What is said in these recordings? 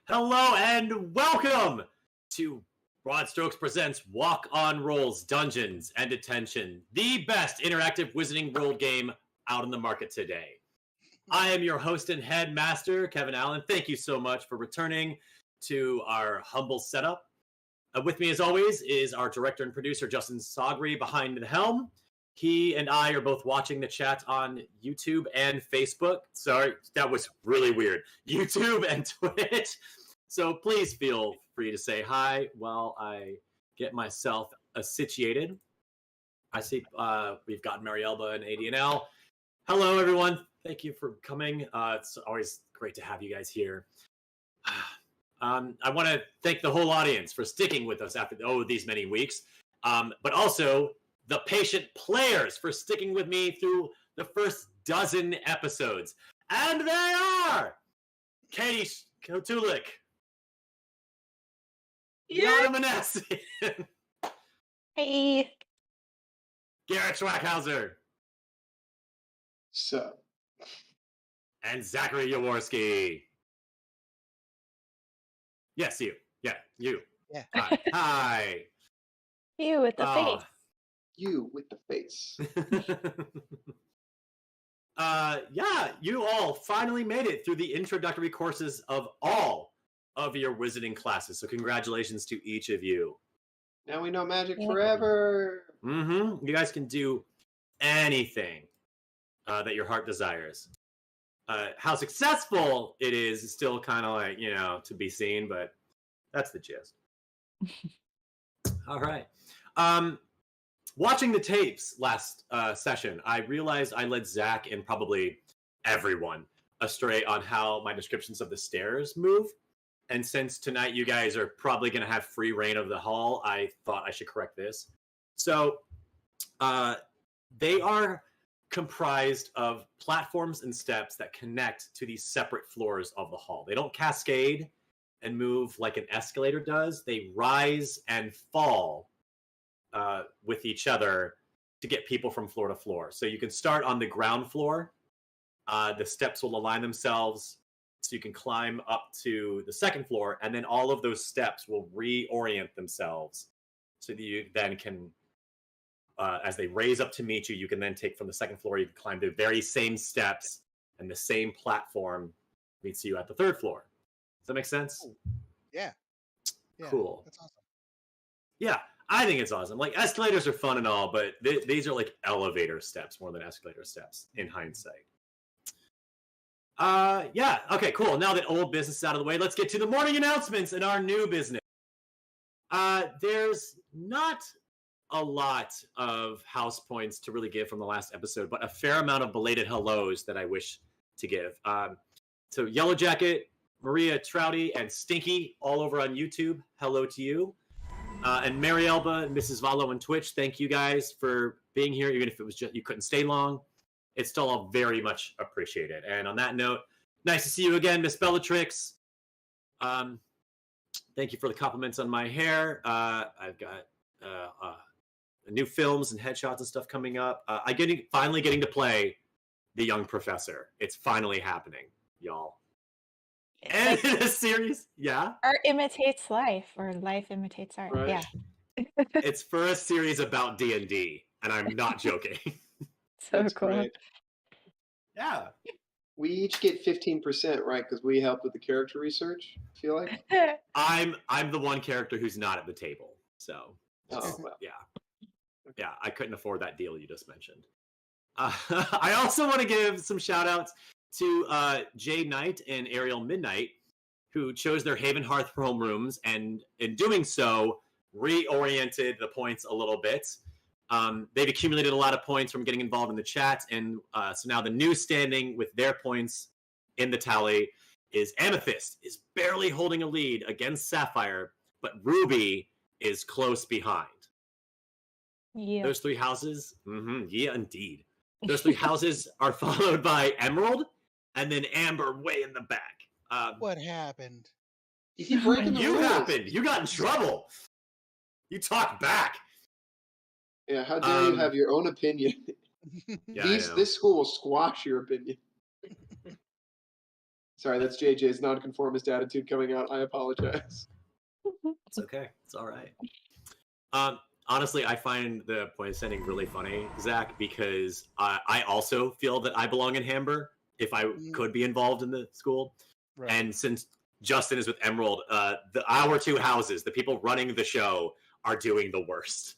Hello and welcome to Broad Strokes Presents Walk on Rolls, Dungeons and Detention, the best interactive wizarding world game out in the market today. I am your host and headmaster, Kevin Allen. Thank you so much for returning to our humble setup. With me, as always, is our director and producer, Justin Sogri, behind the helm. He and I are both watching the chat on YouTube and Facebook. Sorry, that was really weird. YouTube and Twitch. So please feel free to say hi while I get myself situated. I see we've got Marielba and ADNL. Hello, everyone. Thank you for coming. It's always great to have you guys here. I want to thank the whole audience for sticking with us after these many weeks, but also the patient players for sticking with me through the first dozen episodes. And they are Katie Kotulik, Yana Manassi, Hey, Garrett Schwackhauser, So, and Zachary Jaworski. Yes, you. Yeah, you. Yeah. Hi. Hi. you with the face. you with the face. Yeah, you all finally made it through the introductory courses of all of your wizarding classes. So congratulations to each of you. Now we know magic Yeah. forever. You guys can do anything that your heart desires. How successful it is still kind of like, to be seen, but that's the gist. All right. Watching the tapes last session, I realized I led Zach and probably everyone astray on how my descriptions of the stairs move. And since tonight you guys are probably going to have free reign of the hall, I thought I should correct this. So they are comprised of platforms and steps that connect to these separate floors of the hall. They don't cascade and move like an escalator does. They rise and fall with each other to get people from floor to floor. So you can start on the ground floor. The steps will align themselves so you can climb up to the second floor, and then all of those steps will reorient themselves so that you then can, as they raise up to meet you, you can then take from the second floor, you can climb the very same steps, and the same platform meets you at the third floor. Does that make sense? Cool. Yeah. Cool. That's awesome. Yeah, I think it's awesome. Like, escalators are fun and all, but these are like elevator steps more than escalator steps in hindsight. Yeah, okay, cool. Now that old business is out of the way, let's get to the morning announcements and our new business. There's not a lot of house points to really give from the last episode, but a fair amount of belated hellos that I wish to give. So Yellow Jacket, Maria Trouty, and Stinky all over on YouTube. Hello to you. And Marielba and Mrs. Valo on Twitch, thank you guys for being here, even if it was just you couldn't stay long. It's still all very much appreciated. And on that note, nice to see you again, Miss Bellatrix. Thank you for the compliments on my hair. I've got new films and headshots and stuff coming up. I'm finally getting to play the young professor. It's finally happening, y'all. And in a series, yeah? Art imitates life, or life imitates art. Right. Yeah. It's for a series about D&D, and I'm not joking. So That's cool. great. Yeah. We each get 15%, right? Because we helped with the character research, I feel like. I'm the one character who's not at the table. So, Oh, well. yeah. Yeah, I couldn't afford that deal you just mentioned. I also want to give some shout outs to Jay Knight and Ariel Midnight, who chose their Haven Hearth homerooms, and in doing so, reoriented the points a little bit. They've accumulated a lot of points from getting involved in the chat, and so now the new standing with their points in the tally is Amethyst is barely holding a lead against Sapphire, but Ruby is close behind. Yeah. Those three houses, yeah, indeed. Those three houses are followed by Emerald, and then Amber way in the back. What happened? You keep breaking the rules. You got in trouble. You talk back. Yeah, how dare you have your own opinion? Yeah, This school will squash your opinion. Sorry, that's JJ's nonconformist attitude coming out. I apologize. It's okay. It's all right. Honestly, I find the point sending really funny, Zach, because I also feel that I belong in Hamber if I could be involved in the school. Right. And since Justin is with Emerald, our two houses, the people running the show, are doing the worst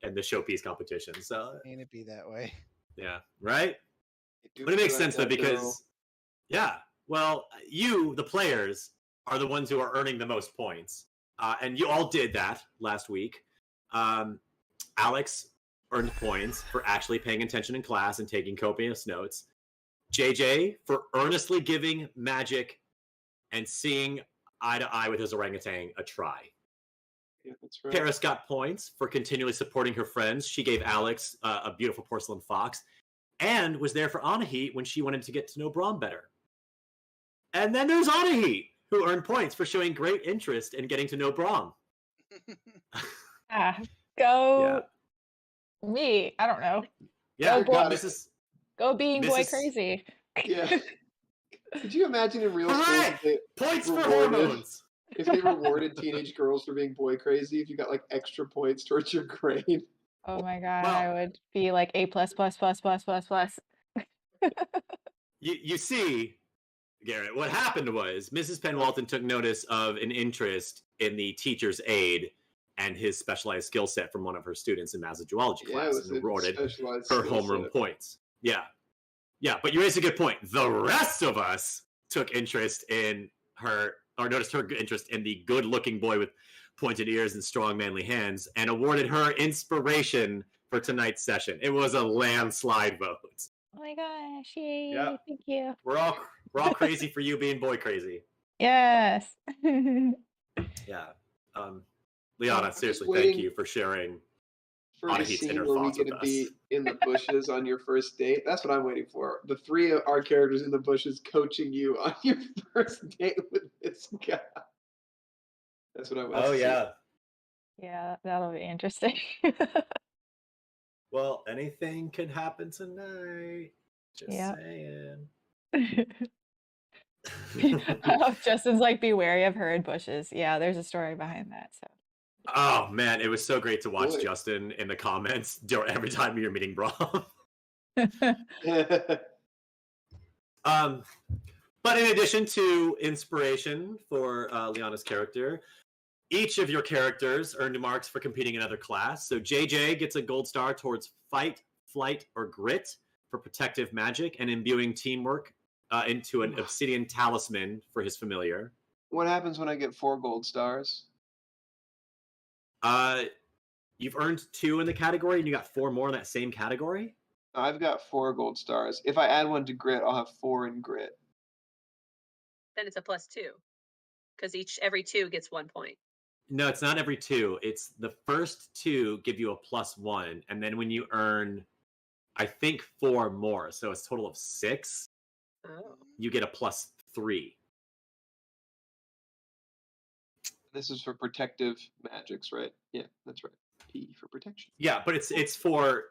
in the showpiece competition. So Ain't it be that way? yeah, right? But it makes sense though, because well, you, the players, are the ones who are earning the most points. And you all did that last week. Alex earned points for actually paying attention in class and taking copious notes. JJ for earnestly giving magic and seeing eye to eye with his orangutan a try. Yeah, that's right. Paris got points for continually supporting her friends. She gave Alex a beautiful porcelain fox and was there for Anahit when she wanted to get to know Braum better. And then there's Anahit, who earned points for showing great interest in getting to know Braum. Go me. I don't know. Yeah, Go, go being boy crazy. Yeah. Could you imagine in real school if they points for hormones? If they rewarded teenage girls for being boy crazy, if you got like extra points towards your grade? Oh my god, Well, I would be like A+++++++. You see, Garrett, what happened was Mrs. Penwalton took notice of an interest in the teacher's aide and his specialized skill set from one of her students in Massazoology class and awarded her homeroom points. Yeah, but you raised a good point. The rest of us took interest in her, or noticed her interest in the good-looking boy with pointed ears and strong, manly hands, and awarded her inspiration for tonight's session. It was a landslide vote. Oh my gosh, yay, Yep. thank you. We're all crazy for you being boy crazy. Yes. Yeah. Liana, seriously, thank you for sharing For a Anahit's scene inner where we thoughts get with to be us. in the bushes on your first date. That's what I'm waiting for. The three of our characters in the bushes coaching you on your first date with this guy. That's what I want to see. Yeah, that'll be interesting. Well, anything can happen tonight. Just saying. Oh, Justin's like, be wary of her in bushes. Yeah, there's a story behind that. So. Oh man, it was so great to watch Justin in the comments every time you're meeting Braum. But in addition to inspiration for Liana's character, each of your characters earned marks for competing in other class. So JJ gets a gold star towards fight, flight, or grit for protective magic and imbuing teamwork into an obsidian talisman for his familiar. What happens when I get 4 gold stars? You've earned 2 in the category, and you got 4 more in that same category? I've got 4 gold stars. If I add 1 to grit, I'll have 4 in grit. Then it's a +2, because every 2 gets 1 point. No, it's not every 2. It's the first 2 give you a +1, and then when you earn, I think, 4 more, so it's a total of 6. Oh. You get a +3. This is for protective magics, right? Yeah, that's right. P for protection. Yeah, but it's for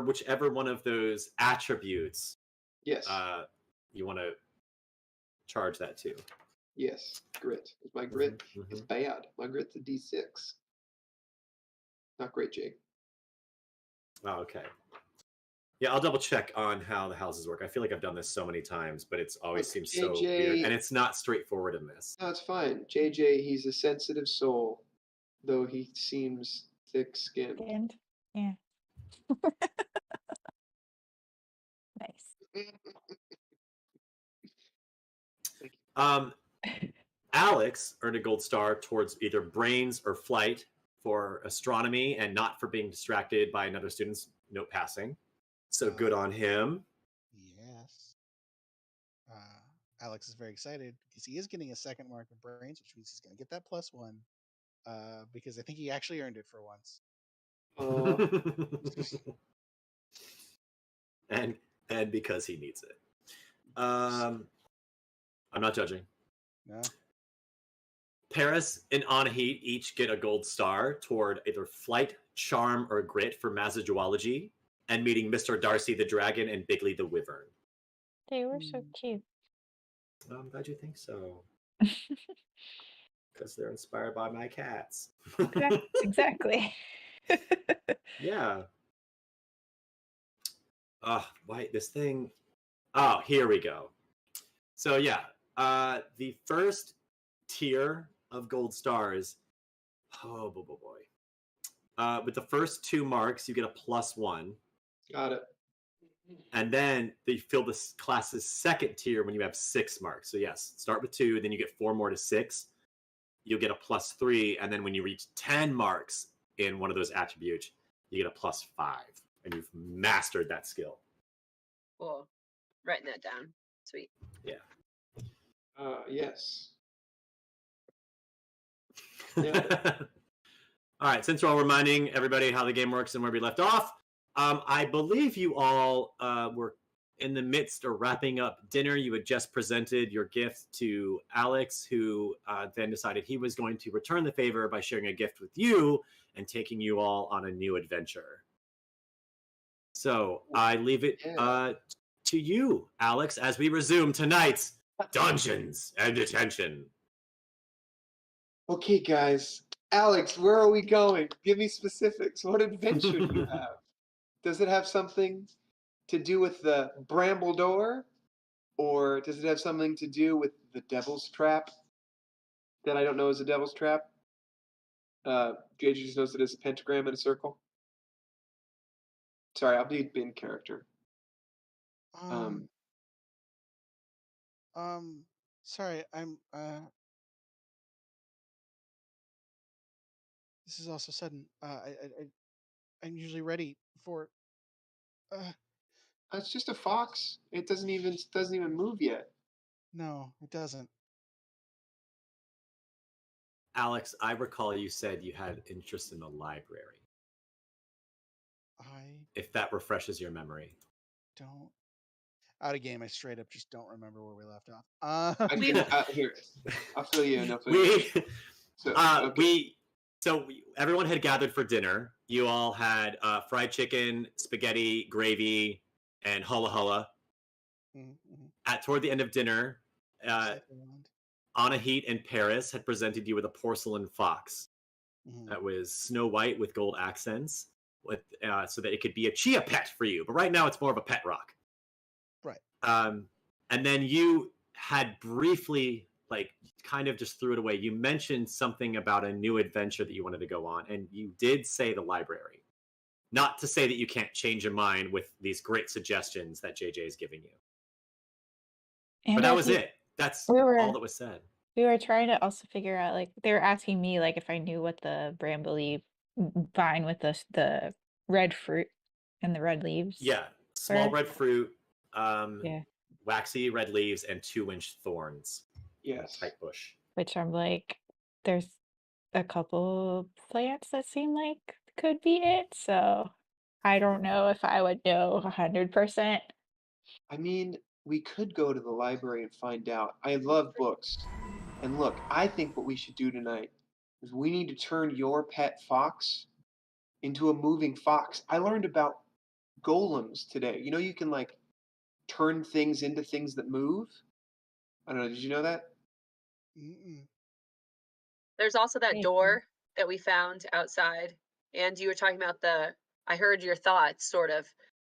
whichever one of those attributes. Yes. You want to charge that to. Yes, grit. My grit is bad. My grit's a D6. Not great, Jake. Oh, okay. Yeah, I'll double check on how the houses work. I feel like I've done this so many times, but it's always seems so weird, and it's not straightforward in this. No, it's fine. JJ, he's a sensitive soul, though he seems thick-skinned. Yeah. Nice. Alex earned a gold star towards either brains or flight for astronomy and not for being distracted by another student's note passing. So good on him. Yes. Alex is very excited because he is getting a second mark of brains, which means he's going to get that +1. Because I think he actually earned it for once. and because he needs it. I'm not judging. No. Paris and Anahit each get a gold star toward either flight, charm, or grit for massageology, and meeting Mr. Darcy the dragon and Bigley the wyvern. They were so cute. I'm glad you think so. Because they're inspired by my cats. Exactly. Yeah. Wait, this thing. Oh, here we go. So yeah, the first tier of gold stars. Oh boy. With the first 2 marks, you get a +1. Got it. And then they fill this class's second tier when you have 6 marks. So yes, start with 2, then you get 4 more to 6. You'll get a +3, and then when you reach 10 marks in one of those attributes, you get a +5, and you've mastered that skill. Cool. Writing that down. Sweet. Yeah. Yes. All right, since we're all reminding everybody how the game works and where we left off, I believe you all were in the midst of wrapping up dinner. You had just presented your gift to Alex, who then decided he was going to return the favor by sharing a gift with you and taking you all on a new adventure. So I leave it to you, Alex, as we resume tonight's Dungeons and Detention. Okay, guys. Alex, where are we going? Give me specifics. What adventure do you have? Does it have something to do with the Bramble Door? Or does it have something to do with the Devil's Trap? That I don't know is a Devil's Trap? JJ just knows it is a pentagram and a circle. Sorry, I'll be in character. Sorry, I'm this is also sudden. I'm usually ready for It's just a fox. It doesn't even move yet. no, it doesn't. Alex, I recall you said you had interest in the library. If that refreshes your memory. Don't. Out of game, I straight up just don't remember where we left off. Here, I'll fill you in. Everyone had gathered for dinner. You all had fried chicken, spaghetti, gravy, and hula hula. Toward the end of dinner, Anahit and Paris had presented you with a porcelain fox that was snow white with gold accents, so that it could be a chia pet for you. But right now, it's more of a pet rock. Right. And then you had briefly, kind of just threw it away. You mentioned something about a new adventure that you wanted to go on, and you did say the library. Not to say that you can't change your mind with these great suggestions that JJ is giving you. But that was it. That's all that was said. We were trying to also figure out, they were asking me, if I knew what the brambly vine with the red fruit and the red leaves. Yeah, small red fruit, waxy red leaves, and 2-inch thorns. Yes. Type bush. Which I'm there's a couple plants that seem like could be it. So I don't know if I would know 100%. I mean, we could go to the library and find out. I love books. And look, I think what we should do tonight is we need to turn your pet fox into a moving fox. I learned about golems today. You know, you can turn things into things that move. I don't know. Did you know that? There's also that door that we found outside, and you were talking about I heard your thoughts, sort of,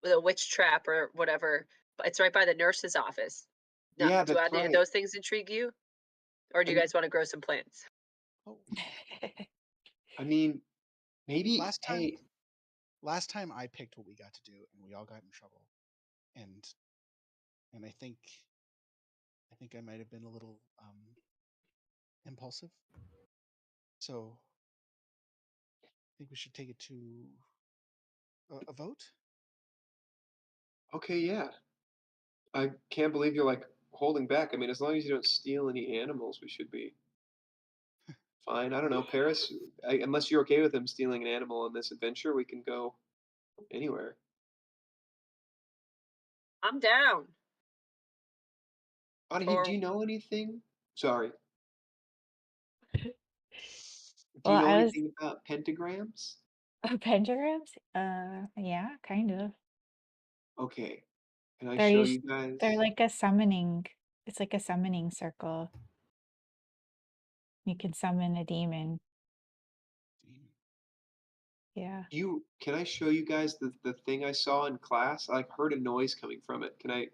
with a witch trap or whatever. But it's right by the nurse's office. Now, Yeah, do that's any of right. those things intrigue you, or do you guys want to grow some plants? I mean, maybe. Last time I picked what we got to do, and we all got in trouble, and I think I might have been a little impulsive. So think we should take it to a vote. Okay, yeah. I can't believe you're like holding back. I mean, as long as you don't steal any animals, we should be fine. I don't know, Paris. Unless you're okay with him stealing an animal on this adventure, we can go anywhere. I'm down. Anahi, For do you know anything? Sorry. Do Well, you know I was anything about pentagrams? pentagrams. Yeah, kind of. Okay. Can I They're show us- you guys? they're like a summoning. It's like a summoning circle. You can summon a demon. Yeah. Can I show you guys the thing I saw in class? I like heard a noise coming from it. Can I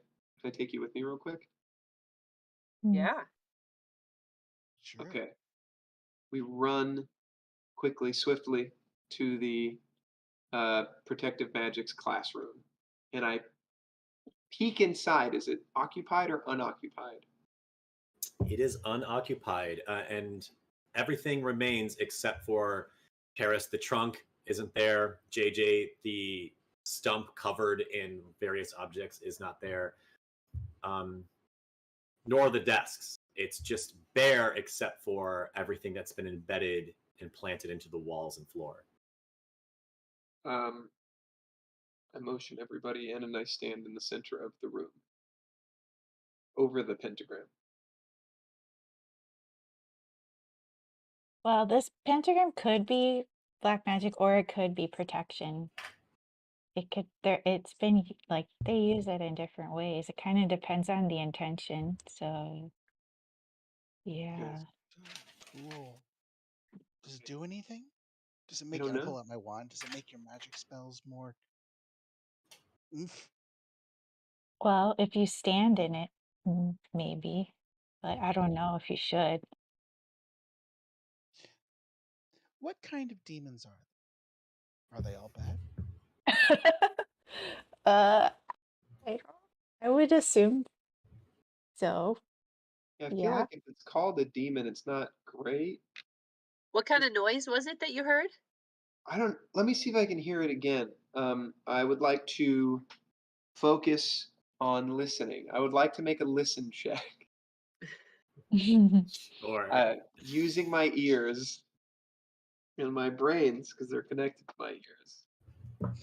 take you with me real quick? Mm. yeah. Sure. Okay. We run quickly, swiftly to the protective magics classroom, and I peek inside. Is it occupied or unoccupied? It is unoccupied, and everything remains except for Paris. The trunk isn't there. JJ, the stump covered in various objects, is not there. Nor the desks. It's just bare except for everything that's been embedded and planted into the walls and floor. I motion everybody in, and I stand in the center of the room, over the pentagram. Well, this pentagram could be black magic or it could be protection. It's been like they use it in different ways. It kind of depends on the intention. So, yeah. Cool. Does it do anything? Does it I make don't I know. pull out my wand? Does it make your magic spells more oomph? Well, if you stand in it, maybe, but I don't know if you should. What kind of demons are they? Are they all bad? uh, I would assume so. Yeah, I feel Yeah. like if it's called a demon, it's not great. What kind of noise was it that you heard? Let me see if I can hear it again. I would like to focus on listening. I would like to make a listen check. Or Using my ears and my brains because they're connected to my ears.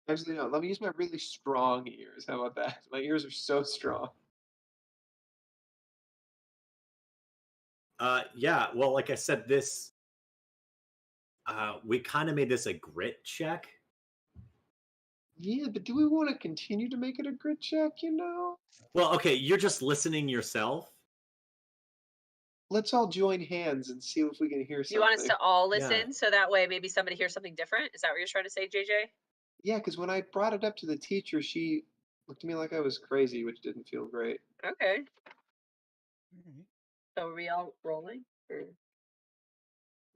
Actually, no. Let me use my really strong ears. How about that? My ears are so strong. yeah, well, like I said, this we kind of made this a grit check. Yeah, but do we want to continue to make it a grit check? Well, okay, you're just listening yourself. Let's all join hands and see if we can hear Do something. you want us to all Yeah. listen so that way maybe somebody hears something different? Is that what you're trying to say, JJ? Yeah, because when I brought it up to the teacher, she looked at me like I was crazy, which didn't feel great. Okay. Alright. So are we all rolling? Or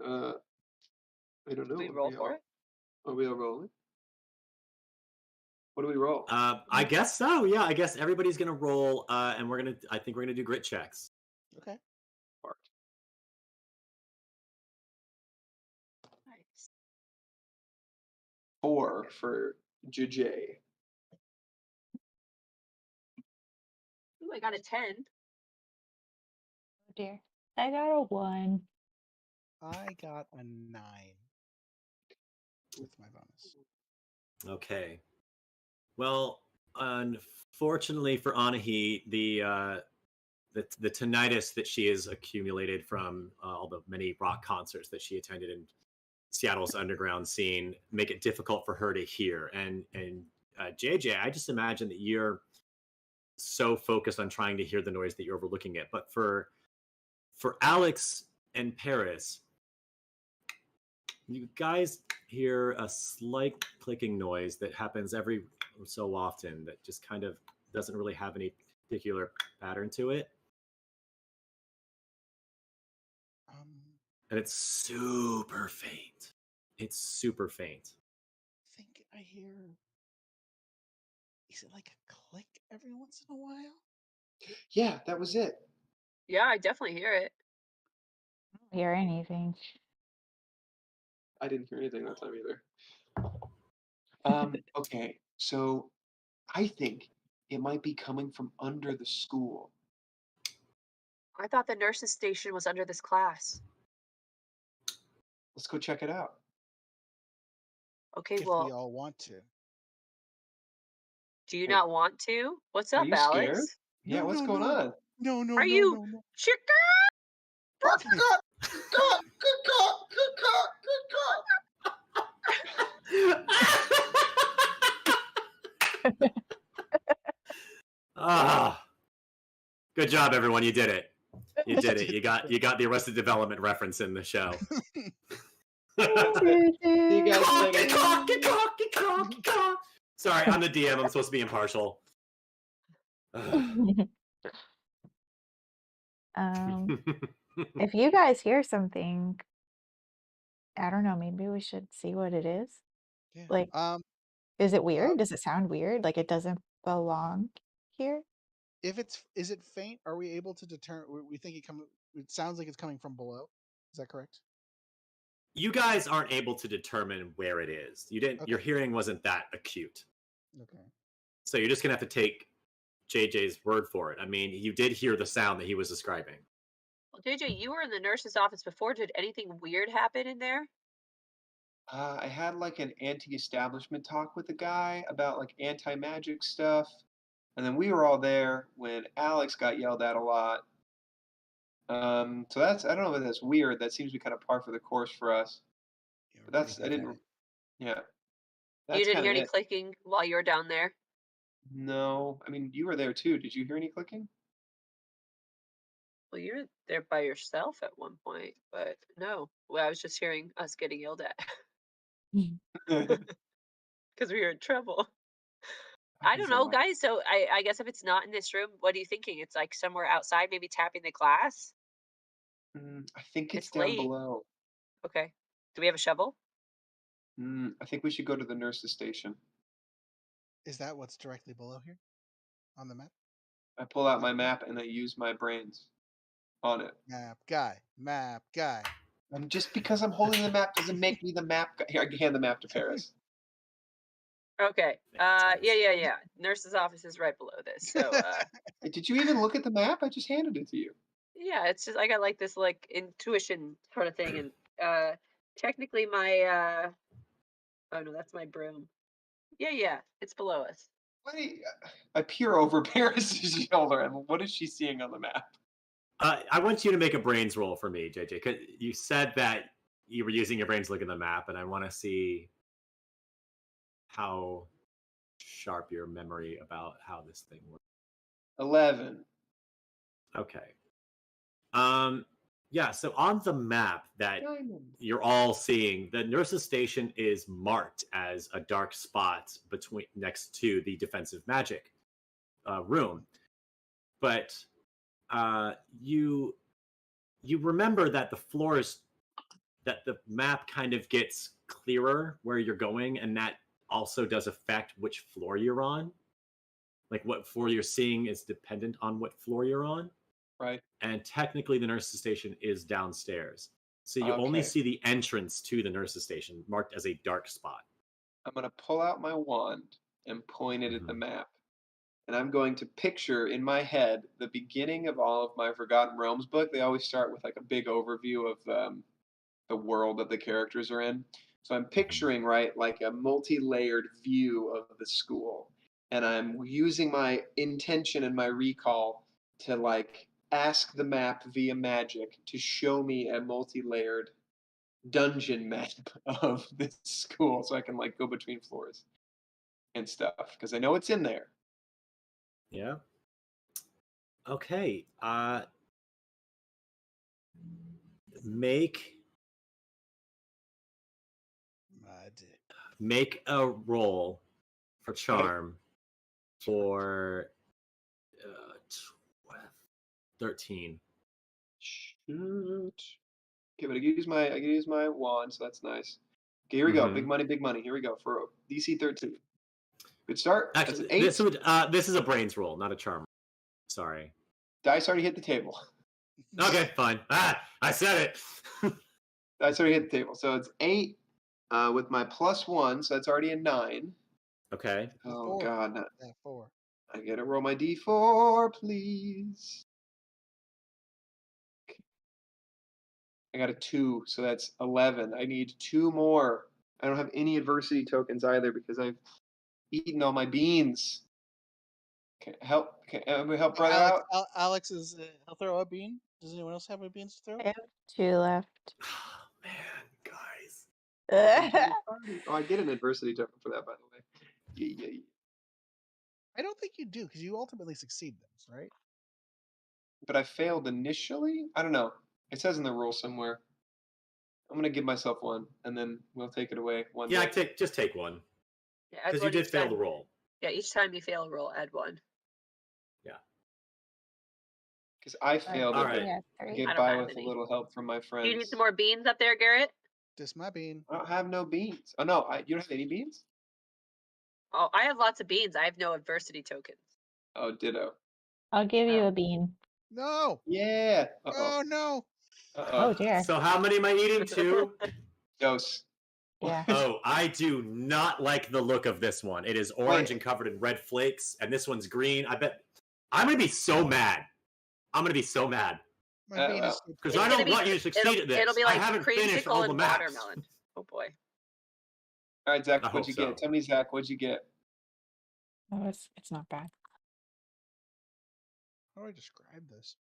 I don't know. do we roll for it? Are we all rolling? What do we roll? I guess so. Yeah, I guess everybody's gonna roll, and I think we're gonna do grit checks. Okay. Nice. 4 for JJ. Ooh, I got a 10. Oh dear. I got a 1. I got a 9 with my bonus. Okay. Well, unfortunately for Anahi, the tinnitus that she has accumulated from all the many rock concerts that she attended in Seattle's underground scene make it difficult for her to hear. And JJ, I just imagine that you're so focused on trying to hear the noise that you're overlooking it. But for Alex and Paris, you guys hear a slight clicking noise that happens every so often that just kind of doesn't really have any particular pattern to it. And it's super faint. It's super faint. I think I hear. Is it like a click every once in a while? Yeah, that was it. Yeah, I definitely hear it. I don't hear anything. I didn't hear anything that time either. Okay, so I think it might be coming from under the school. I thought the nurse's station was under this class. Let's go check it out. Okay, If well, we all want to. do you Hey, not want to? What's are up, you scared? Alex? Yeah, No, what's no, going no. on? No, no, Are no, you no, no. chicken? Good cop, good cop, good cop, good cop, good cop. Ah, good job, everyone. You did it. You did it. You got the Arrested Development reference in the show. See you guys later. Sorry, I'm the DM. I'm supposed to be impartial. If you guys hear something, I don't know, maybe we should see what it is. Yeah. Like, is it weird? Does it sound weird? Like it doesn't belong here? Is it faint? Are we able to determine? We think it sounds like it's coming from below. Is that correct? You guys aren't able to determine where it is. You didn't. Your Okay. hearing wasn't that acute, Okay. so you're just gonna have to take JJ's word for it. I mean, you did hear the sound that he was describing. Well, JJ, you were in the nurse's office before. Did anything weird happen in there? I had like an anti-establishment talk with a guy about like anti-magic stuff, and then we were all there when Alex got yelled at a lot. So that's I don't know if that's weird. That seems to be kind of par for the course for us. Yeah, But we're that's pretty I big didn't. at it. Yeah, You that's didn't kind hear of any it. clicking while you were down there? No, I mean you were there too. Did you hear any clicking? Well, you were there by yourself at one point, but no. Well, I was just hearing us getting yelled at because we were in trouble. I don't He's a know, lot. guys. So I guess if it's not in this room, what are you thinking? It's like somewhere outside, maybe tapping the glass. I think it's It's down late. below. Okay. Do we have a shovel? I think we should go to the nurse's station. Is that what's directly below here on the map? I pull out my map and I use my brains on it. Map guy. Map guy. And just because I'm holding the map doesn't make me the map guy. Here, I hand the map to Paris. Okay. Fantastic. Yeah. Nurse's office is right below this. So Hey, did you even look at the map? I just handed it to you. yeah, it's just I got like this like intuition sort of thing, and technically my oh no, that's my broom. Yeah, it's below us. I peer over Paris's shoulder, and what is she seeing on the map? I want you to make a brains roll for me, JJ, because you said that you were using your brains to look at the map, and I want to see how sharp your memory about how this thing works. 11. Okay. Yeah, so on the map that Diamond. you're all seeing, the nurse's station is marked as a dark spot next to the defensive magic room. But you remember that that the map kind of gets clearer where you're going, and that also does affect which floor you're on. Like what floor you're seeing is dependent on what floor you're on. Right. And technically the nurse's station is downstairs. So you only Okay. see the entrance to the nurse's station marked as a dark spot. I'm going to pull out my wand and point it at the map. And I'm going to picture in my head the beginning of all of my Forgotten Realms book. They always start with like a big overview of the world that the characters are in. So I'm picturing, right, like a multi-layered view of the school. And I'm using my intention and my recall to like ask the map via magic to show me a multi-layered dungeon map of this school so I can like go between floors and stuff because I know it's in there. Yeah. Okay. Make a roll for charm for 13. Shoot. Okay, but I can use my wand, so that's nice. Okay, here we go. Big money, big money. Here we go for DC 13. Good start. Actually, that's an 8. This is a brains roll, not a charm. Sorry. Dice already hit the table. Okay, fine. I said it. Dice already hit the table. So it's 8 with my +1, so that's already a 9. Okay. Oh, Four. God. No. Yeah, 4. I gotta roll my d4, please. I got a 2, so that's 11. I need 2 more. I don't have any adversity tokens either because I've eaten all my beans. Can we help brother Alex, out? Alex is. He'll throw a bean. Does anyone else have a beans to throw? I have 2 left. Oh, man, guys. Enjoy party. Oh, I get an adversity token for that, by the way. Yeah. I don't think you do because you ultimately succeed those, right? But I failed initially? I don't know. It says in the rule somewhere. I'm gonna give myself 1, and then we'll take it away one Yeah, day. just take 1 Yeah, add because you one did each fail time. the roll. Yeah, each time you fail a roll, add 1. Because I failed All it, right. Yeah, but 3. get I don't by have with a any. little help from my Do friends. you need some more beans up there, Garrett? Just my bean. I don't have no beans. Oh no, you don't have any beans? Oh, I have lots of beans. I have no adversity tokens. Oh, ditto. I'll give you Oh. a bean. No. Yeah. Oh no. Oh dear. So how many am I eating? 2? Dose. Yeah. Oh, I do not like the look of this one. It is orange Wait. and covered in red flakes, and this one's green. I bet I'm gonna be so mad. I'm gonna be so mad My bean well, is. so because It's I gonna don't be want you to succeed at this. It'll be I like haven't finished creamsicle all the and maps. watermelon. Oh boy. All right, Zach, I what'd hope you so. get? Tell me, Zach, what'd you get? Oh, it's not bad. How do I describe this?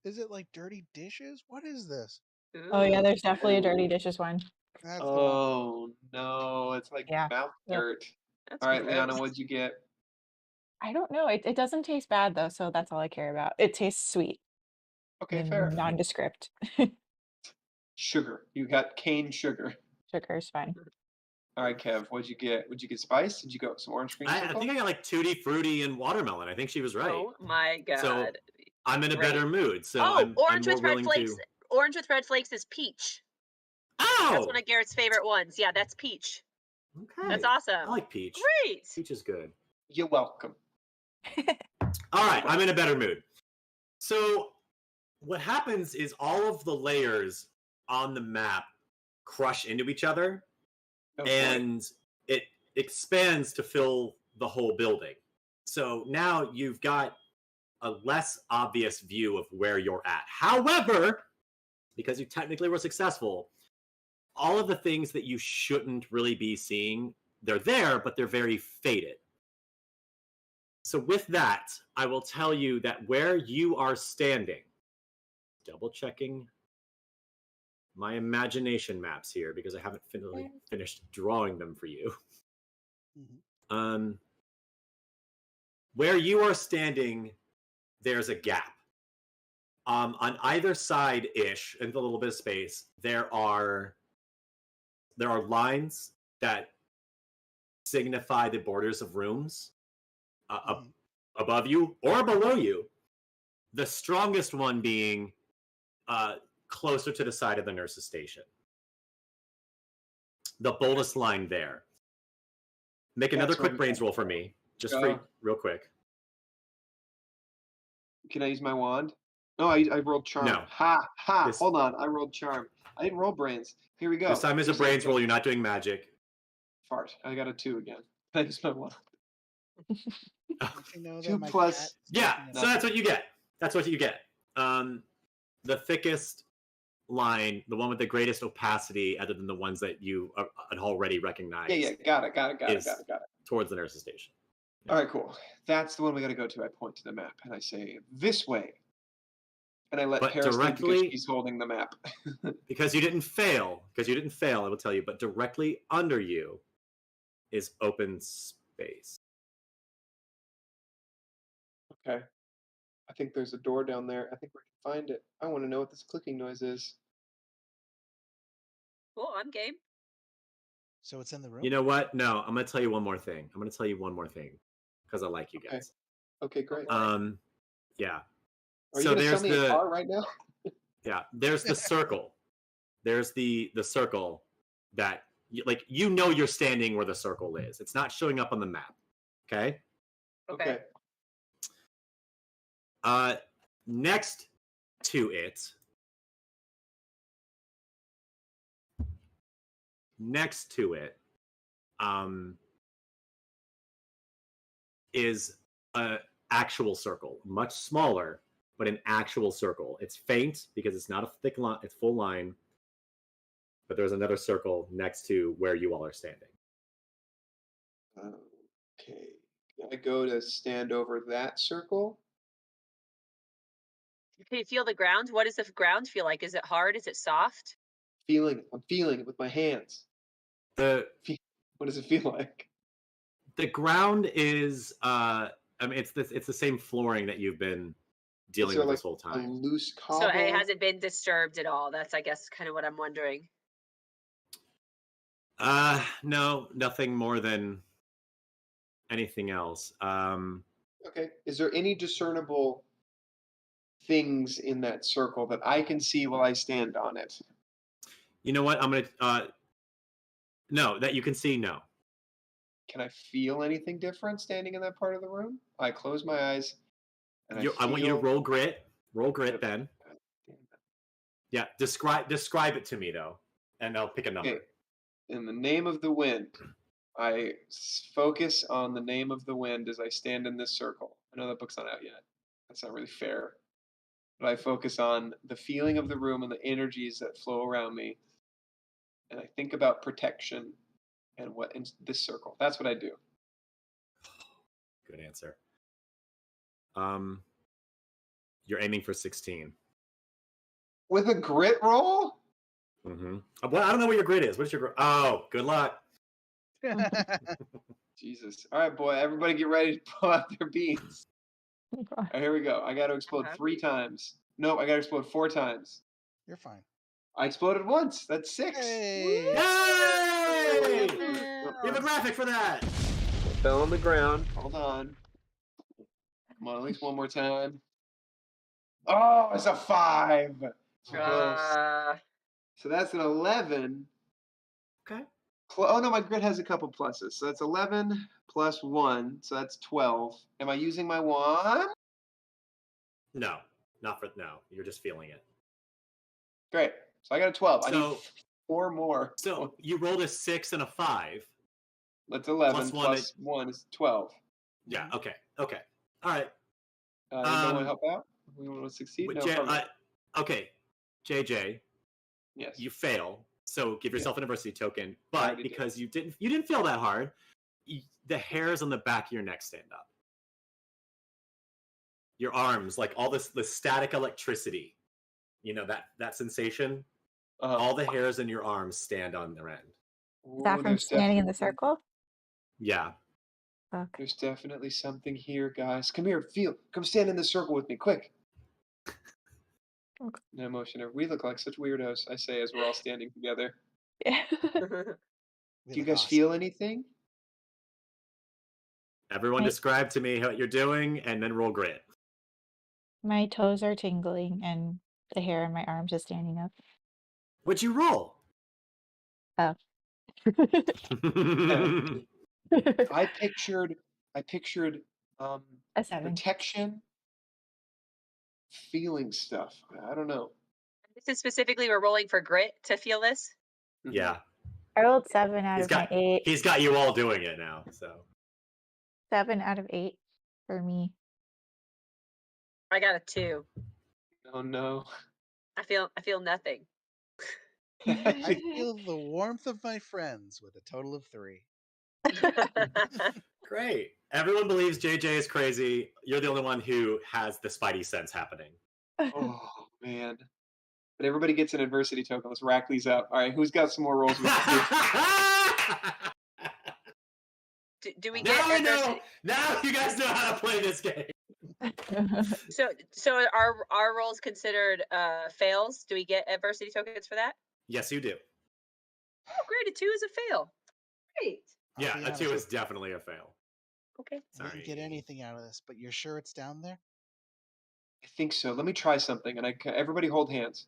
Is it like dirty dishes? What is this? Oh yeah, Ooh. there's definitely a dirty dishes one. That's the one. Oh no, it's like Yeah. mouth Yep. dirt. That's All right, Liana, gross. what'd you get? I don't know. It doesn't taste bad though, so that's all I care about. It tastes sweet Okay, and fair. nondescript. Sugar. You got cane sugar. Sugar's fine. All right, Kev, what'd you get? Would you get spice? Did you go some orange I creamsicle? think I got like tutti frutti and watermelon. I think she was right. Oh my god. So I'm in a Great. better mood. So Oh, I'm orange more with red willing flakes. to. Orange with red flakes is peach. Ow! That's one of Garrett's favorite ones. Yeah, that's peach. Okay. That's awesome. I like peach. Great. Peach is good. You're welcome. All right, I'm in a better mood. So what happens is all of the layers on the map crush into each other, Oh, boy. and it expands to fill the whole building. So now you've got a less obvious view of where you're at. However, because you technically were successful, all of the things that you shouldn't really be seeing, they're there, but they're very faded. So with that, I will tell you that where you are standing, double checking my imagination maps here because I haven't finished drawing them for you. Mhm. Where you are standing, there's a gap. On either side-ish, in the little bit of space, there are lines that signify the borders of rooms above you or below you. The strongest one being closer to the side of the nurse's station. The boldest line there. Make another That's where quick we brains go. roll for me, just Go. real quick. Can I use my wand? No, I rolled charm. No. Ha! This- Hold on, I rolled charm. I didn't roll brains. Here we go. This time is a Here's brains roll. You're not doing magic. Fart. I got a 2 again. I use my wand. Don't you know that 2 my plus- cat is Yeah, taking so it that's up? what you get. That's what you get. The thickest line, the one with the greatest opacity, other than the ones that you had already recognized, Yeah, got it. is towards the nurse's station. All right, cool. That's the one we got to go to. I point to the map and I say, this way. And I let But Paris think because directly- she's holding the map. Because you didn't fail, I will tell you, but directly under you is open space. Okay. I think there's a door down there. I think we can find it. I want to know what this clicking noise is. Cool, I'm game. So it's in the room. You know what? No, I'm going to tell you one more thing. Because I like you Okay. guys. Okay, great. Yeah. Are so you going to there's sell me a the car right now? yeah, there's the circle. There's the circle that you know you're standing where the circle is. It's not showing up on the map. Okay? Okay. Next to it, next to it, is an actual circle, much smaller, but an actual circle. It's faint because it's not a thick line; it's full line. But there's another circle next to where you all are standing. Okay. Can I go to stand over that circle? Can you feel the ground? What does the ground feel like? Is it hard? Is it soft? I'm feeling it with my hands. The What does it feel like? the ground is I mean it's the same flooring that you've been dealing there with this like whole a time. loose So cobble? it hasn't been disturbed at all. That's, I guess, kind of what I'm wondering. No, nothing more than anything else. Okay. Is there any discernible things in that circle that I can see while I stand on it? You know what? I'm gonna no, that you can see, no. Can I feel anything different standing in that part of the room? I close my eyes and I want you to feel. roll grit. Roll grit, Yep. Ben. Damn it. Yeah, describe it to me though, and I'll pick a number. Okay. In the name of the wind, I focus on the name of the wind as I stand in this circle. I know that book's not out yet. That's not really fair. But I focus on the feeling of the room and the energies that flow around me. And I think about protection and what in this circle. That's what I do. Good answer. You're aiming for 16. With a grit roll? Mm-hmm. Well, I don't know what your grit is. What's your grit? Oh, good luck. Jesus. All right, boy. Everybody get ready to pull out their beans. All right, here we go. I got to explode Okay. 3 times. No, I got to explode 4 times. You're fine. I exploded once. That's 6. Hey! Yay! Oh, We have a graphic for that. fell on the ground. Hold on. Come on, at least one more time. Oh, it's a 5. Close. So that's an 11. Okay. Oh no, my grid has a couple pluses. So that's 11 plus 1. So that's 12. Am I using my wand? No, not for no. You're just feeling it. Great. So I got a 12. I need So 4 more. so you rolled a 6 and a 5. That's 11 plus one plus 1 is 12. Yeah. Okay. Okay. All right. Anybody want to help out? We want to succeed? No, problem. Okay, JJ, Yes. you fail, so give yourself an adversity token. I But already did. because you didn't fail that hard, the hairs on the back of your neck stand up. Your arms, like all the static electricity, you know that sensation. All the hairs in your arms stand on their end. Is that from standing in the circle? Yeah. Okay. There's definitely something here, guys. Come here, feel. Come stand in this circle with me, quick. Okay. No motion. We look like such weirdos, I say, as we're all standing together. Yeah. Do you guys feel anything? Everyone describe to me what you're doing, and then roll grit. My toes are tingling and the hair on my arms is standing up. What'd you roll? Oh. I pictured A 7. protection, feeling stuff. I don't know. This is specifically we're rolling for grit to feel this. Yeah. I rolled 7 out of my 8. He's got you all doing it now. So 7 out of 8 for me. I got a 2. Oh no. I feel nothing. I feel the warmth of my friends with a total of 3. great. Everyone believes JJ is crazy. You're the only one who has the spidey sense happening. Oh man. But everybody gets an adversity token. Let's rack these up. All right, who's got some more rolls we can do? do we Now get I know. adversity? Now you guys know how to play this game. So our rolls considered fails? Do we get adversity tokens for that? Yes, you do. Oh, great! A 2 is a fail. Great. Yeah, be a honest 2 with is definitely a fail. Okay. I didn't Sorry. get anything out of this, but you're sure it's down there? I think so. Let me try something. And everybody hold hands.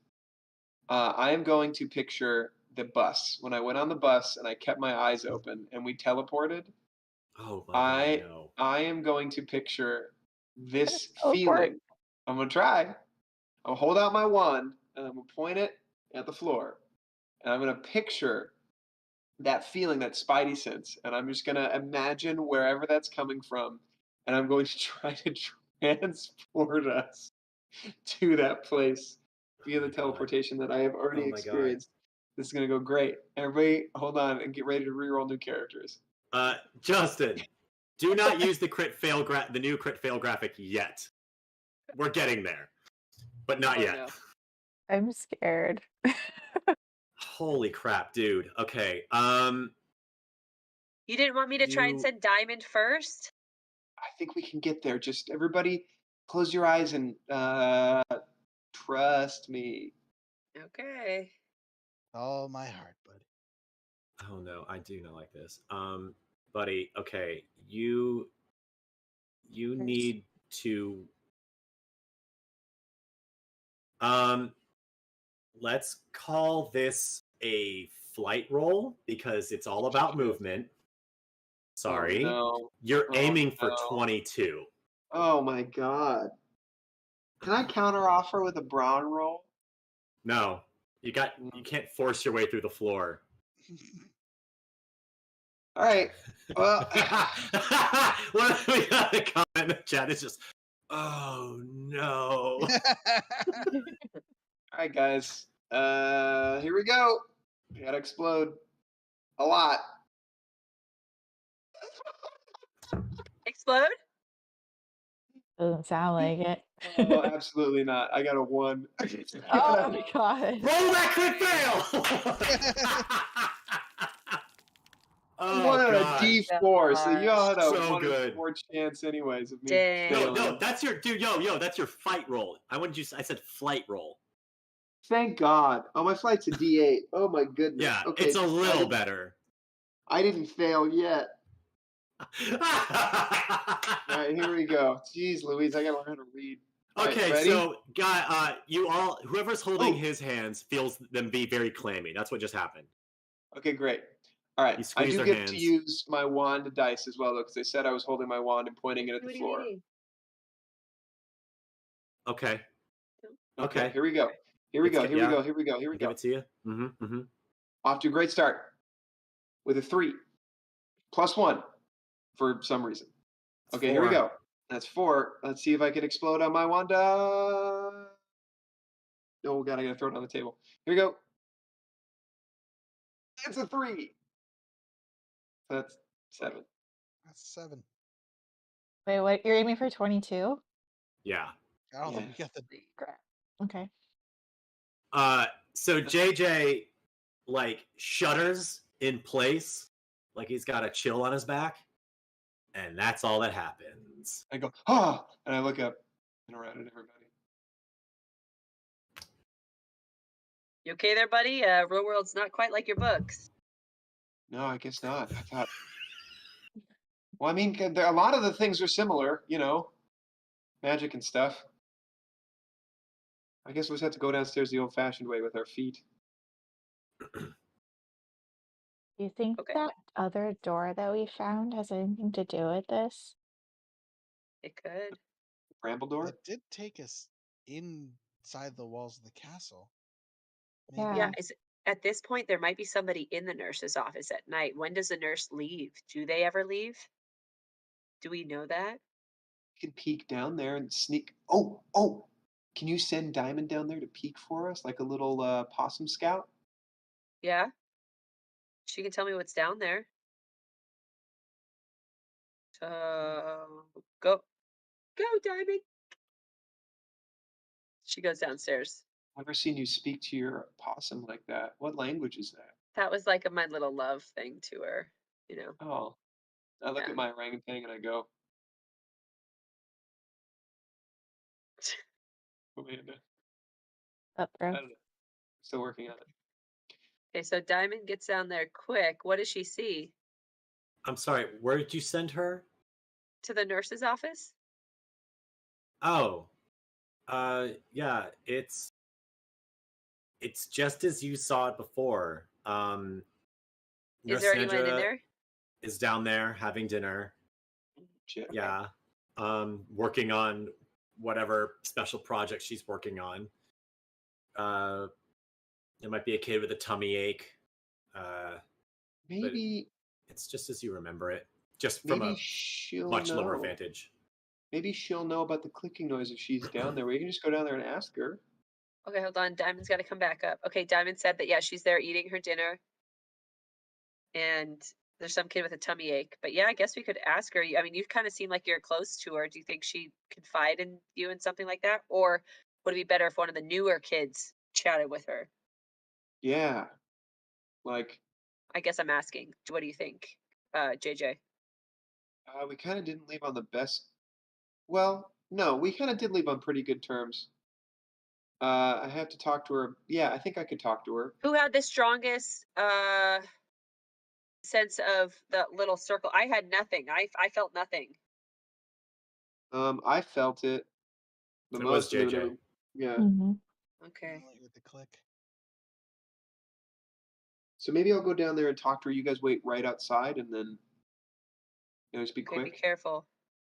I am going to picture the bus. When I went on the bus and I kept my eyes open and we teleported, Oh, my God, no. I am going to picture this Teleport. feeling. I'm going to try. I'll hold out my wand and I'm gonna point it at the floor, and I'm gonna picture that feeling, that spidey sense, and I'm just gonna imagine wherever that's coming from, and I'm going to try to transport us to that place via my the God. teleportation that I have already Oh my God. experienced. This is gonna go great. Everybody, hold on and get ready to reroll new characters. Justin, do not use the new crit fail graphic yet. We're getting there, but not Oh, yet. no. I'm scared. Holy crap, dude. Okay. You didn't want me to try and You- send Diamond first? I think we can get there. Just everybody, close your eyes and trust me. Okay. All my heart, buddy. Oh no, I do not like this. Buddy, okay, you need to let's call this a flight roll because it's all about movement. Sorry. Oh, no. You're Oh, aiming for no. 22. Oh my god. Can I counter offer with a brown roll? No. You can't force your way through the floor. All right. Well, What we got a comment in the chat is just, oh no. all right, guys. Here we go. We gotta explode a lot. Explode? Doesn't sound like it. Oh, absolutely not. I got a 1. Oh my god. Roll that crit fail! Oh, One on a God. D4, so you all had a So 1 in good. 4 chance, anyways, of me Dang. No, failing. that's your that's your fight roll. I said flight roll. Thank God. Oh, my flight's a D8. Oh my goodness. Yeah, Okay, it's a little better. I didn't fail yet. All right, here we go. Jeez, Louise, I gotta learn how to read. All right, Okay, ready? so guy, whoever's holding Oh. his hands feels them be very clammy. That's what just happened. Okay, great. All right, You I squeeze do their get hands. to use my wand dice as well, though, because they said I was holding my wand and pointing it at the What do you floor. mean? Okay. Okay, Okay. here we go. Here we It's go. good, Here we yeah. go. Here we go. Here we I'll give go. it to you. Mm-hmm. Mm-hmm. Off to a great start with a 3 plus 1 for some reason. Okay, here we 4. go. That's 4. Let's see if I can explode on my wand. Oh God, I gotta throw it on the table. Here we go. It's a 3. That's 7. That's 7. Wait, what? You're aiming for 22? Yeah. I don't Yeah. think we got the. Crap. Okay. So JJ like shudders in place, like he's got a chill on his back, and that's all that happens. I go, ah, and I look up and around at everybody. You okay there, buddy? Real world's not quite like your books. No, I guess not. I thought. Well, I mean, a lot of the things are similar, magic and stuff. I guess we'll just have to go downstairs the old-fashioned way with our feet. Do you think Okay. that other door that we found has anything to do with this? It could. Brambledore? It did take us inside the walls of the castle. Yeah. Yeah, at this point there might be somebody in the nurse's office at night. When does the nurse leave? Do they ever leave? Do we know that? You can peek down there and sneak. Oh! Can you send Diamond down there to peek for us, like a little possum scout? Yeah. She can tell me what's down there. So go, Diamond. She goes downstairs. I've never seen you speak to your possum like that. What language is that? That was like my little love thing to her, Oh, I look Yeah. at my orangutan and I go, Amanda. Up, I bro. don't know. Still working on it. Okay, so Diamond gets down there quick. What does she see? I'm sorry, where did you send her? To the nurse's office? Oh. Yeah, it's just as you saw it before. Is Nurse there anyone in Sandra there? is down there having dinner. Shit, okay. Yeah. Working on whatever special project she's working on. There might be a kid with a tummy ache. Maybe It's just as you remember it, just from maybe a she'll much lower know. vantage. Maybe she'll know about the clicking noise if she's down there. We can just go down there and ask her. Okay, hold on. Diamond's got to come back up. Okay, Diamond said that, yeah, she's there eating her dinner. And there's some kid with a tummy ache. But yeah, I guess we could ask her. I mean, you kind of seem like you're close to her. Do you think she'd confide in you in something like that? Or would it be better if one of the newer kids chatted with her? Yeah. Like, I guess I'm asking. What do you think, JJ? we kind of didn't leave on the best. Well, no, we kind of did leave on pretty good terms. I have to talk to her. Yeah, I think I could talk to her. Who had the strongest sense of the little circle? I had nothing. I felt nothing. I felt it the It was most. and then JJ. Yeah. Mhm. Okay. With the click. So maybe I'll go down there and talk to her. You guys wait right outside, and then just be Okay, be quick. careful.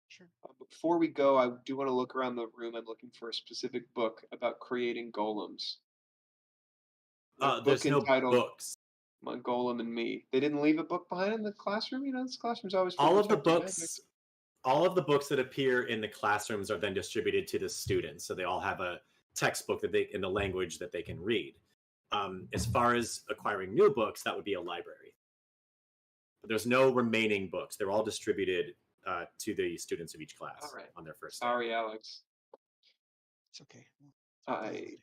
Sure. But before we go, I do want to look around the room. I'm looking for a specific book about creating golems. A There's book no entitled books. My Golem and Me. They didn't leave a book behind in the classroom. This classroom's always for All of the protecting books, magic. all of the books that appear in the classrooms are then distributed to the students, so they all have a textbook that they in the language that they can read. As far as acquiring new books, that would be a library. But there's no remaining books. They're all distributed to the students of each class All right. on their first day. Sorry, Alex. It's okay. I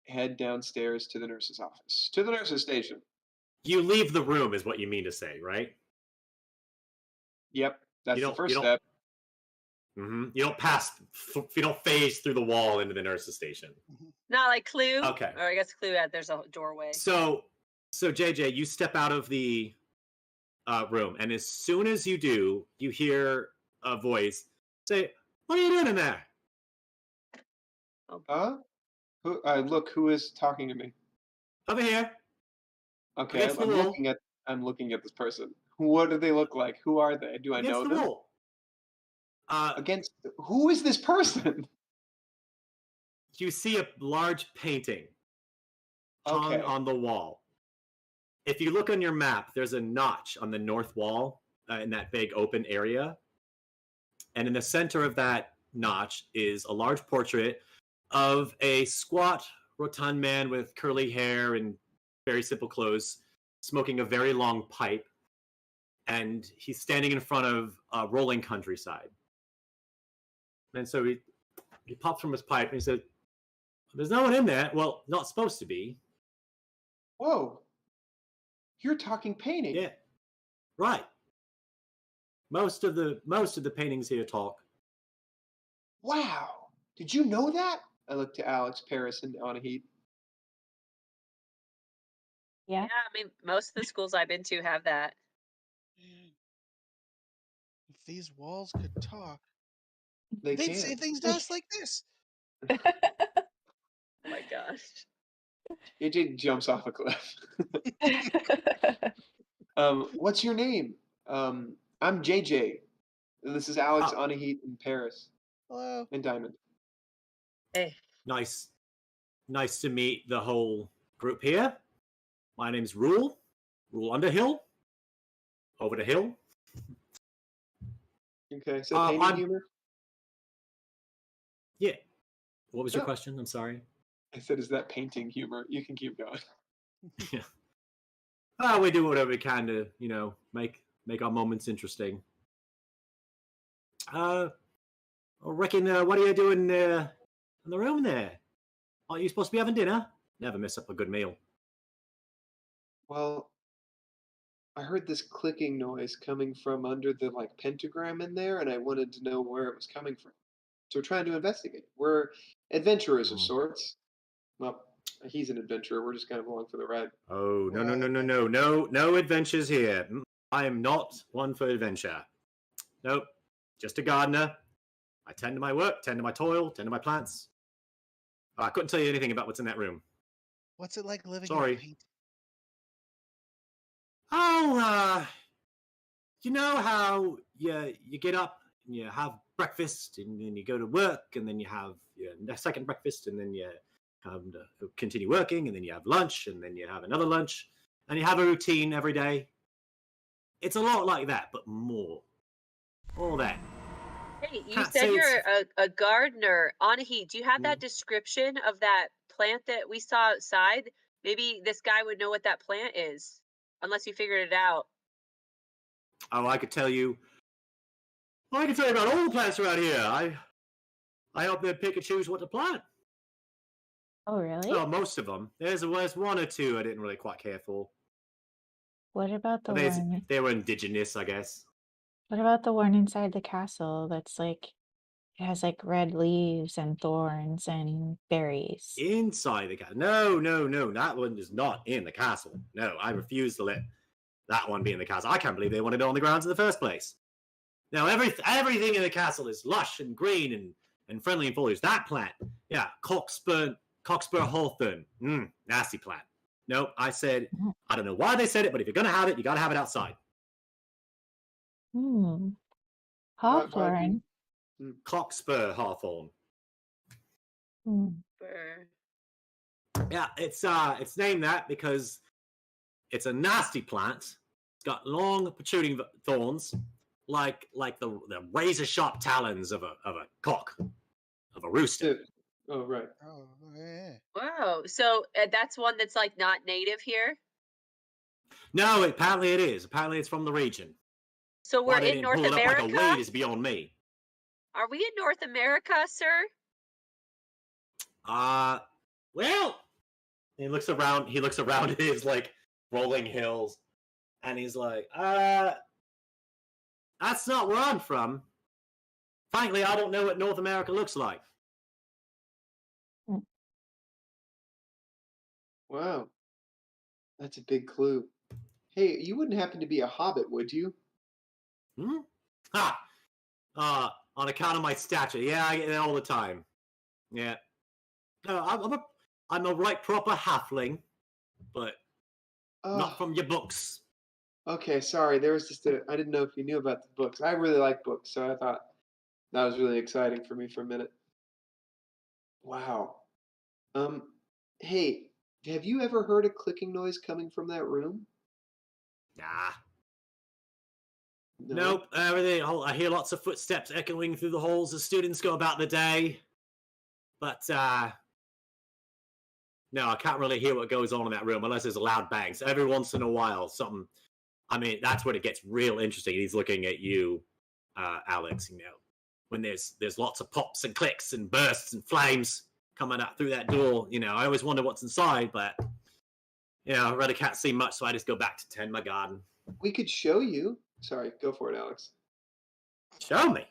head downstairs to the nurse's office. To the nurse's station. You leave the room, is what you mean to say, right? Yep, that's You the don't- first you don't- step. You don't pass. You don't phase through the wall into the nurse's station. Not like Clue. Okay. Or I guess Clue had there's a doorway. So JJ, you step out of the room, and as soon as you do, you hear a voice say, "What are you doing in there?" Huh? Who is talking to me? Over here. Okay, Against the wall. I'm looking at this person. What do they look like? Who are they? Do I Against know the them? wall. Who is this person? You see a large painting hung Okay. on the wall. If you look on your map, there's a notch on the north wall in that big open area. And in the center of that notch is a large portrait of a squat, rotund man with curly hair and very simple clothes, smoking a very long pipe. And he's standing in front of a rolling countryside. And so he pops from his pipe and he said, "There's no one in there." Well, not supposed to be. Whoa. You're talking painting. Yeah. Right. Most of the paintings here talk. Wow. Did you know that? I look to Alex, Paris, and Anahit. Yeah. Yeah, I mean, most of the schools I've been to have that. If these walls could talk, They they'd can. say things to us like this. Oh my gosh. AJ jumps off a cliff. What's your name? I'm JJ. This is Alex, Anahit, and Paris, Hello. and Diamond. Hey. Nice to meet the whole group here. My name's Rule Underhill. Over the hill. Okay, so painting humor? Yeah. What was your Oh. question? I'm sorry. I said, is that painting humor? You can keep going. Yeah. We do whatever we can to, make our moments interesting. I reckon, what are you doing in the room there? Aren't you supposed to be having dinner? Never miss up a good meal. Well, I heard this clicking noise coming from under the pentagram in there, and I wanted to know where it was coming from. So we're trying to investigate. We're adventurers of sorts. Well, he's an adventurer. We're just kind of along for the ride. Oh, no adventures here. I am not one for adventure. Nope, just a gardener. I tend to my work, tend to my toil, tend to my plants. I couldn't tell you anything about what's in that room. What's it like living Sorry. in a painting? Oh, you know how you get up and you have breakfast, and then you go to work, and then you have your second breakfast, and then you continue working, and then you have lunch, and then you have another lunch, and you have a routine every day. It's a lot like that, but more. All that. Hey, you Can't said say you're it's- a gardener. Anahi, do you have that description of that plant that we saw outside? Maybe this guy would know what that plant is, unless you figured it out. Oh, I could tell you. I can tell you about all the plants around here. I help them pick and choose what to plant. Oh, really? Oh, most of them. There's one or two I didn't really quite care for. What about the But one? they were indigenous, I guess. What about the one inside the castle that's like it has like red leaves and thorns and berries? Inside the castle. No. That one is not in the castle. No, I refuse to let that one be in the castle. I can't believe they wanted it on the grounds in the first place. Now, everything in the castle is lush and green and friendly and foliage. That plant, yeah, Cockspur hawthorn. Nasty plant. Nope, I said, I don't know why they said it, but if you're going to have it, you got to have it outside. Hawthorn. Cockspur hawthorn. Brr. Yeah, it's named that because it's a nasty plant. It's got long protruding thorns, like the razor sharp talons of a cock, of a rooster. Oh, right. Oh, yeah. Wow. So that's one that's like not native here. No, apparently it is. Apparently it's from the region. So Why we're they in didn't North pull it up America. like a weed is beyond me. Are we in North America, sir? Well, he looks around his like rolling hills, and he's like, that's not where I'm from. Frankly, I don't know what North America looks like. Wow. That's a big clue. Hey, you wouldn't happen to be a hobbit, would you? Ha! On account of my stature. Yeah, I get that all the time. Yeah. I'm a right proper halfling, but not Oh, from your books. okay. Sorry. There was just I didn't know if you knew about the books. I really like books, so I thought that was really exciting for me for a minute. Wow. Um, hey, have you ever heard a clicking noise coming from that room? Nah. No. Nope. Everything. I hear lots of footsteps echoing through the halls as students go about the day. But no, I can't really hear what goes on in that room unless there's a loud bang. So every once in a while, something. I mean, that's when it gets real interesting. He's looking at you, Alex. You know, when there's lots of pops and clicks and bursts and flames coming out through that door. You know, I always wonder what's inside, but you know, I really can't see much, so I just go back to tend my garden. We could show you. Sorry, go for it, Alex. Show me.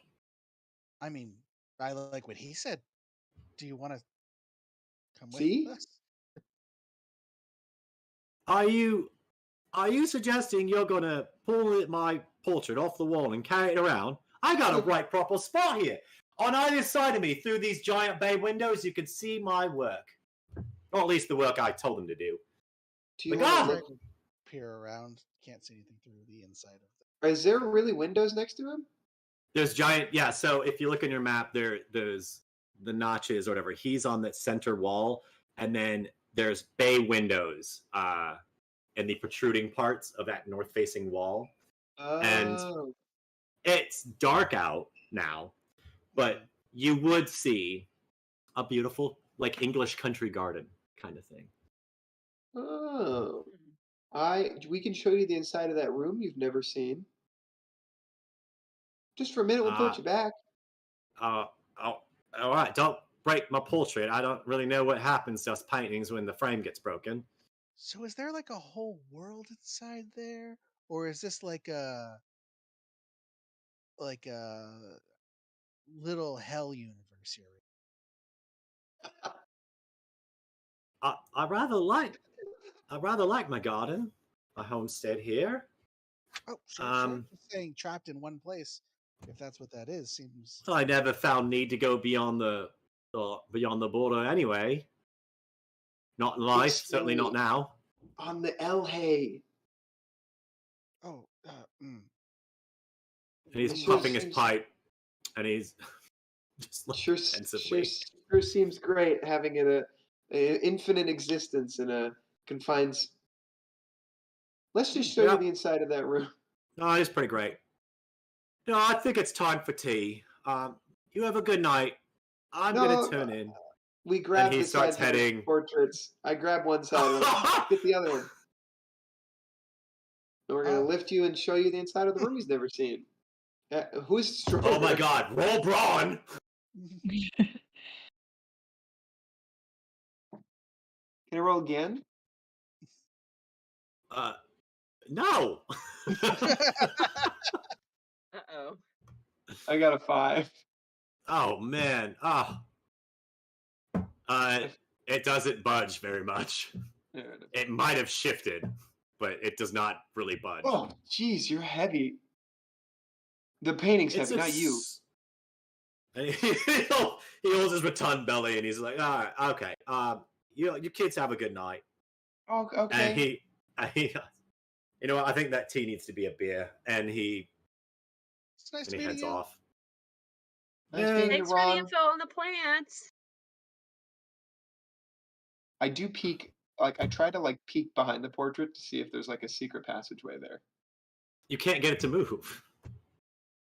I mean, I like what he said. Do you want to come See? with us? Are you suggesting you're gonna pull my portrait off the wall and carry it around? I got a right proper spot here. On either side of me, through these giant bay windows, you can see my work. Or at least the work I told them to do. Do you The want to garden. look? Peer around. Can't see anything through the inside of Is there really windows next to him? There's giant, yeah. So if you look on your map, there's the notches or whatever. He's on that center wall, and then there's bay windows in the protruding parts of that north-facing wall. And Oh, it's dark out now, but you would see a beautiful, like English country garden kind of thing. oh. We can show you the inside of that room you've never seen. Just for a minute, we'll put Uh, you back. oh, all right. Don't break my portrait. I don't really know what happens to us paintings when the frame gets broken. So is there like a whole world inside there, or is this like a little hell universe here? I rather like my garden, my homestead here. Oh, sure. Just saying trapped in one place, if that's what that is, seems. I never found need to go beyond the border anyway. Not in life, certainly not now. On the Elhay. Oh, And he's puffing his pipe. and he's just looking Sure, pensively. sure seems great having a infinite existence in a confined. Let's just show you Yep. the inside of that room. No, it's pretty great. No, I think it's time for tea. You have a good night. I'm No, gonna turn in. we grab he the starts sides of the heading- portraits. I grab one side of it, get the other one. And we're gonna lift you and show you the inside of the room he's never seen. Who's stronger? Oh my God! Roll brawn. Can I roll again? No. Uh-oh. I got a 5. Oh man. It doesn't budge very much. There it is. It might have shifted, but it does not really budge. Oh, jeez, you're heavy. The painting's heavy, not you. And he holds his rotund belly and he's like, all right, okay. You kids have a good night. Oh, okay. And he, you know what? I think that tea needs to be a beer. And he It's nice heads meeting you. off. Nice Yeah. meeting you, Thanks for the Ron. info on the plants. I do peek, like I try to like peek behind the portrait to see if there's like a secret passageway there. You can't get it to move.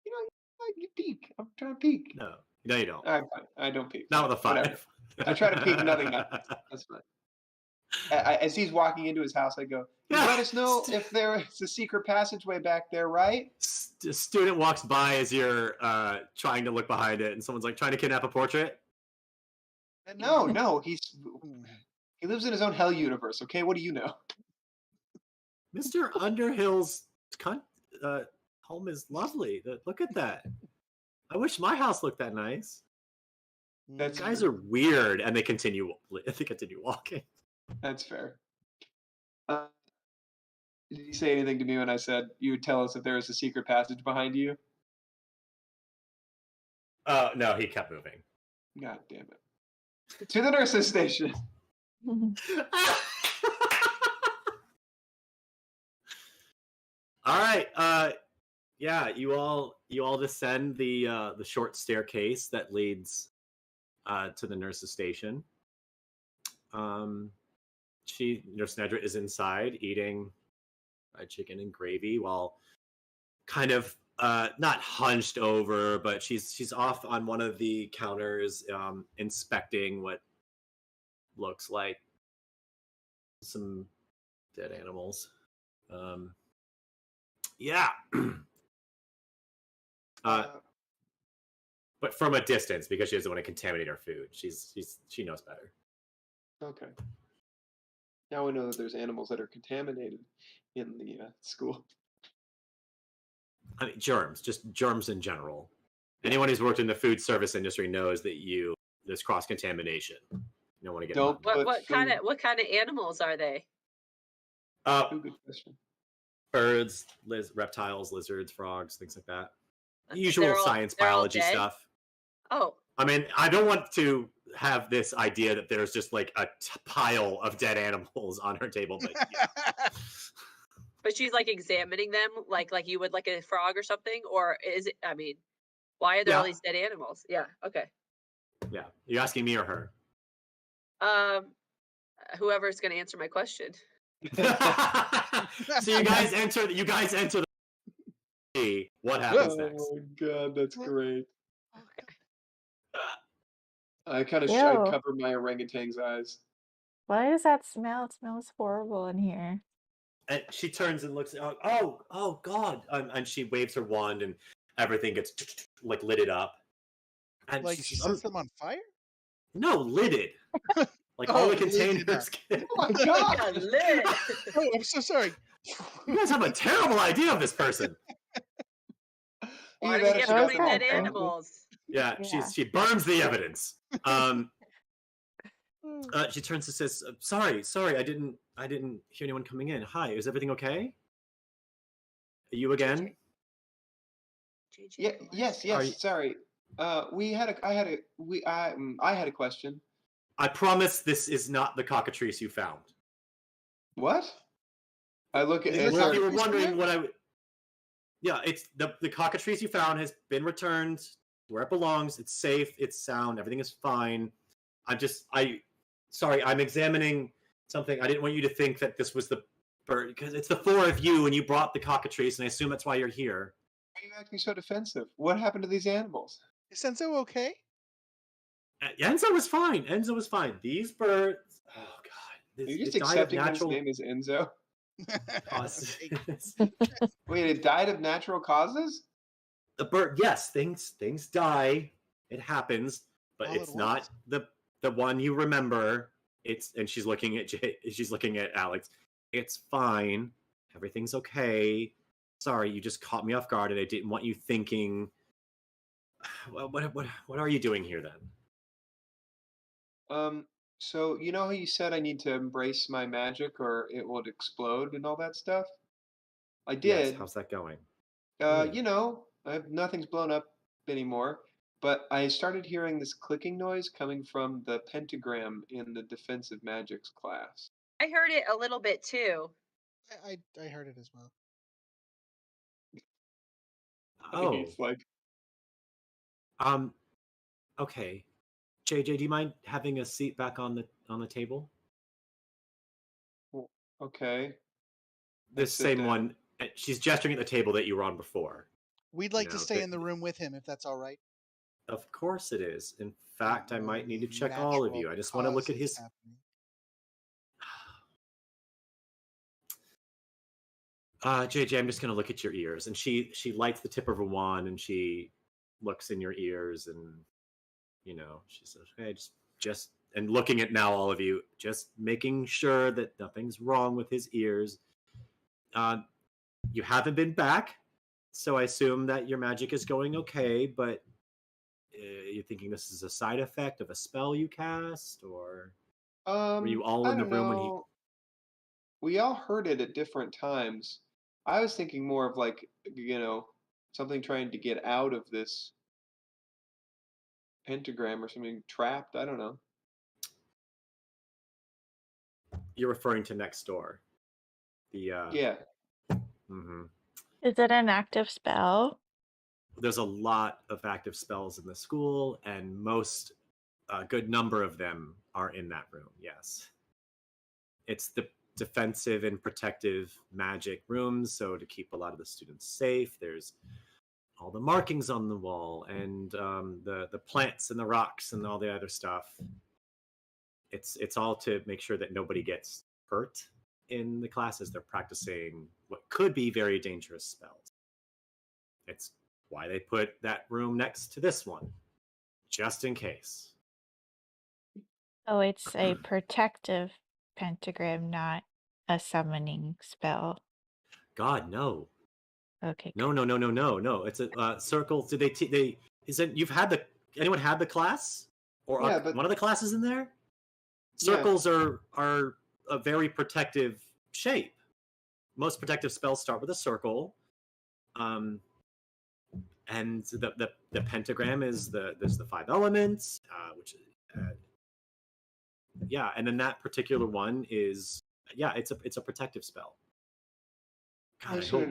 You know, like you peek. I'm trying to peek. No, you don't. I'm fine. I don't peek. Not with a Whatever. 5. I try to peek, nothing happens. That's fine. As he's walking into his house, I go, "You let us know if there is a secret passageway back there, right?" A student walks by as you're trying to look behind it, and someone's like trying to kidnap a portrait. No, he lives in his own hell universe. Okay, what do you know? Mr. Underhill's home is lovely. Look at that. I wish my house looked that nice. That's Guys are weird, and they continue walking. That's fair. Did you say anything to me when I said you would tell us if there was a secret passage behind you? No, he kept moving. God damn it. To the nurse's station. All right. Yeah, you all descend the short staircase that leads to the nurse's station. Nurse Nedra is inside eating fried chicken and gravy while kind of not hunched over, but she's off on one of the counters inspecting what looks like some dead animals. Yeah. But from a distance, because she doesn't want to contaminate her food. She knows better. Okay. Now we know that there's animals that are contaminated in the school. I mean, just germs in general. Anyone who's worked in the food service industry knows that there's cross contamination. You don't want to get. Don't mud. What kind of animals are they? Good question. Birds, reptiles, lizards, frogs, things like that. They're Usual all- science, they're all biology dead? stuff. Oh, I mean, I don't want to have this idea that there's just like a pile of dead animals on her table, but yeah. but she's like examining them like you would like a frog or something, or is it? I mean, why are there all Yeah. these dead animals? Yeah. Okay. Yeah. You're asking me or her? Whoever's going to answer my question. So you guys enter the what happens next? Oh god, that's great. Okay. I kind of Ew. cover my orangutan's eyes. What is that smell? It smells horrible in here. And she turns and looks. Oh God! And she waves her wand, and everything gets like lidded up. And Like she sets them on fire? no, lidded. Like all the lidded containers. Oh my Yeah, god! lit. Oh, I'm so sorry. You guys have a terrible idea of this person. Why Either do you that or have she so does many doesn't dead that, like Frankie. animals? Yeah, Yeah. she burns the evidence. She turns and says, "Sorry, I didn't hear anyone coming in. Hi, is everything okay? Are you again?" JJ, Yeah. what? Yes. Are you- Sorry. I had a question. I promise this is not the cockatrice you found. What? I look at. Is this Well, our if you were cockatrice wondering man? what I. Yeah, it's the cockatrice you found has been returned where it belongs. It's safe. It's sound. Everything is fine. Sorry, I'm examining something. I didn't want you to think that this was the bird, because it's the four of you, and you brought the cockatrice, and I assume that's why you're here. Why are you acting so defensive? What happened to these animals? Is Senzo okay? Enzo was fine. Enzo was fine. These birds. Oh God. Are you just it died of accepting that his natural name is Enzo? causes. Wait, it died of natural causes? The bird. Yes, things die. It happens, but All it's at not once. the one you remember. And she's looking at she's looking at Alex. It's fine. Everything's okay. Sorry, you just caught me off guard, and I didn't want you thinking. Well, what are you doing here then? So you know how you said I need to embrace my magic or it would explode and all that stuff? I Yes, did. how's that going? Hmm. You know, nothing's blown up anymore, but I started hearing this clicking noise coming from the pentagram in the defensive magics class. I heard it a little bit too. I heard it as well. Oh, He's like, okay. JJ, do you mind having a seat back on the table? "Well, okay. This sit same down." one. She's gesturing at the table that you were on before. We'd You like to know, stay in the room with him if that's all right. Of course it is. In fact, I Where might need to the check all of natural you. I just want to look at cause his. is happening. JJ, I'm just gonna look at your ears. And she lights the tip of her wand and she looks in your ears and she says, okay, just and looking at now all of you, just making sure that nothing's wrong with his ears. You haven't been back, so I assume that your magic is going okay, but you're thinking this is a side effect of a spell you cast, or were you all I in the don't room when he? know. We all heard it at different times. I was thinking more of like, something trying to get out of this pentagram or something trapped. I don't know. You're referring to next door. The Yeah. mhm. Is it an active spell? There's a lot of active spells in the school, and a good number of them are in that room. Yes, it's the defensive and protective magic rooms. So to keep a lot of the students safe, there's all the markings on the wall and the plants and the rocks and all the other stuff. It's all to make sure that nobody gets hurt in the classes. They're practicing what could be very dangerous spells. It's why they put that room next to this one, just in case. Oh, it's a protective pentagram, not a summoning spell. God, no. Okay. No. It's a circle. Did they? Is it? Anyone had the class, or Yeah, but one of the classes in there? yeah. Circles are a very protective shape. Most protective spells start with a circle, and the pentagram is there's the five elements, which yeah, and then that particular one is it's a protective spell. God, I hope.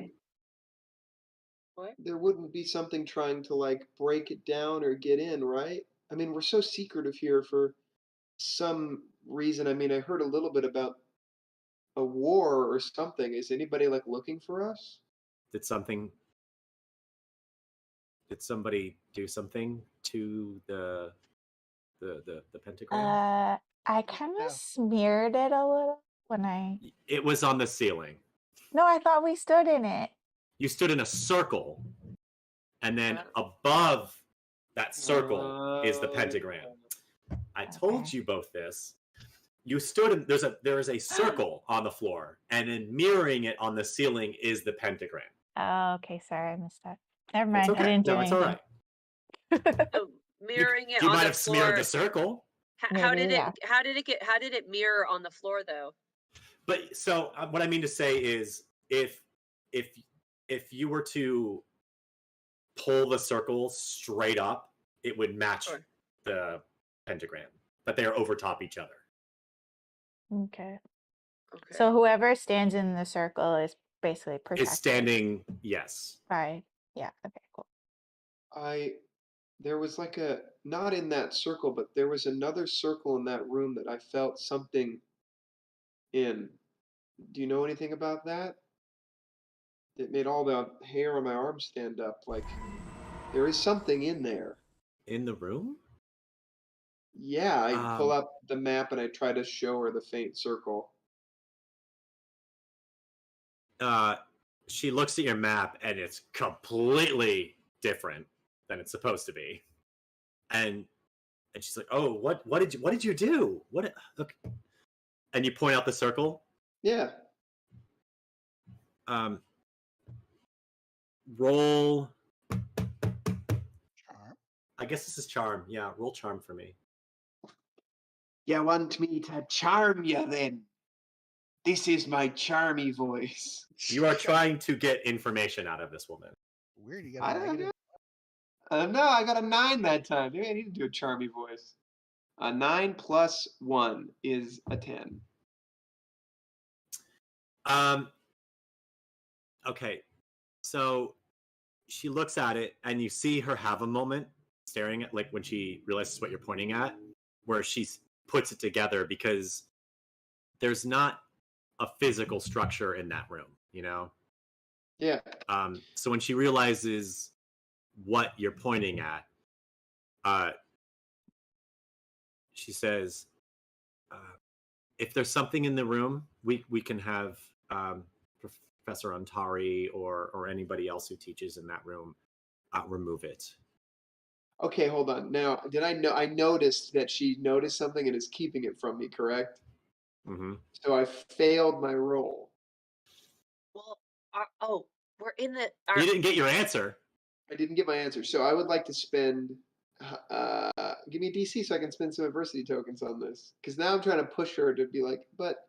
What? There wouldn't be something trying to like break it down or get in, right? I mean, we're so secretive here for some reason. I mean, I heard a little bit about a war or something. Is anybody like looking for us? Did somebody do something to the pentagram? I kind of No. smeared it a little when I. It was on the ceiling. No, I thought we stood in it. You stood in a circle, and then above that circle is the pentagram. I told Okay. you both this. You stood in there is a circle on the floor, and then mirroring it on the ceiling is the pentagram. Oh, okay. Sorry, I missed that. Never It's mind. okay. I didn't do No, it's all anything. right. So mirroring it You on might the have smeared floor. the circle. How Maybe, did yeah. how did it mirror on the floor though? But so what I mean to say is, if you were to pull the circle straight up, it would match Sure. the pentagram, but they are over top each other. Okay. Okay. So whoever stands in the circle is basically protected. Is standing, yes. Right. Yeah. Okay. Cool. I There was like a not in that circle, but there was another circle in that room that I felt something in. Do you know anything about that? It made all the hair on my arm stand up. Like there is something in there. In the room? Yeah, I pull Um, up the map and I try to show her the faint circle. uh, she looks at your map and it's completely different than it's supposed to be. And she's like, "Oh, what did you do? What?" Okay. And you point out the circle. Yeah. Um, roll. Charm. I guess this is charm. Yeah, roll charm for me. You want me to charm you then? This is my charmy voice. You are trying to get information out of this woman. Weird. You got I a don't negative. know. No, I got a 9 that time. Maybe I need to do a charmy voice. A 9 plus 1 is a 10. Okay. So she looks at it and you see her have a moment staring at, like, when she realizes what you're pointing at, where she puts it together because there's not a physical structure in that room, you know? Yeah. So when she realizes what you're pointing at, she says, if there's something in the room, we can have Professor Antari or anybody else who teaches in that room remove it. Okay, hold on. Now, did I know? I noticed that she noticed something and is keeping it from me, correct? Mm-hmm. So I failed my roll. Well, we're in the. You didn't get your answer. I didn't get my answer. So I would like to spend. Give me a DC so I can spend some adversity tokens on this. Because now I'm trying to push her to be like, but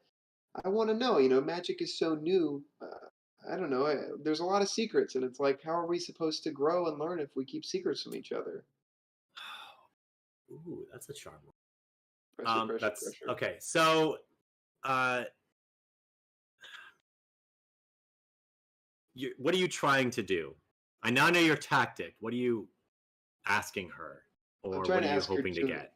I want to know. You know, magic is so new. I don't know. There's a lot of secrets, and it's like, how are we supposed to grow and learn if we keep secrets from each other? Ooh, that's a charm. Pressure. That's okay. So, what are you trying to do? I now know your tactic. What are you asking her, or trying what to are you ask her hoping to to get?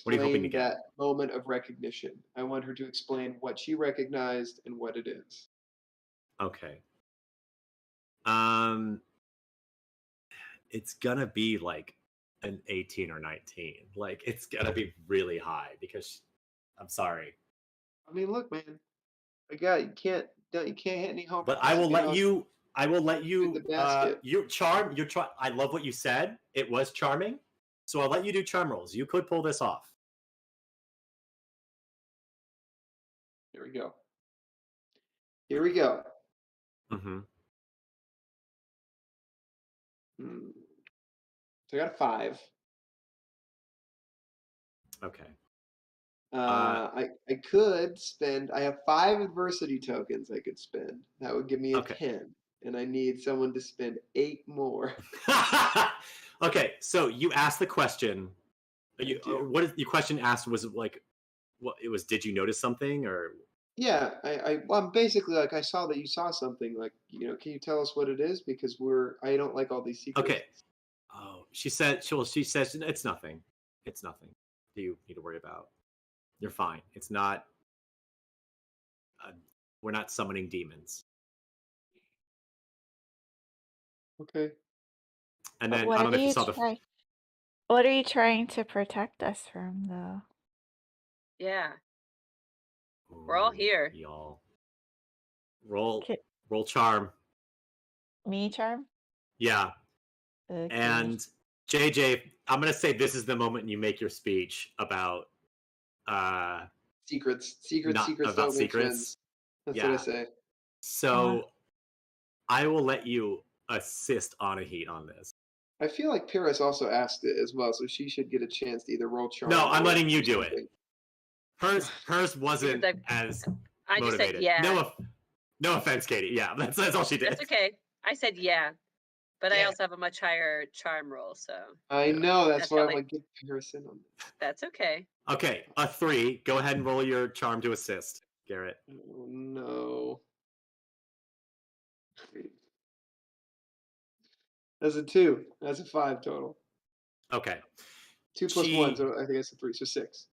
What are you hoping to explain get? that moment of recognition. I want her to explain what she recognized and what it is. Okay. It's gonna be like an 18 or 19. Like, it's gonna be really high because I'm sorry, I mean, look, man, you can't hit any home but runs. I will let you. Hit the basket. Your I love what you said. It was charming, so I'll let you do charm rolls. You could pull this off. Here we go. Here we go. Mm-hmm. So I got a 5. Okay. I could spend. I have 5 adversity tokens I could spend. That would give me a Okay. 10, and I need someone to spend 8 more. Okay, so you asked the question. do. What your question asked was like, what it was? Did you notice something or? Yeah, well, I'm basically like I saw that you saw something. Like, you know, can you tell us what it is? Because I don't like all these secrets. Okay. Oh, she says it's nothing. It's nothing. Do you need to worry about? You're fine. It's not. We're not summoning demons. Okay. And But then I don't know if you saw the. what are you trying to protect us from, though? Yeah. We're all here. Y'all. Roll Ki- charm. Me, Charm? Yeah. Okay. And JJ, I'm gonna say this is the moment you make your speech about Secrets not don't about make secrets. friends. That's Yeah. what I say. So I will let you assist Anahit on this. I feel like Paris also asked it as well, so she should get a chance to either roll charm. No, I'm or letting you do something. it. Hers wasn't Because as I just motivated. said yeah. No offense, Katie. Yeah, that's all she did. That's okay. I said yeah, but I Yeah. also have a much higher charm roll, so I know, that's why I probably- want to get Paris in on this. that's okay. Okay, a 3. Go ahead and roll your charm to assist, Garrett. Oh no. That's a 2. That's a 5 total. Okay. 2 plus She- 1, so I think it's a 3, so 6.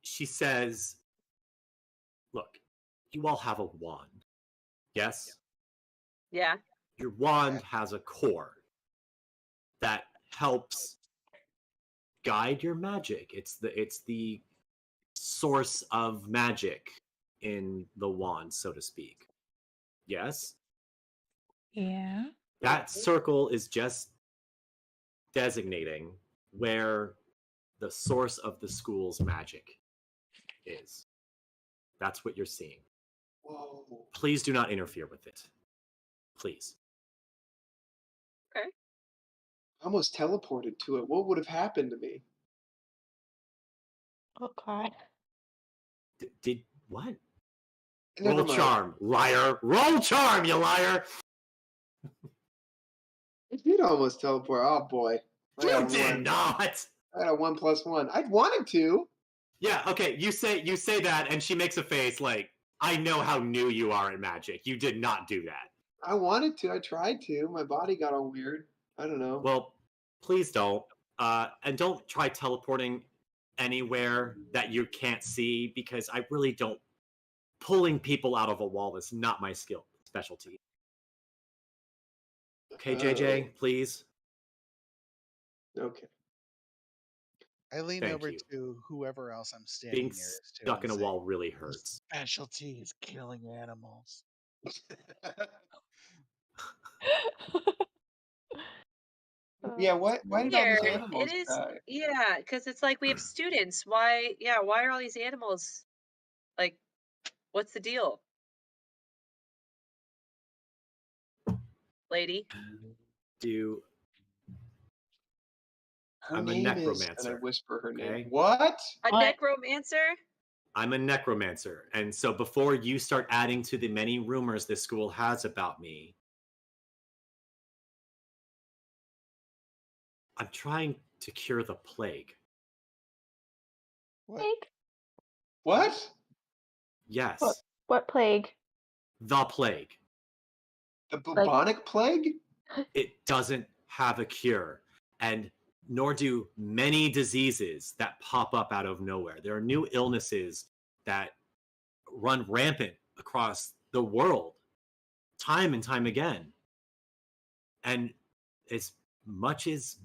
She says, look, you all have a wand. Yes? Yeah. Your wand has a core that helps guide your magic. It's the source of magic in the wand, so to speak. Yes? Yeah. That circle is just designating where the source of the school's magic is. That's what you're seeing. Whoa. Please do not interfere with it. Please. Okay. I almost teleported to it. What would have happened to me? Oh God. Did what? Never Roll mind. charm, liar. Roll charm, you liar. I did almost teleport. Oh boy. I You got did 1. not. I got a 1 plus 1. I wanted to. Yeah, okay, you say that, and she makes a face like, I know how new you are at magic. You did not do that. I wanted to. I tried to. My body got all weird. I don't know. Well, please don't. And don't try teleporting anywhere that you can't see, because I really don't. Pulling people out of a wall is not my specialty. Okay, JJ, please. Okay. I lean Thank over you. to whoever else I'm standing Being nearest to. stuck in and a say, wall really hurts. Specialty is killing animals. Yeah, why did all Here, these it animals is. die? Yeah, because it's like we have students. Why? Yeah, why are all these animals like? What's the deal, lady? Do Her I'm a name is, and I necromancer. whisper her Okay? name. What? A What? necromancer? I'm a necromancer, and so before you start adding to the many rumors this school has about me, I'm trying to cure the plague. What? Plague? What? Yes, What plague? the plague. The bubonic plague? It doesn't have a cure, and nor do many diseases that pop up out of nowhere. There are new illnesses that run rampant across the world time and time again. And as much as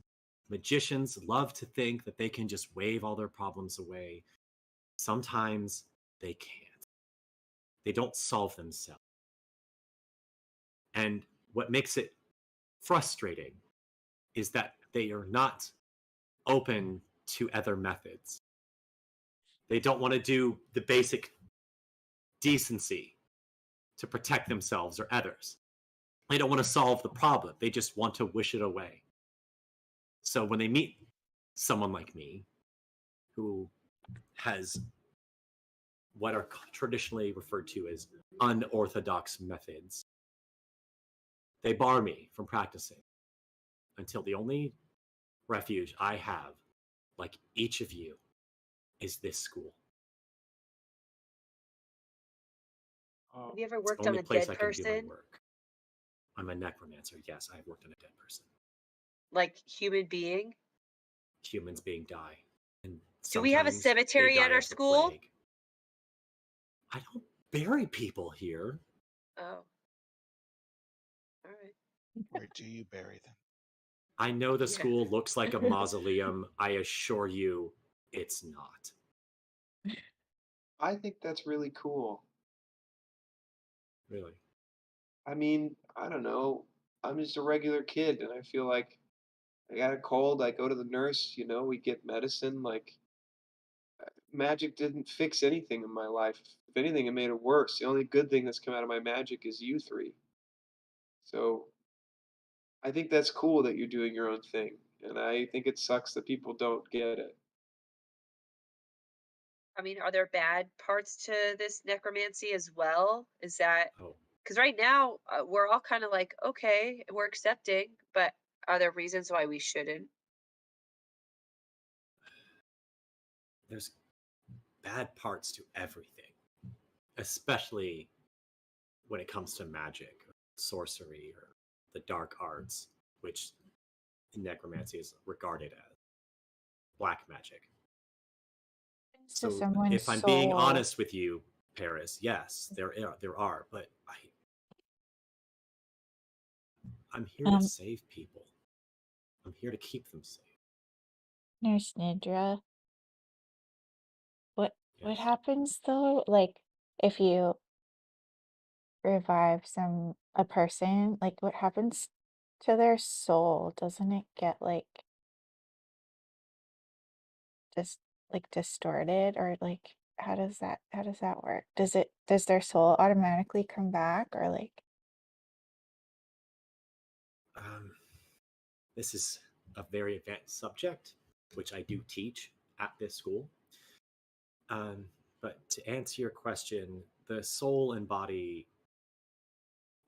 magicians love to think that they can just wave all their problems away, sometimes they can't. They don't solve themselves. And what makes it frustrating is that they are not open to other methods. They don't want to do the basic decency to protect themselves or others. They don't want to solve the problem. They just want to wish it away. So when they meet someone like me, who has what are traditionally referred to as unorthodox methods, they bar me from practicing until the only refuge I have, like each of you, is this school. Oh, Have you ever It's the worked on only a place dead I can do my person? work. I'm a necromancer. Yes, I've worked on a dead person. Like human being? Humans being die. And Do we have a sometimes they cemetery die at our of the school? plague. I don't bury people here. Oh. All right. Where do you bury them? I know the Yeah. school looks like a mausoleum. I assure you, it's not. I think that's really cool. Really. I mean, I don't know. I'm just a regular kid, and I feel like I got a cold. I go to the nurse, we get medicine. Like, magic didn't fix anything in my life. If anything, it made it worse. The only good thing that's come out of my magic is you three. So I think that's cool that you're doing your own thing. And I think it sucks that people don't get it. I mean, are there bad parts to this necromancy as well? Is that Oh, because right now we're all kind of like, okay, we're accepting, but are there reasons why we shouldn't? there's bad parts to everything, especially when it comes to magic, or sorcery, or the dark arts, which necromancy is regarded as. black magic. So So someone's if I'm being soul. honest with you, Paris, yes, there are, but I'm here to save people. I'm here to keep them safe. Nurse Nidra, what Yes. happens though? Like if you revive a person, like what happens to their soul? Doesn't it get like just like distorted, or like how does that work? Does their soul automatically come back, or like This is a very advanced subject, which I do teach at this school. But to answer your question, the soul and body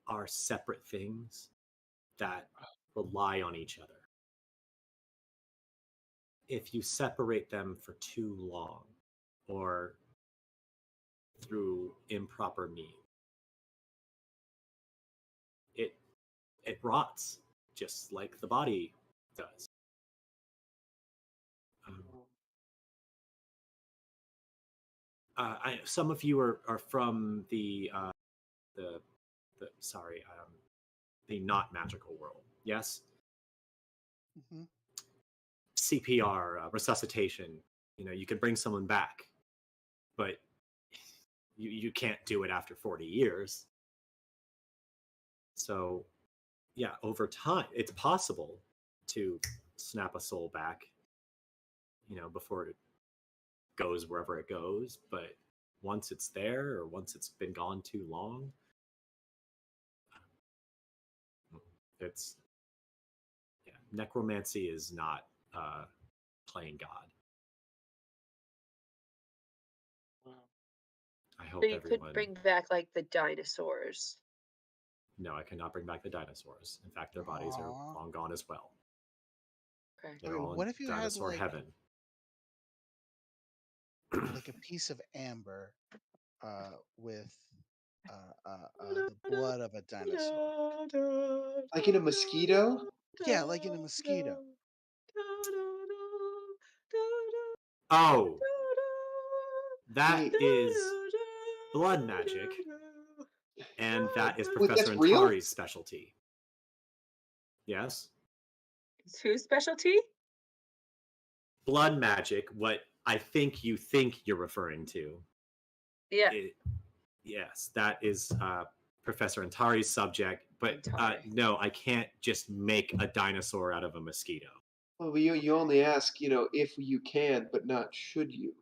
are separate things that rely on each other. If you separate them for too long or through improper means, it rots just like the body does. Some of you are from the not magical world. Yes. Mm-hmm. CPR, resuscitation. You can bring someone back, but you can't do it after 40 years. So, yeah, over time, it's possible to snap a soul back, before it goes wherever it goes. But once it's there, or once it's been gone too long, necromancy is not playing God. I hope So you everyone. could bring back like the dinosaurs. No, I cannot bring back the dinosaurs. In fact, their bodies are long gone as well. Okay. They're all What in if you dinosaur had heaven. like a piece of amber with the blood of a dinosaur? Like in a mosquito? Yeah, like in a mosquito. Oh, that Wait. is blood magic, and that is Wait, Professor that's real? Antari's specialty. Yes? It's whose specialty? Blood magic, what I think you're referring to. Yeah. Yes, that is Professor Antari's subject, but no, I can't just make a dinosaur out of a mosquito. Well, you only ask, if you can, but not should you.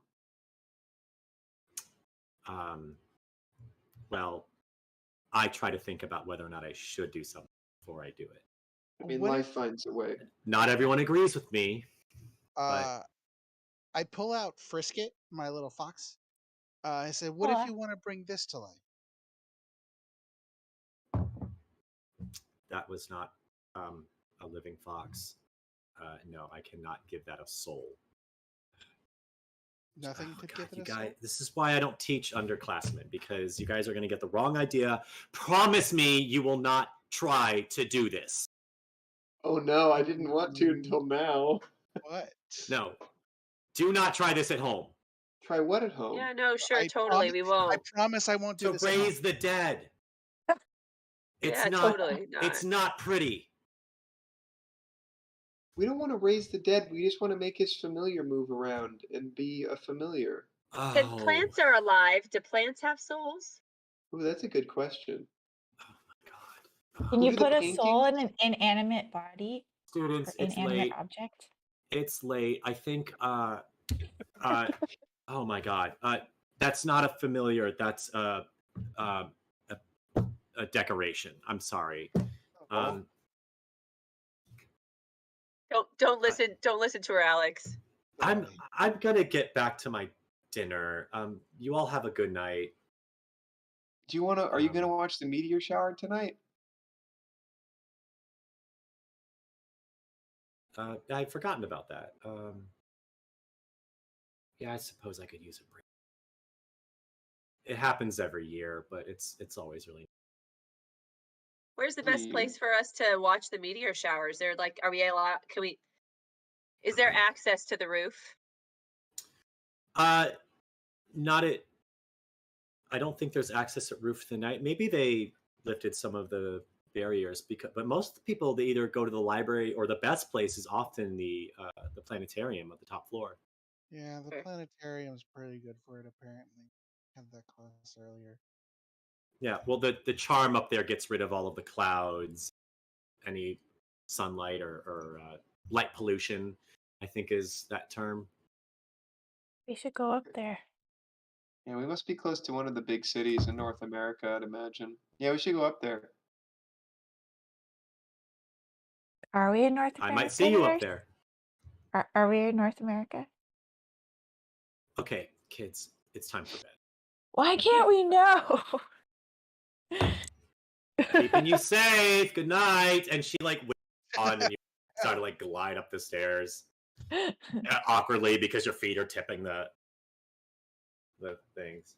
Well, I try to think about whether or not I should do something before I do it. I mean, life finds a way. Not everyone agrees with me. I pull out Frisket, my little fox. I said, "What if you want to bring this to life?" That was not a living fox. No, I cannot give that a soul. Nothing could give it a soul? This is why I don't teach underclassmen, because you guys are going to get the wrong idea. Promise me you will not try to do this. Oh no, I didn't want to until now. What? No. Do not try this at home. Try what at home? Yeah, no, sure, totally, we won't. I promise I won't do this. To raise the dead. Yeah, totally not. It's not pretty. We don't want to raise the dead. We just want to make his familiar move around and be a familiar. If plants are alive, do plants have souls? Ooh, that's a good question. Can you Look at put the a soul in paintings. an inanimate body? Students, Or it's inanimate late. object? It's late. I think oh my god. That's not a familiar. That's a decoration. I'm sorry. Don't listen to her, Alex. I'm gonna get back to my dinner. You all have a good night. Do you want to? Are you gonna watch the meteor shower tonight? I'd forgotten about that. Yeah, I suppose I could use a break. It happens every year, but it's always really. Where's the best place for us to watch the meteor showers? They're like, are we allowed? Can we? Is there access to the roof? Not at. I don't think there's access at roof tonight. Maybe they lifted some of the barriers but most people they either go to the library or the best place is often the planetarium at the top floor. Yeah, the planetarium's pretty good for it. Apparently, had that class earlier. Yeah, well, the charm up there gets rid of all of the clouds, any sunlight or light pollution, I think is that term. We should go up there. Yeah, we must be close to one of the big cities in North America, I'd imagine. Yeah, we should go up there. Are we in North I America? might see you up Nurse? there. Are we in North America? Okay, kids, it's time for bed. Why can't we know? Keeping you safe. Good night. And she like on and you start to like glide up the stairs awkwardly because your feet are tipping the things.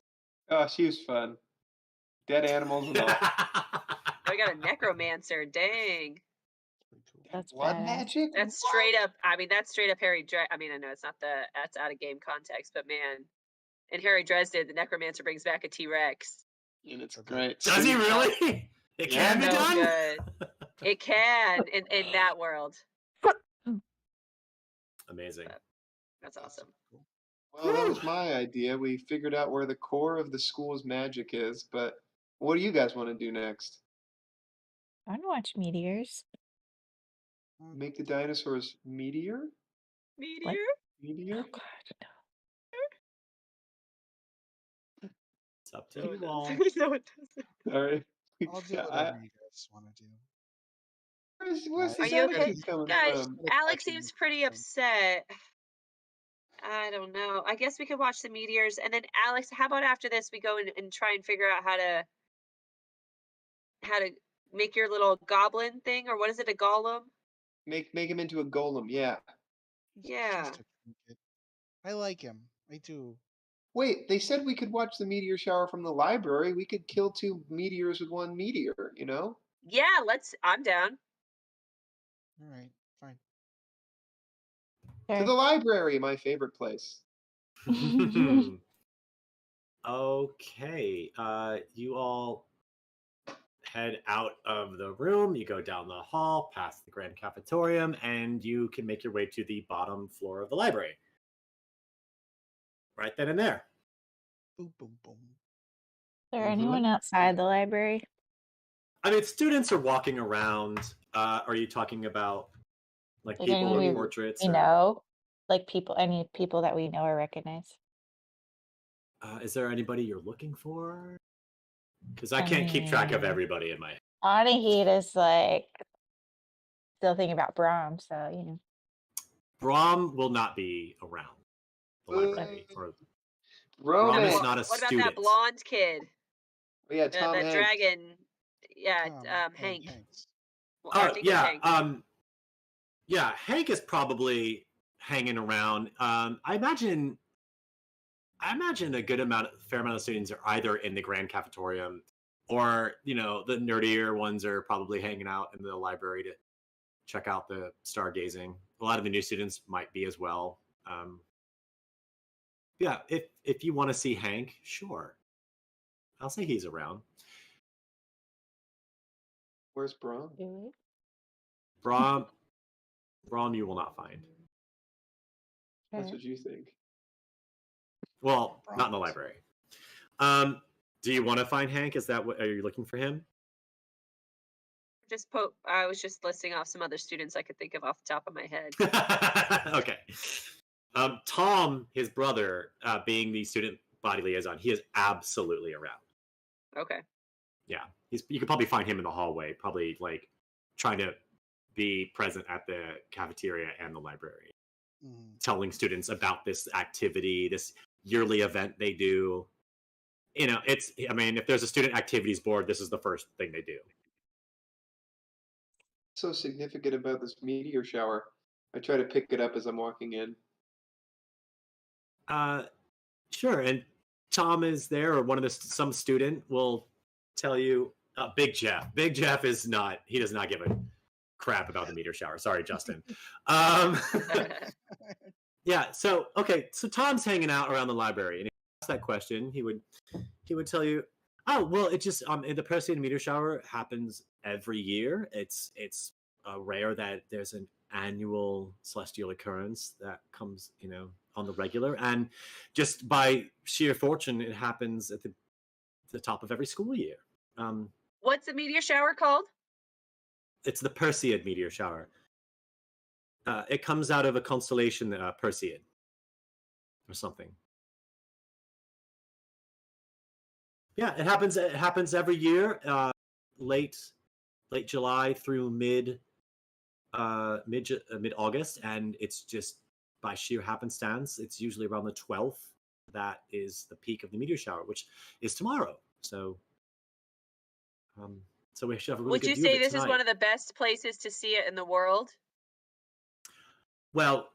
Oh, she was fun. Dead animals and all. Oh, we got a necromancer. Dang. That's Blood badass. magic? That's straight up. I mean, that's straight up Harry. I mean, I know it's not that's out of game context, but man, in Harry Dresden, the necromancer brings back a T-Rex. And it's great. Does he really? It can be So done. good. It can in that world. Amazing. That's awesome. Well, that was my idea. We figured out where the core of the school's magic is, but what do you guys want to do next? I want to watch meteors. Make the dinosaurs meteor? Meteor. Meteor? Oh God, no. It's up to No, you it all. doesn't. No, it doesn't. All right. I'll do whatever you guys want to do. Where's Are this you okay, attitude coming guys? from? Alex seems pretty upset. I don't know. I guess we could watch the meteors, and then Alex, how about after this we go and try and figure out how to make your little goblin thing, or what is it, a golem? Make him into a golem, yeah. Yeah. Just a trinket. I like him. I do. Wait, they said we could watch the meteor shower from the library. We could kill 2 meteors with 1 meteor, you know? Yeah, I'm down. All right, fine. To Sure. the library, my favorite place. Okay. You all head out of the room. You go down the hall, past the grand cafetorium, and you can make your way to the bottom floor of the library. Right then and there. Boom, boom, boom. Is there anyone outside the library? I mean, students are walking around. Are you talking about like Like people anyone or we portraits? We or- know, like any people that we know or recognize. Is there anybody you're looking for? Because I can't keep track of everybody in my head. Anahit is like still thinking about Brahm, so you know. Brahm will not be around the library. Or Brahm Romance. is not a What about student. that blonde kid? Oh, yeah, Tom That Hanks. dragon. Yeah, Hank. Hanks. Well, I Oh think it's yeah, Hank. yeah. Hank is probably hanging around. I imagine a fair amount of students are either in the grand cafetorium, or the nerdier ones are probably hanging out in the library to check out the stargazing. A lot of the new students might be as well. Yeah, if you want to see Hank, sure, I'll say he's around. Where's Braun? Do Brahm, you will not find. we? That's what you think. Well, not in the Brahms. library. Do you want to find Hank? Is that what? Are you looking for him? I was just listing off some other students I could think of off the top of my head. Okay. Tom, his brother, being the student body liaison, he is absolutely around. Okay. Yeah, you could probably find him in the hallway, probably like trying to be present at the cafeteria and the library, telling students about this activity, this yearly event they do. I mean, if there's a student activities board, this is the first thing they do. So significant about this meteor shower. I try to pick it up as I'm walking in. Sure. And Tom is there, or some student will tell you. Big Jeff. Big Jeff is not. He does not give crap about the meteor shower. Sorry, Justin. Yeah. So Tom's hanging out around the library, and he asked that question. He would tell you, oh well, it just the Perseid meteor shower happens every year. It's rare that there's an annual celestial occurrence that comes on the regular, and just by sheer fortune, it happens at the top of every school year. What's the meteor shower called? It's the Perseid meteor shower. It comes out of a constellation, Perseid, or something. Yeah, it happens every year, late July through mid August, and it's just by sheer happenstance. It's usually around the 12th. That is the peak of the meteor shower, which is tomorrow. So we should have a really Would good you view of say it this tonight. is one of the best places to see it in the world? Well,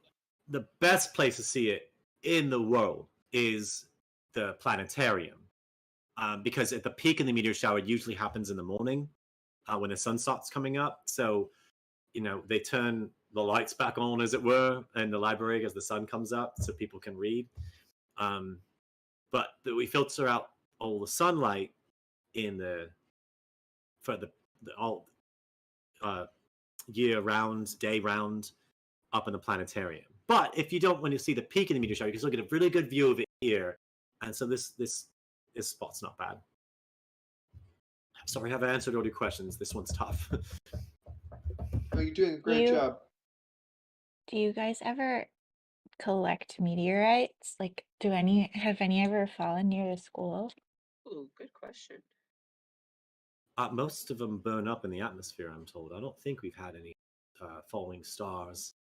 the best place to see it in the world is the planetarium, because at the peak of the meteor shower, it usually happens in the morning when the sun starts coming up. So, they turn the lights back on, as it were, in the library as the sun comes up, so people can read. But we filter out all the sunlight for the all year round, day round, up in the planetarium. But if you don't want to see the peak of the meteor shower, you can still get a really good view of it here. And so this spot's not bad. Sorry, I haven't answered all your questions. This one's tough. Oh, you're doing a great job. Do you guys ever collect meteorites? Like, have any ever fallen near the school? Ooh, good question. Most of them burn up in the atmosphere, I'm told. I don't think we've had any falling stars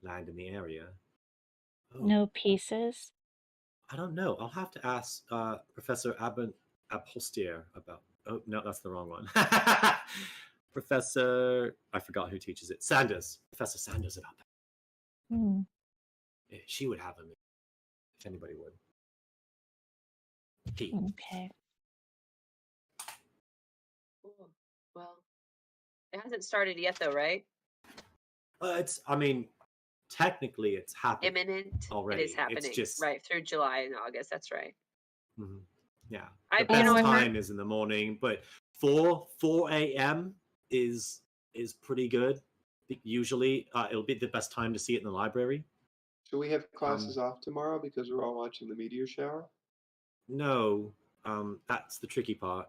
land in the area. Oh, No pieces? I don't know. I'll have to ask Professor Abholstier about. Oh no, that's the wrong one. Professor, I forgot who teaches it. Sanders, Professor Sanders, about that. Hmm. Yeah, she would have them if anybody would. Okay. Cool. Well, it hasn't started yet, though, right? Technically, it's happening. Imminent. Already. It is happening. It's just right through July and August. That's right. Mm-hmm. Yeah. The best time is in the morning, but 4 a.m. is pretty good. Usually, it'll be the best time to see it in the library. So we have classes off tomorrow because we're all watching the meteor shower? No, that's the tricky part.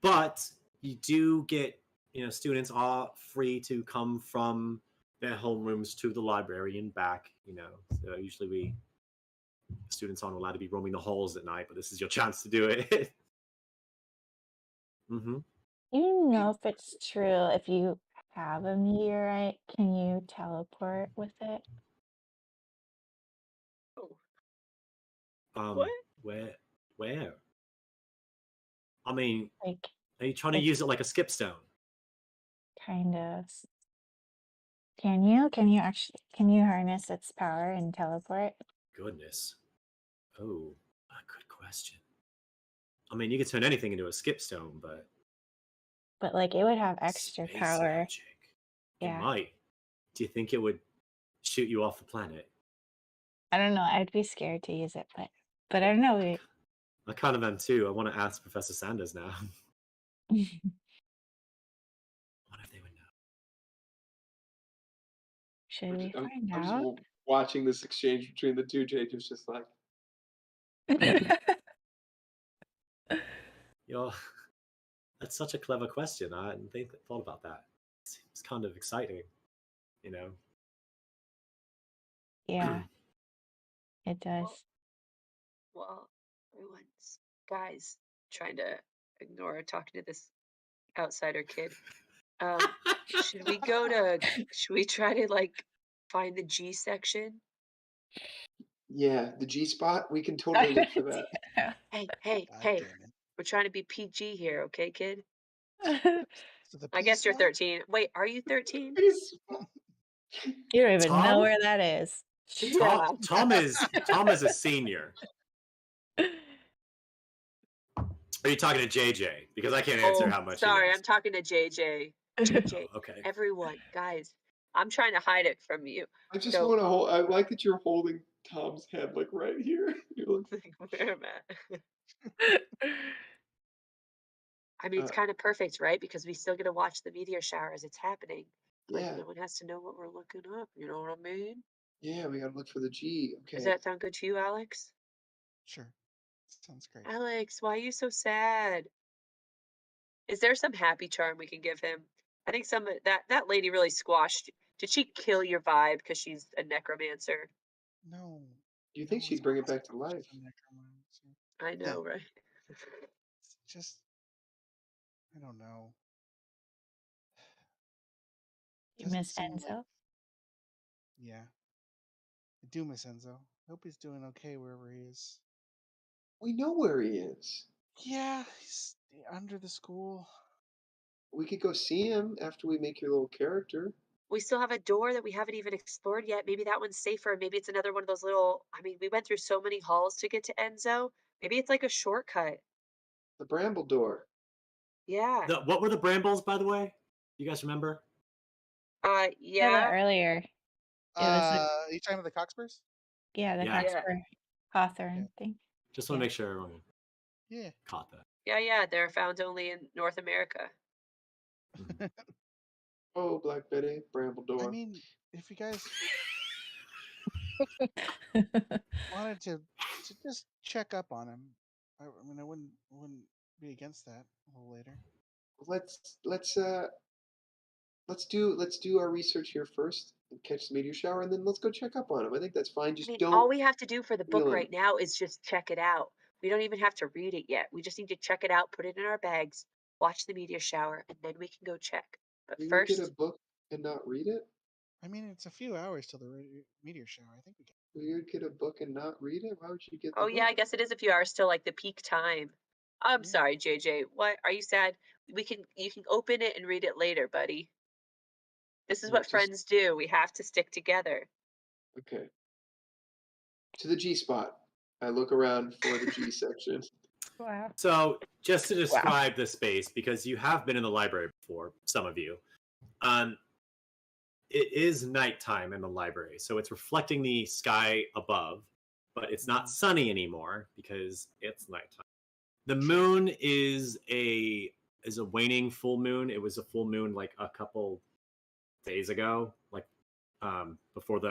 But you do get, students are free to come from their homerooms to the library and back. So usually students aren't allowed to be roaming the halls at night, but this is your chance to do it. Mm-hmm. You know if it's true, if you have a meteorite, can you teleport with it? Oh. What? Where? I mean, Like, are you trying to use it like a skip stone? kind of. Can you harness its power and teleport? Goodness. Oh, a good question. I mean, you could turn anything into a skip stone, but like it would have extra space power. magic. Yeah. It might. Do you think it would shoot you off the planet? I don't know. I'd be scared to use it, but I don't know. I kind of am too. I want to ask Professor Sanders now. What if they would know? Should we find I'm out? just watching this exchange between the two. Jacob's just like, That's such a clever question. I hadn't thought about that. It's kind of exciting, Yeah, it does. Well, everyone's guys trying to ignore talking to this outsider kid. Should we try to find the G section? yeah, the G spot. We can totally look for that. Hey, God hey! damn it. We're trying to be PG here, okay, kid? So the I guess you're spot? 13. Wait, are you 13? You don't even know Tom? where that is. Yeah. Tom is a senior. Are you talking to JJ? Because I can't answer how much. Sorry, he I'm talking to JJ. JJ, Okay. everyone, guys, I'm trying to hide it from you. I just So- want to hold. I like that you're holding Tom's head like right here. You're like, Where am I? I mean, it's kind of perfect, right? Because we still get to watch the meteor shower as it's happening. Like, yeah, no one has to know what we're looking up. You know what I mean? yeah. We gotta look for the G. Does Okay. that sound good to you, Alex? Sure. Sounds great. Alex, why are you so sad? Is there some happy charm we can give him? I think some that lady really squashed. Did she kill your vibe because she's a necromancer? No. Do you think no, she'd it's bring it back awesome. to life? She's a necromancer. I know, right? It's just, I don't know. You Doesn't miss seem like. Enzo? Yeah. I do miss Enzo. I hope he's doing okay wherever he is. We know where he is. Yeah, he's under the school. We could go see him after we make your little character. We still have a door that we haven't even explored yet. Maybe that one's safer. Maybe it's another one of those little. I mean, we went through so many halls to get to Enzo. Maybe it's like a shortcut. The bramble door. Yeah. What were the brambles, by the way? You guys remember? Said that Yeah. earlier. It was Are you talking about the Cockspurs? the Yeah. Cockspur Hawthorne thing. Just want to Yeah. make sure everyone Yeah. caught that. Yeah. They're found only in North America. Mhm. Oh, Black Betty, bramble door. I mean, if you guys wanted to just check up on him, I mean, I wouldn't be against that a little later. Let's do our research here first and catch the meteor shower, and then let's go check up on him. I think that's fine. I Just mean, don't. all we have to do for the book feel him. right now is just check it out. We don't even have to read it yet. We just need to check it out, put it in our bags, watch the meteor shower, and then we can go check. But We would first, get a book and not read it. I mean, it's a few hours till the meteor shower. I think we can. We would get a book and not read it. Why would you get the oh book? yeah, I guess it is a few hours till like the peak time. I'm Yeah. sorry, JJ. What are you sad? You can open it and read it later, buddy. This is Yeah, what just- friends do. We have to stick together. Okay. To the G spot. I look around for the G section. Wow. So, just to describe the space, because you have been in the library before, some of you, it is nighttime in the library, so it's reflecting the sky above, but it's not sunny anymore because it's nighttime. The moon is a waning full moon. It was a full moon like a couple days ago, like before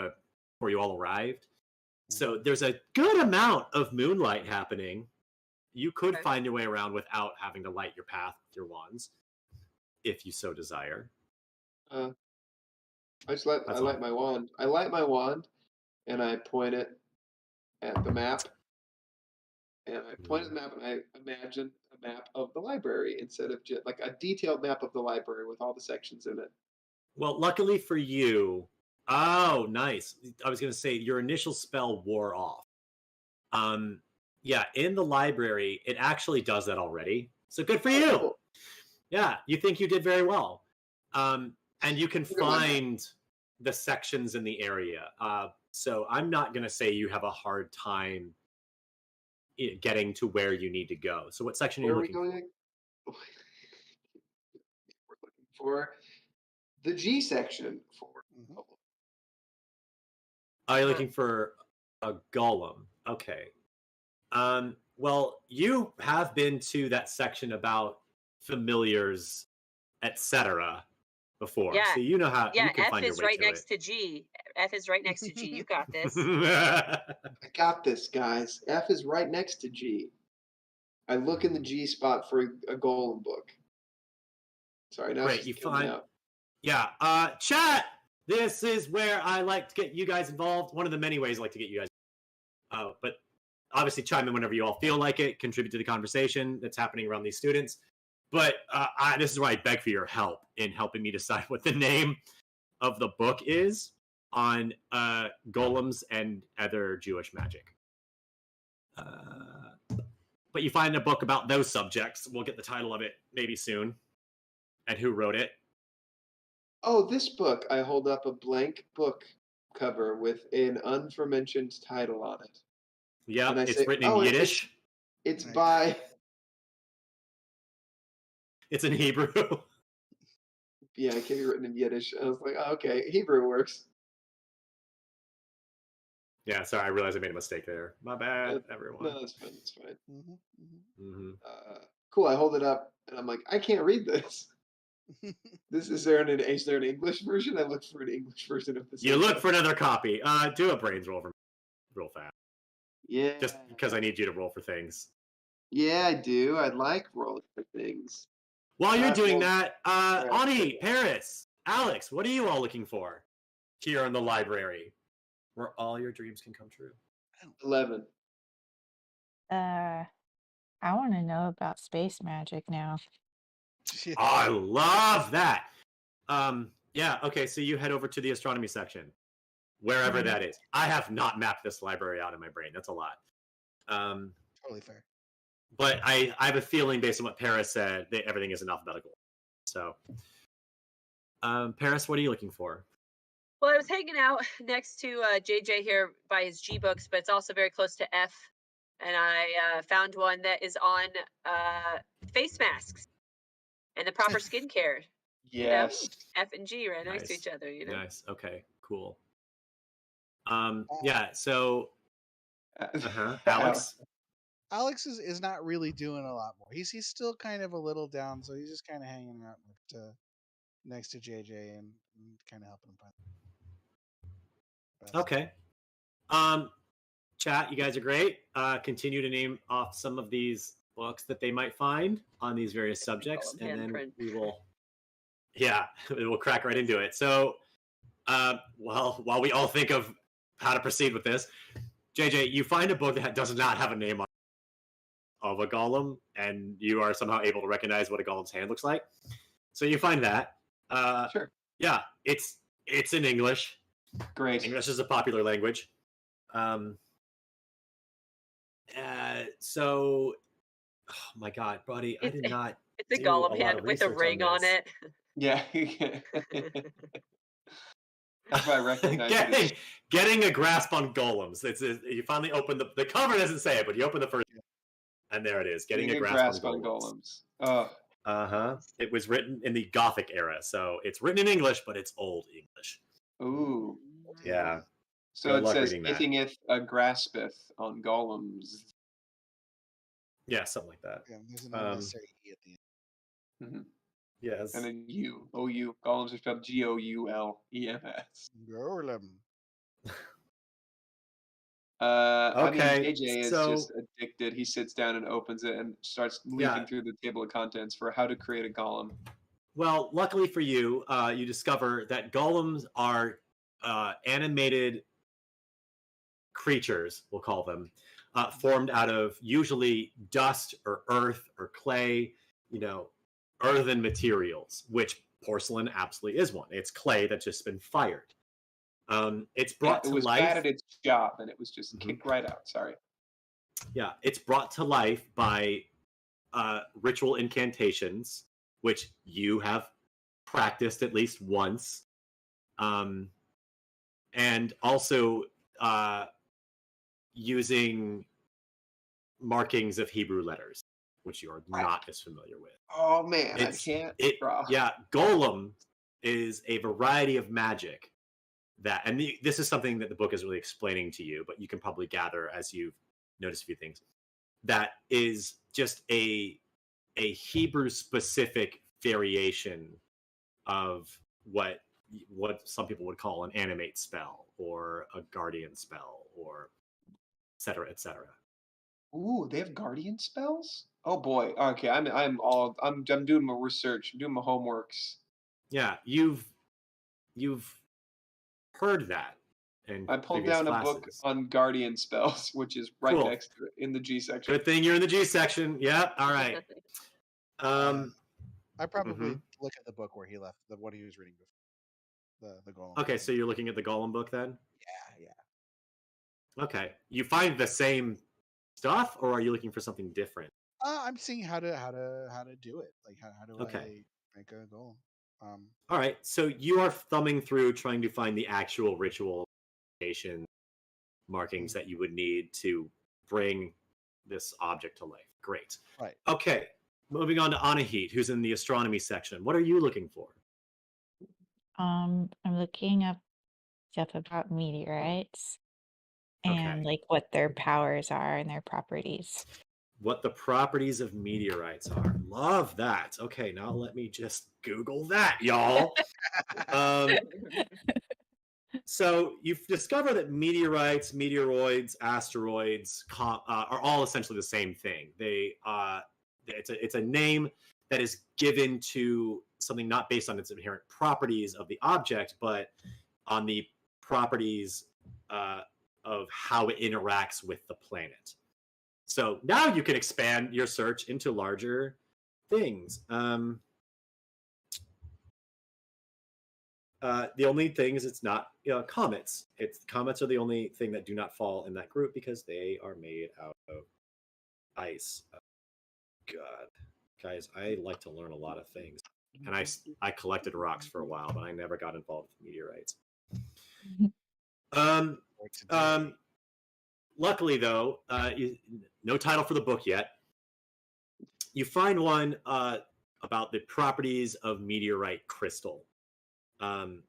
you all arrived. So there's a good amount of moonlight happening. You could Okay. find your way around without having to light your path with your wands, if you so desire. I light my wand. I light my wand, and I point it at the map. And I point at the map, and I imagine a map of the library instead of just like a detailed map of the library with all the sections in it. Well, luckily for you, oh, nice. I was going to say your initial spell wore off. Yeah, in the library, it actually does that already. So good for you. Cool. Yeah, you think you did very well. And you can Look at my map. find the sections in the area. So I'm not going to say you have a hard time getting to where you need to go. So what section are Where you are we looking going? We're looking for the G section for. Mhm. Are you looking for a golem? Okay. Well, you have been to that section about familiars, etc. before, Yeah. so you know how Yeah, you can F find your is way right to next to G. F is right next to G. You got this. it. I got this, guys. F is right next to G. I look in the G spot for a golem book. Sorry, now Great, it's you just coming find- out. Yeah. Chat. This is where I like to get you guys involved. One of the many ways I like to get you guys. But obviously, chime in whenever you all feel like it. Contribute to the conversation that's happening around these students. But this is where I beg for your help in helping me decide what the name of the book is on golems and other Jewish magic. But you find a book about those subjects. We'll get the title of it maybe soon. And who wrote it. Oh, this book. I hold up a blank book cover with an unmentioned title on it. Yeah, And I it's say, written in "Oh, Yiddish. It's Nice. by It's in Hebrew. Yeah, it can be written in Yiddish. I was like, oh, okay, Hebrew works. Yeah, sorry, I realized I made a mistake there. My bad, No, everyone. that's fine. That's fine. Mm-hmm. Cool. I hold it up and I'm like, I can't read this. Is there an English version? I look for an English version of this. You look for another copy. Do a brains roll for me real fast. Yeah. Just because I need you to roll for things. Yeah, I do. I'd like rolling for things. While you're doing well, that, right. Ani, Paris, Alex, what are you all looking for here in the library where all your dreams can come true? 11. I want to know about space magic now. I love that. Yeah, okay, so you head over to the astronomy section, wherever that is. I have not mapped this library out in my brain. That's a lot. Totally fair. But I have a feeling, based on what Paris said, that everything is in alphabetical. So, Paris, what are you looking for? Well, I was hanging out next to JJ here by his G books, but it's also very close to F. And I found one that is on face masks and the proper skincare. Yes. You know, F and G right next to each other, you know? Nice. Okay, cool. Yeah, so Alex? Alex is not really doing a lot more. He's still kind of a little down, so he's just kind of hanging out next to JJ and kind of helping him find. Okay. Chat, you guys are great. Continue to name off some of these books that they might find on these various subjects, and then we will. Yeah, we'll crack right into it. So, well, while we all think of how to proceed with this, JJ, you find a book that does not have a name on of a golem, and you are somehow able to recognize what a golem's hand looks like. So you find that. Sure. Yeah, it's in English. Great. English is a popular language. So, oh my God, buddy, I did not. It's a golem hand with a ring on it. Yeah. That's why I recognize getting a grasp on golems. You finally open the cover doesn't say it, but you open the first, and there it is. Getting a grasp on golems. It was written in the Gothic era, so it's written in English, but it's Old English. Ooh. Yeah. So it says "Gettingeth a graspeth" on golems. Yeah, something like that. Yeah, there's an unnecessary E at the end. Mm-hmm. Yes. And then U. O-U. Golems are spelled G-O-U-L-E-M-S. Golem. I mean, Okay, AJ is just addicted. He sits down and opens it and starts leafing through the table of contents for how to create a golem. Well, luckily for you, you discover that golems are animated creatures, we'll call them, formed out of usually dust or earth or clay, earthen materials, which porcelain absolutely is one. It's clay that's just been fired. It's brought to life. It was bad at its job, and it was just kicked right out. Sorry. Yeah, it's brought to life by ritual incantations, which you have practiced at least once, and also using markings of Hebrew letters, which you are not as familiar with. Oh man, I can't draw. Yeah, golem is a variety of magic that, and this is something that the book is really explaining to you, but you can probably gather as you've noticed a few things. That is just a Hebrew specific variation of what some people would call an animate spell or a guardian spell or et cetera, et cetera. Ooh, they have guardian spells? Oh boy. Okay, I'm doing my research. I'm doing my homeworks. Yeah, you've heard that. I pulled down a book on guardian spells, which is right next to it in the G section. Good thing you're in the G section. Yep. All right. I probably look at the book where he left what he was reading before. The golem. Okay, so you're looking at the golem book then? Yeah. Okay. You find the same stuff, or are you looking for something different? I'm seeing how to do it. Like how do I make a golem? All right. So you are thumbing through trying to find the actual ritual markings that you would need to bring this object to life. Great. Right. Okay. Moving on to Anahit, who's in the astronomy section. What are you looking for? I'm looking up stuff about meteorites and Okay. like what their powers are and their properties. What the properties of meteorites are. Love that. Okay, now let me just Google that, y'all. So you've discovered that meteorites, meteoroids, asteroids are all essentially the same thing. It's a name that is given to something not based on its inherent properties of the object, but on the properties of how it interacts with the planet. So now you can expand your search into larger things. The only thing is it's not comets. Comets are the only thing that do not fall in that group because they are made out of ice. God, guys, I like to learn a lot of things, and I collected rocks for a while, but I never got involved with meteorites. Luckily, though, no title for the book yet. You find one about the properties of meteorite crystal. And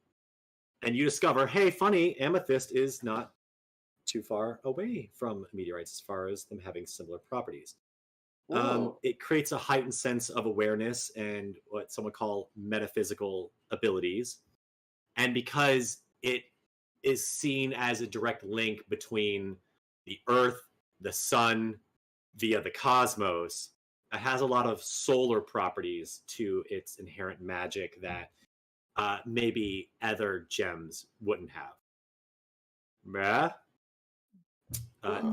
you discover, hey, funny, amethyst is not too far away from meteorites as far as them having similar properties. It creates a heightened sense of awareness and what some would call metaphysical abilities. And because it is seen as a direct link between the Earth, the sun, via the cosmos, it has a lot of solar properties to its inherent magic that maybe other gems wouldn't have.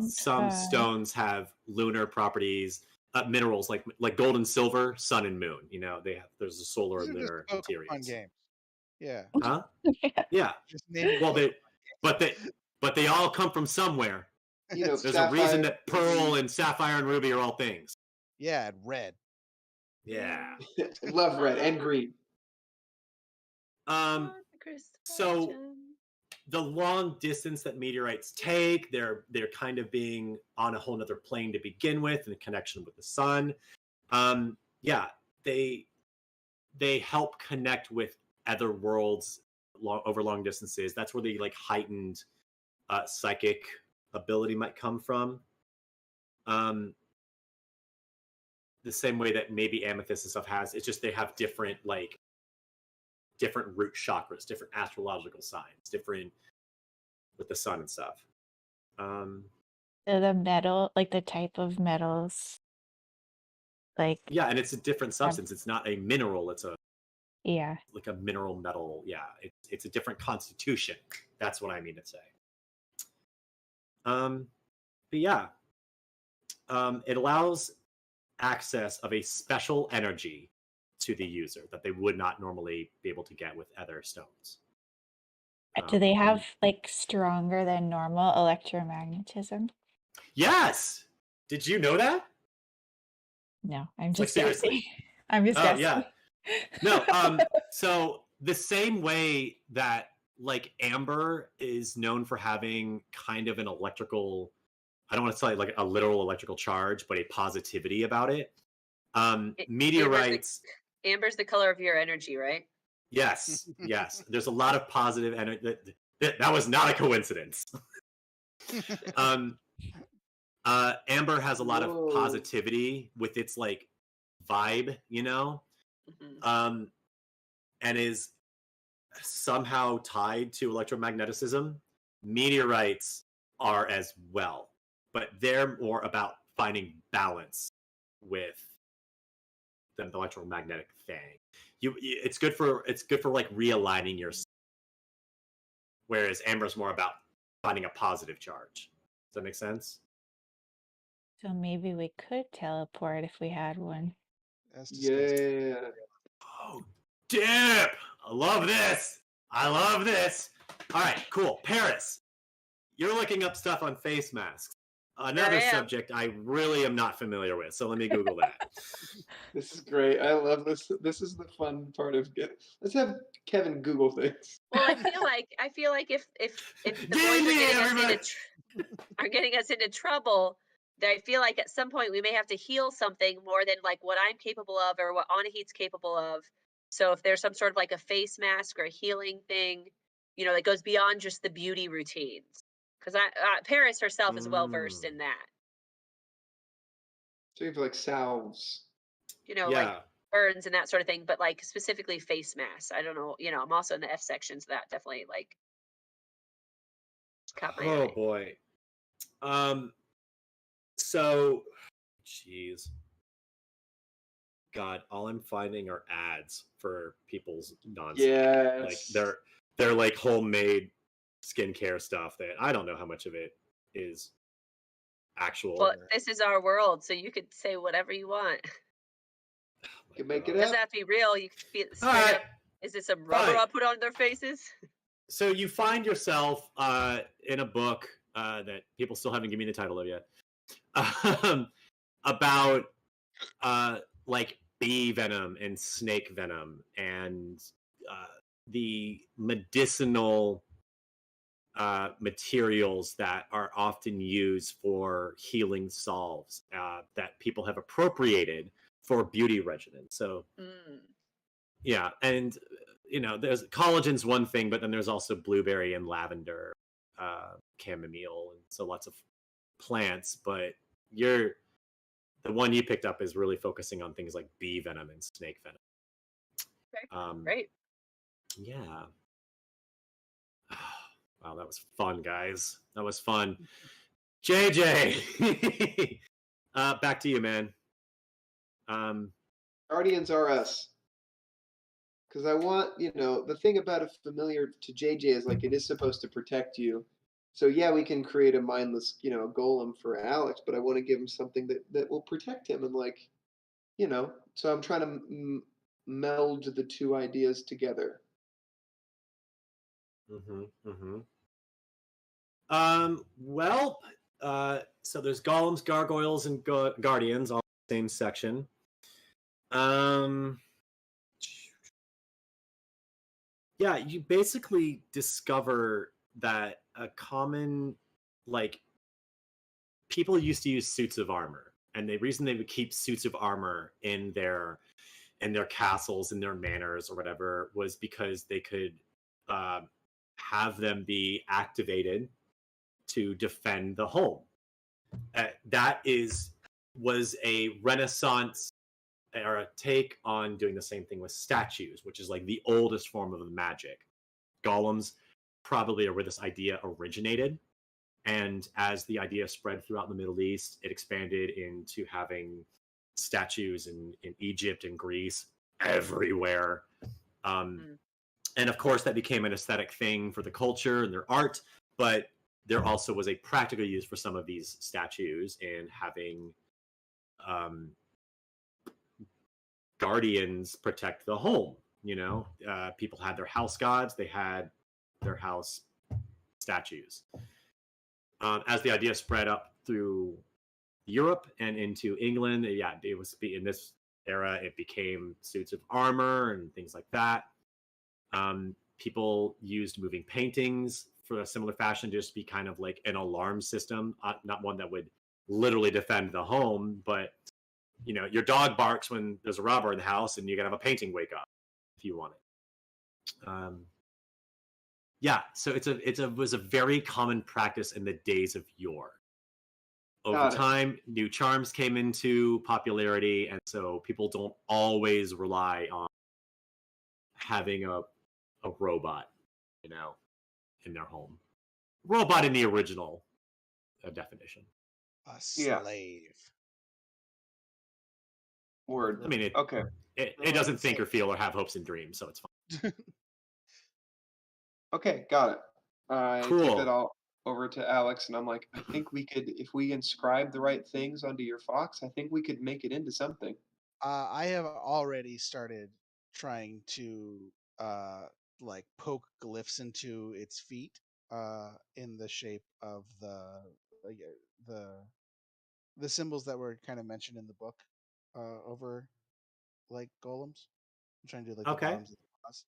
Some stones have lunar properties, minerals like gold and silver, sun and moon. There's a solar and lunar materials. Game. Yeah. Huh? Yeah. But they all come from somewhere. There's sapphire, a reason that pearl and sapphire and ruby are all things. Yeah, and red. Yeah. I love red and green. So the long distance that meteorites take, they're kind of being on a whole nother plane to begin with, in connection with the sun. They help connect with other worlds over long distances. That's where the heightened psychic ability might come from. The same way that maybe amethyst and stuff has. It's just they have different root chakras, different astrological signs, different with the sun and stuff. So the metal, like the type of metals, and it's a different substance. It's not a mineral. It's a mineral metal. Yeah, it's a different constitution. That's what I mean to say. It allows access of a special energy to the user that they would not normally be able to get with other stones. Do they have stronger than normal electromagnetism? Yes. Did you know that? No, I'm just guessing. I'm just guessing. Yeah. No. So the same way that amber is known for having kind of an electrical, I don't want to say a literal electrical charge, but a positivity about it. Meteorites. Amber's the color of your energy, right? Yes. There's a lot of positive energy. That was not a coincidence. Amber has a lot of positivity with its vibe, Mm-hmm. And is somehow tied to electromagnetism. Meteorites are as well, but they're more about finding balance with the electromagnetic thing. It's good for realigning yourself, whereas amber's more about finding a positive charge. Does that make sense? So maybe we could teleport if we had one. Yeah. Oh, dip! I love this. All right, cool. Paris, you're looking up stuff on face masks. Another subject I really am not familiar with, so let me Google that. This is great. I love this. This is the fun part of it. Let's have Kevin Google things. Well, I feel like if the boys are getting us into trouble, that I feel like at some point we may have to heal something more than what I'm capable of or what Anahit's capable of. So if there's some sort of like a face mask or a healing thing, that goes beyond just the beauty routines. Because Paris herself is well versed Mm. in that. So you have like salves. Like Yeah. burns and that sort of thing, but like specifically face masks. I don't know. I'm also in the F section, so that definitely like caught my Oh eye. boy. So, jeez. God, all I'm finding are ads for people's nonsense. Like Yes. they're like homemade skincare stuff that I don't know how much of it is actual. Well, this is our world, so you could say whatever you want. You can make God. it Doesn't up. have to be real. You could be All straight right, up. Is this some rubber fine. I'll put on their faces? So you find yourself in a book that people still haven't given me the title of yet, about like bee venom and snake venom and the medicinal materials that are often used for healing salves that people have appropriated for beauty regimens. So Mm. yeah, and there's collagen's one thing, but then there's also blueberry and lavender, chamomile, and so lots of plants. But the one you picked up is really focusing on things like bee venom and snake venom. Okay, great. Yeah. Wow, that was fun, guys. That was fun. JJ, back to you, man. Guardians are us. Because I want, the thing about a familiar to JJ is like it is supposed to protect you. So yeah, we can create a mindless, golem for Alex, but I want to give him something that will protect him and so I'm trying to meld the two ideas together. Well, so there's golems, gargoyles, and guardians all in the same section. Yeah, you basically discover that a common, like, people used to use suits of armor, and the reason they would keep suits of armor in their castles, in their manors, or whatever, was because they could have them be activated to defend the home. That was a Renaissance era take on doing the same thing with statues, which is like the oldest form of magic. Golems probably are where this idea originated. And as the idea spread throughout the Middle East, it expanded into having statues in Egypt and Greece everywhere. And of course, that became an aesthetic thing for the culture and their art. But there also was a practical use for some of these statues in having guardians protect the home. People had their house gods, they had their house statues. As the idea spread up through Europe and into England, yeah, it was in this era. It became suits of armor and things like that. People used moving paintings for a similar fashion, to just be kind of like an alarm system, not one that would literally defend the home, but your dog barks when there's a robber in the house, and you gotta have a painting wake up if you want it. Yeah, so it was a very common practice in the days of yore. Over time, new charms came into popularity, and so people don't always rely on having a robot, in their home. Robot in the original definition. A slave. Word. I mean, Okay. It doesn't think or feel or have hopes and dreams, so it's fine. Okay, got it. I Cool. took it all over to Alex, and I'm like, I think we could, if we inscribe the right things onto your fox, I think we could make it into something. I have already started trying to like poke glyphs into its feet in the shape of the symbols that were kind of mentioned in the book over like golems. I'm trying to do like the bottoms of the claws.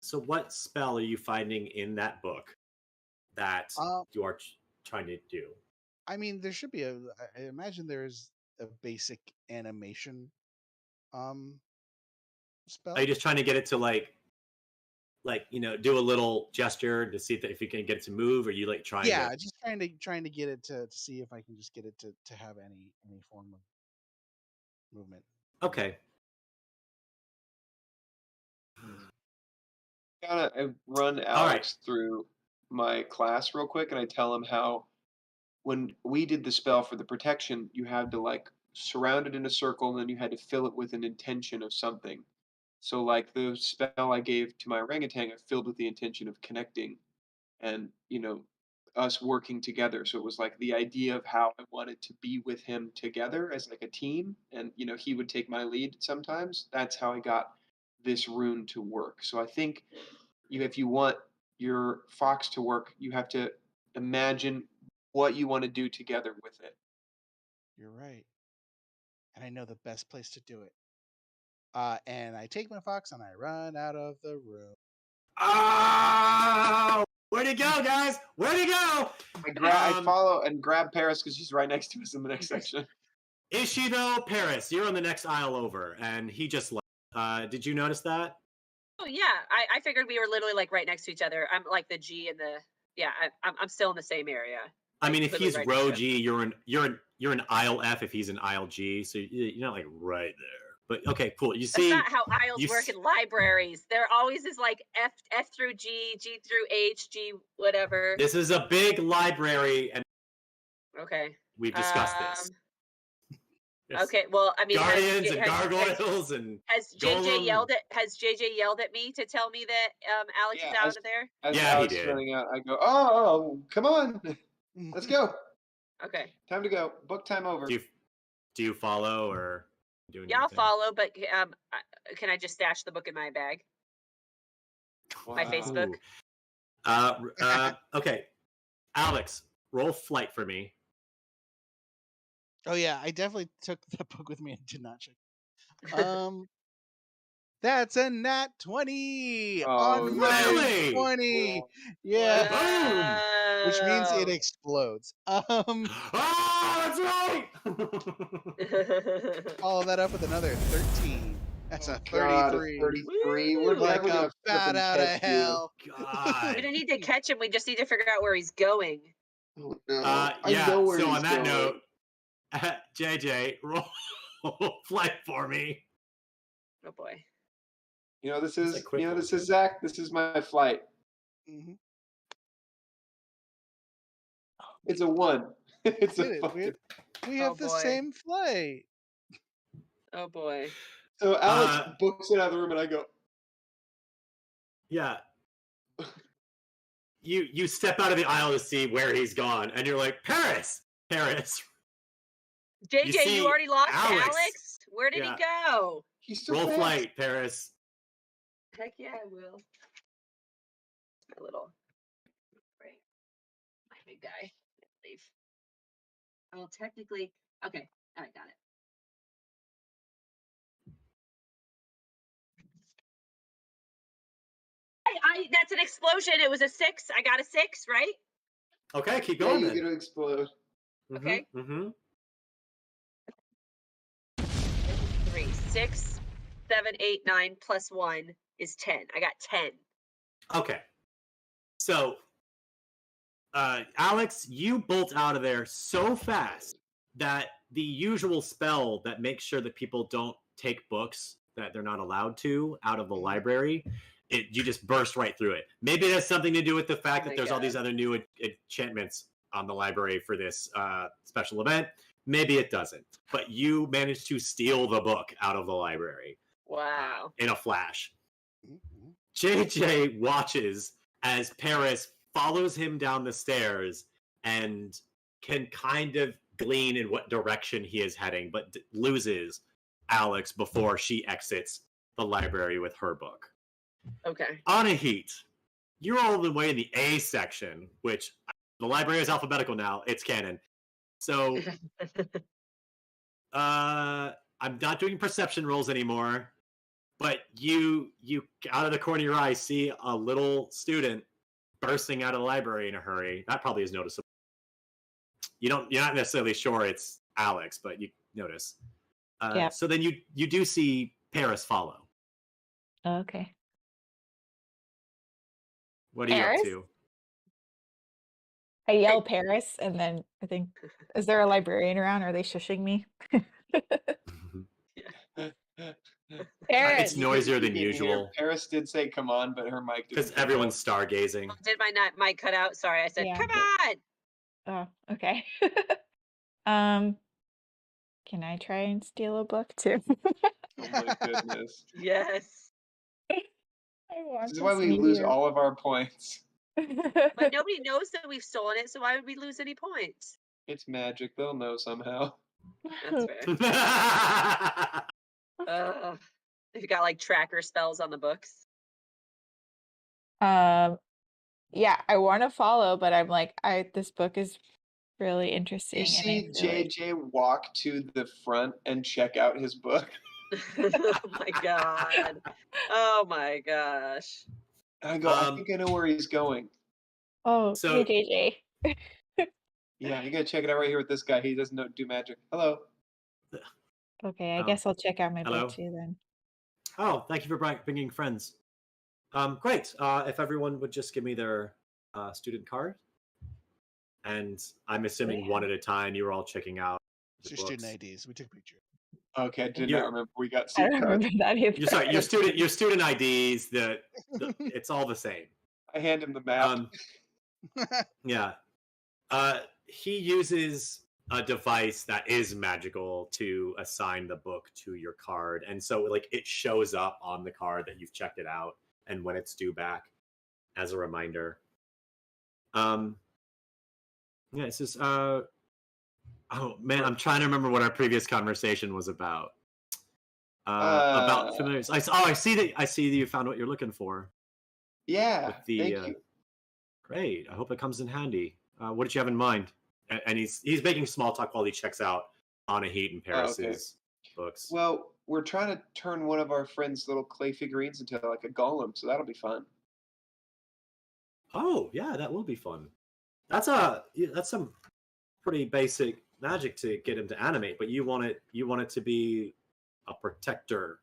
So what spell are you finding in that book that you are trying to do? I mean, there should be I imagine there's a basic animation spell. Are you just trying to get it to like do a little gesture to see if you can get it to move, or you like trying? Yeah, to... just trying to get it to see if I can just get it to have any form of movement. Okay. I run Alex through my class real quick, and I tell him how when we did the spell for the protection, you had to like surround it in a circle, and then you had to fill it with an intention of something. So like the spell I gave to my orangutan, I filled with the intention of connecting, and us working together. So it was like the idea of how I wanted to be with him together as like a team, and he would take my lead sometimes. That's how I got this rune to work. So I think if you want your fox to work, you have to imagine what you want to do together with it. You're right. And I know the best place to do it. And I take my fox and I run out of the room. Oh! Where'd he go, guys? Where'd he go? I follow and grab Paris because she's right next to us in the next section. Is she though? Paris, you're on the next aisle over, and he just left. Did you notice that? Oh yeah, I figured we were literally like right next to each other. I'm like the G and the I'm still in the same area. I mean, if literally he's right row next to him. G, you're in aisle F. If he's in aisle G, so you're not like right there. But okay, cool. You see, That's not how aisles work in libraries. There always is like F through G, G through H, G whatever. This is a big library, and okay, we've discussed this. Yes. Okay, well, I mean, guardians and gargoyles has JJ yelled at me to tell me that Alex is out of there? As yeah, Alex he did. Running out, I go, oh, come on, let's go. Okay, time to go. Book time over. Do you follow or do anything? Yeah, I'll follow, but can I just stash the book in my bag? Wow. My Facebook. Okay, Alex, roll flight for me. Oh yeah, I definitely took the book with me and did not check. That's a nat 20 on my really? 20. Wow. Yeah. Boom! Which means it explodes. Oh, that's right. Follow that up with another 13. That's a 33. God, 33. We're Like never a gonna bat frickin' out of catch you. hell. God. We don't need to catch him. We just need to figure out where he's going. Oh, no. Yeah. I know where So he's on that going. note, JJ, roll flight for me. Oh boy. This is like quick this is Zach. This is my flight. Mm-hmm. It's a 1. It's a fucking... We have the same flight. Oh boy. So Alex books it out of the room, and I go. Yeah. You step out of the aisle to see where he's gone, and you're like, Paris. JJ, you already lost Alex? Where did he go? He's so roll fast. flight, Paris. Heck yeah, I will. My little, right, my big guy. Leave. Well, technically, okay. All right, got it. That's an explosion. It was a 6. I got a 6, right? Okay, keep going. You're gonna explode. Okay. Mm-hmm. 3, 6, 7, 8, 9 plus 1 is 10. I got 10. Okay. So, Alex, you bolt out of there so fast that the usual spell that makes sure that people don't take books that they're not allowed to out of the library, you just burst right through it. Maybe it has something to do with the fact that there's all these other new enchantments on the library for this special event. Maybe it doesn't. But you managed to steal the book out of the library. Wow. In a flash. JJ watches as Paris follows him down the stairs and can kind of glean in what direction he is heading, but loses Alex before she exits the library with her book. Okay. Anahit, you're all the way in the A section, which the library is alphabetical now. It's canon. So I'm not doing perception rolls anymore, but you out of the corner of your eye see a little student bursting out of the library in a hurry. That probably is noticeable. You're not necessarily sure it's Alex, but you notice. So then you do see Paris follow. Okay. What are you up Paris? to? I yell Paris, and then I think, is there a librarian around? Are they shushing me? Paris. It's noisier You than can hear usual Paris did say "come on," but her mic because didn't pick everyone's up. stargazing. Did my mic cut out? Sorry, I said, Yeah. come on. Oh, okay. Can I try and steal a book too? Oh my goodness! Yes. I want This is why this we lose meteor. all of our points. But nobody knows that we've stolen it, so why would we lose any points? It's magic. They'll know somehow. That's fair. You got like tracker spells on the books. Yeah, I want to follow, but I'm like, this book is really interesting, You and I see feel like JJ walk to the front and check out his book. Oh my god. Oh my gosh. I go, I think I know where he's going. oh, So- hey JJ. Yeah, you gotta check it out right here with this guy. He doesn't do magic. Hello. Okay, I Oh, guess I'll check out my hello? book too then. Oh, thank you for bringing friends. Great. If everyone would just give me their student card, and I'm assuming Yeah. one at a time. You were all checking out It's the your books. student IDs. We took a picture. Okay, I did You're- not remember we got I seat don't cards. remember that either. You're sorry. Your student IDs. It's all the same. I hand him the map. Yeah. He uses a device that is magical to assign the book to your card, and so like it shows up on the card that you've checked it out, and when it's due back, as a reminder. Yeah, it's just oh man, I'm trying to remember what our previous conversation was about. About familiars. I see that you found what you're looking for. Yeah, With the, thank you. Great. I hope it comes in handy. What did you have in mind? And he's making small talk while he checks out Anahit and Paris's books. Well, we're trying to turn one of our friends' little clay figurines into like a golem, so that'll be fun. Oh yeah, that will be fun. That's some pretty basic magic to get him to animate, but you want it to be a protector.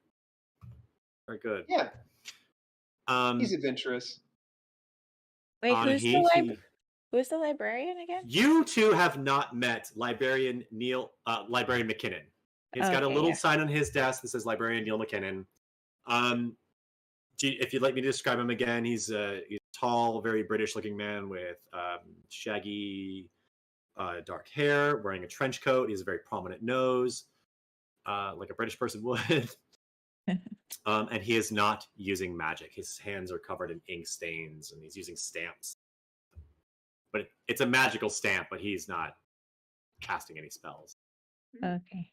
Very good. Yeah, he's adventurous. Wait, Anahit, who's the librarian again? you two have not met Librarian Librarian McKinnon. He's got a Okay, little yeah. sign on his desk that says Librarian Neil McKinnon. If you'd like me to describe him again, he's a tall, very British-looking man with shaggy, dark hair, wearing a trench coat. He has a very prominent nose, like a British person would. And he is not using magic. His hands are covered in ink stains, and he's using stamps. But it's a magical stamp, but he's not casting any spells. Okay.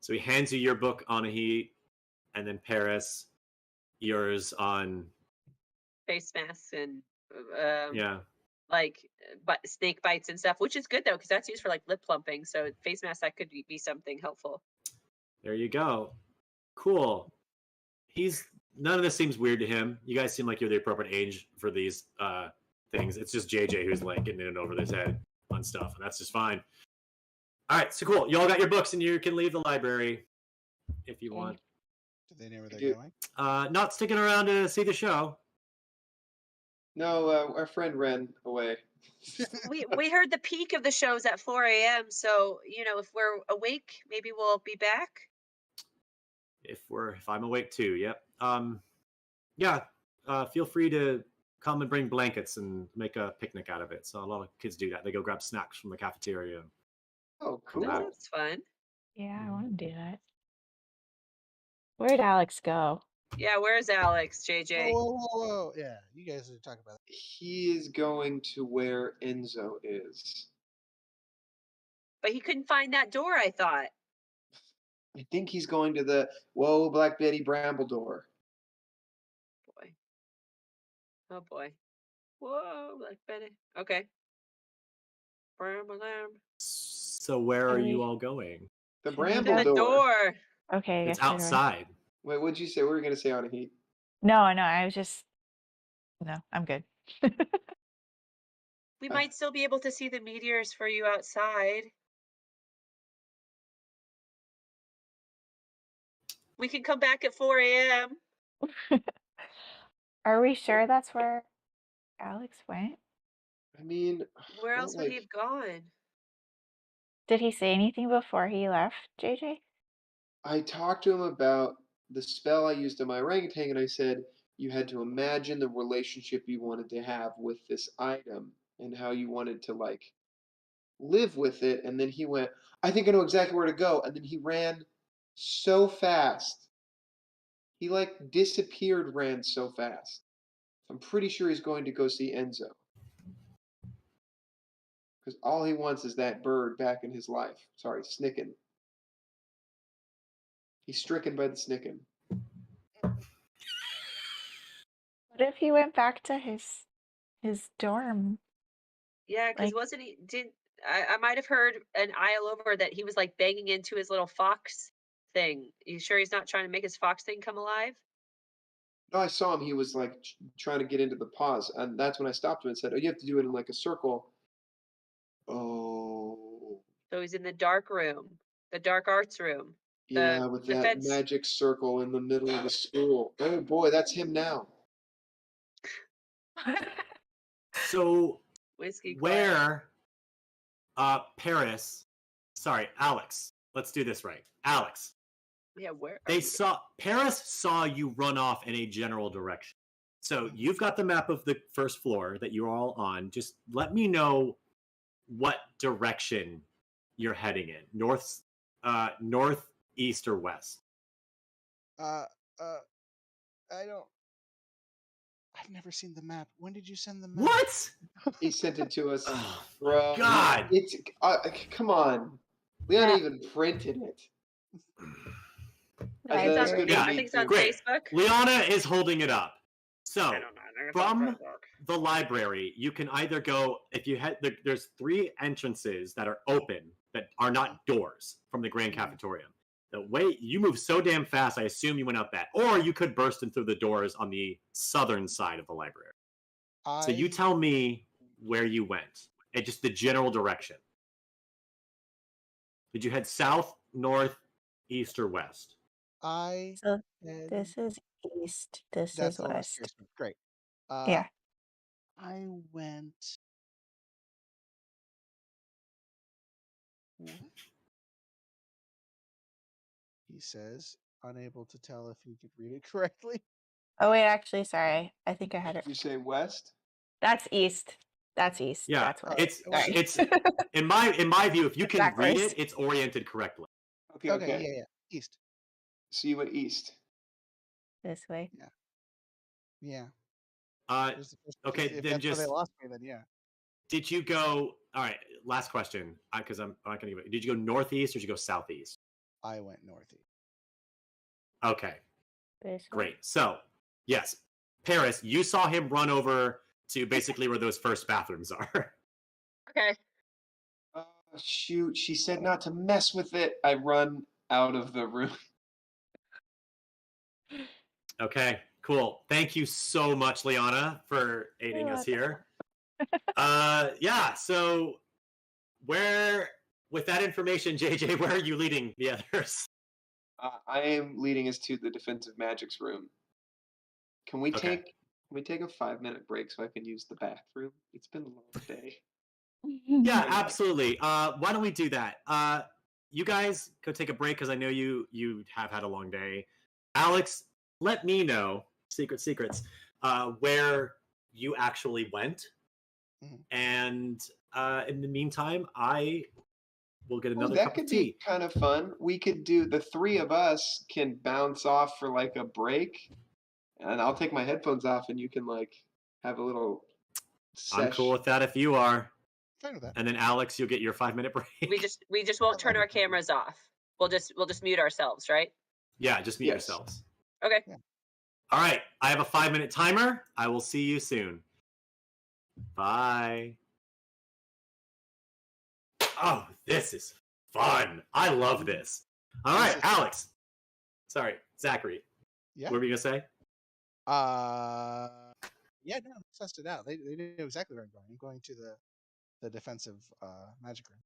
So he hands you your book, Anahit, and then Paris, yours on Face masks and yeah. like snake bites and stuff, which is good though, because that's used for like lip plumping. So face masks, that could be something helpful. There you go. Cool. None of this seems weird to him. You guys seem like you're the appropriate age for these things. It's just JJ who's like getting in over his head on stuff, and that's just fine. All right, so cool. You all got your books, and you can leave the library if you want. Do they know where they're going? Not sticking around to see the show. No, our friend ran away. We heard the peak of the shows at 4 a.m. So if we're awake, maybe we'll be back. If I'm awake too, yep. Yeah. Feel free to come and bring blankets and make a picnic out of it. So a lot of kids do that. They go grab snacks from the cafeteria. Oh, Come cool. back. That's fun. Yeah, I want to do that. Where'd Alex go? Yeah, where's Alex, JJ? Whoa. Yeah, you guys are talking about it. He is going to where Enzo is. But he couldn't find that door, I thought. I think he's going to the Black Betty Bramble door. Boy. Oh boy. Whoa, Black Betty. Okay. So where are you all going? The Should we Bramble The go- door. Okay, I It's guess we're going. outside. Wait, what'd you say? What were you going to say on a heat? No, I was just. No, I'm good. We might still be able to see the meteors for you outside. We can come back at 4 a.m. Are we sure that's where Alex went? I mean, Where not else would he have gone? Did he say anything before he left, JJ? I talked to him about the spell I used on my orangutan, and I said you had to imagine the relationship you wanted to have with this item and how you wanted to like live with it. And then he went, I think I know exactly where to go. And then he ran so fast. He like disappeared, ran so fast. I'm pretty sure he's going to go see Enzo. Because all he wants is that bird back in his life. Sorry, Snicken. He's stricken by the Snicken. What if he went back to his dorm? Yeah, because Like, wasn't he? I might have heard an aisle over that he was like banging into his little fox thing. You sure he's not trying to make his fox thing come alive? No, I saw him. He was like trying to get into the pause. And that's when I stopped him and said, oh, you have to do it in like a circle. Oh. So he's in the dark room, the dark arts room. Yeah, with the that fence. magic circle in the middle of the school. Oh boy, that's him now. So Whiskey quiet. where Alex, let's do this right. Alex, Yeah, where? Paris saw you run off in a general direction. So you've got the map of the first floor that you're all on. Just let me know what direction you're heading in. North, east, or west. I don't. I've never seen the map. When did you send the map? What? He sent it to us. Oh, Bro, God. it's come on. Leon Yeah. even printed it. I That's agree. good for I me think it's on too. Great. Facebook. Liana is holding it up. So I don't know. I think it's on from Facebook. the library, you can either go if you head. There's 3 entrances that are open that are not doors from the grand cafeteria. The way you move so damn fast, I assume you went out that, or you could burst in through the doors on the southern side of the library. So you tell me where you went, and just the general direction. Did you head south, north, east, or west? I So head- this is east. This That's is the last west. curious one. Great. Yeah. I went. What? He says, unable to tell if he could read it correctly. Oh wait, actually, sorry. I think I had it. You say west? That's east. That's east. Yeah, That's west. it's Sorry. it's in my view, if you can read Backwards. it, it's oriented correctly. Okay. Yeah. East. So you went east. This way. Yeah. Okay, If then that's where they just lost me, then yeah. did you go? All right, last question, because I'm not gonna give it. Did you go northeast or did you go southeast? I went northeast. Okay, This way. great. So yes, Paris, you saw him run over to basically where those first bathrooms are. Okay. Oh, shoot, she said not to mess with it. I run out of the room. Okay, cool. Thank you so much, Liana, for aiding You're us here. Yeah, so with that information, JJ, where are you leading the others? I am leading us to the defensive magics room. Can we Okay. take a 5-minute break so I can use the bathroom? It's been a long day. Yeah, absolutely. Why don't we do that? You guys go take a break because I know you have had a long day. Alex, let me know secrets where you actually went, and in the meantime, I will get another that cup could of be tea. kind of fun. We could do the 3 of us can bounce off for like a break, and I'll take my headphones off, and you can like have a little. I'm cool with that if you are. Fine with that. And then Alex, you'll get your 5-minute break. We just won't turn our cameras off. We'll just mute ourselves, right? Yeah, just mute Yes. yourselves. Okay. Yeah. All right, I have a 5-minute timer. I will see you soon. Bye. Oh, this is fun. I love this. All right, Alex. Sorry, Zachary. Yeah. What were you gonna say? Yeah, no, I sussed it out. They knew exactly where I'm going. I'm going to the defensive magic room.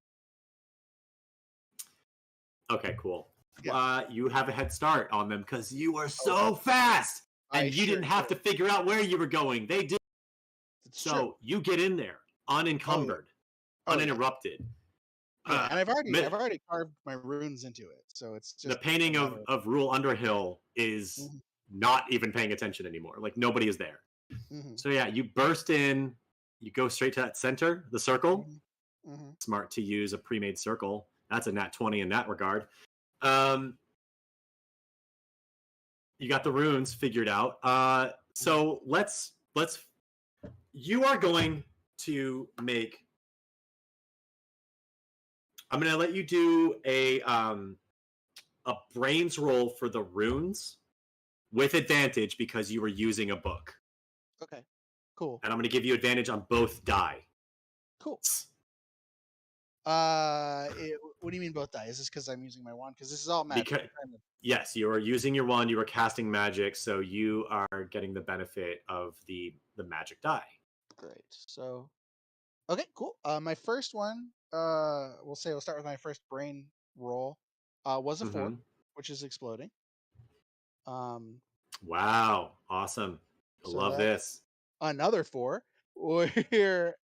Okay, cool. you have a head start on them because you are so Oh, fast, and I you sure didn't have to figure out where you were going. They did. It's So true. you get in there unencumbered, Oh, yeah. uninterrupted. Yeah, and I've Mi- already carved my runes into it, so it's just the painting a of, matter of Rule Underhill is Mhm. not even paying attention anymore. Like nobody is there. Mhm. So yeah, you burst in, you go straight to that center, the circle. Mhm. Mhm. Smart to use a pre-made circle. That's a nat 20 in that regard. You got the runes figured out. So let's you are going to make. I'm going to let you do a brains roll for the runes with advantage because you were using a book. Okay. Cool. And I'm going to give you advantage on both die. Cool. What do you mean both die? Is this because I'm using my wand? Because this is all magic. Because yes, you are using your wand. You are casting magic, so you are getting the benefit of the magic die. Great. So, okay, cool. My first one, we'll start with my first brain roll. Was a 4, which is exploding. Wow, awesome! I So love this. Another 4. We're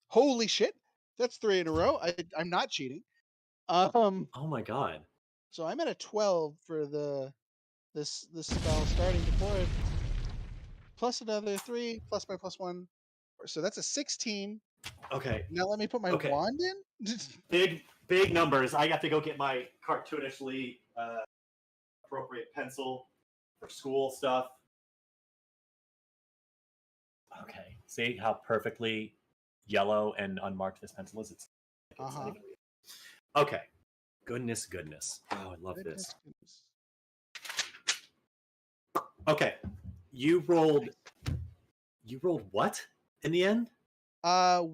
holy shit, that's 3 in a row. I'm not cheating. Oh my god. So I'm at a 12 for this spell starting before it. Plus another 3, plus my +1. So that's a 16. Okay. Now let me put my wand in. Big numbers. I have to go get my cartoonishly appropriate pencil for school stuff. Okay. See how perfectly yellow and unmarked this pencil is? It's okay. Goodness. Oh, I love this. Okay. You rolled what in the end?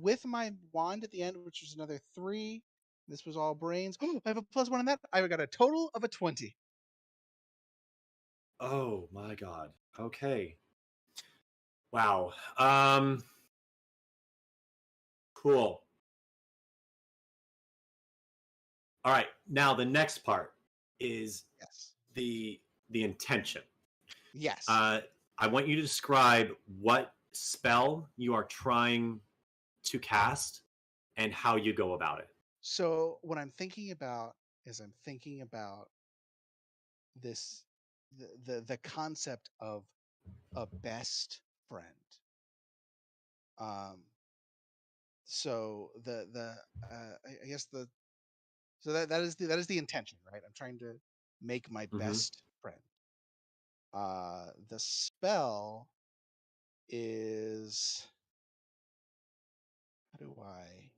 With my wand at the end, which was another 3. This was all brains. Oh, I have a +1 on that. I got a total of a 20. Oh my god. Okay. Wow. Cool. All right. Now the next part is the intention. Yes. I want you to describe what spell you are trying to cast and how you go about it. So what I'm thinking about is this the concept of a best friend. So I guess that is the intention, right? I'm trying to make my best friend. The spell is, how do I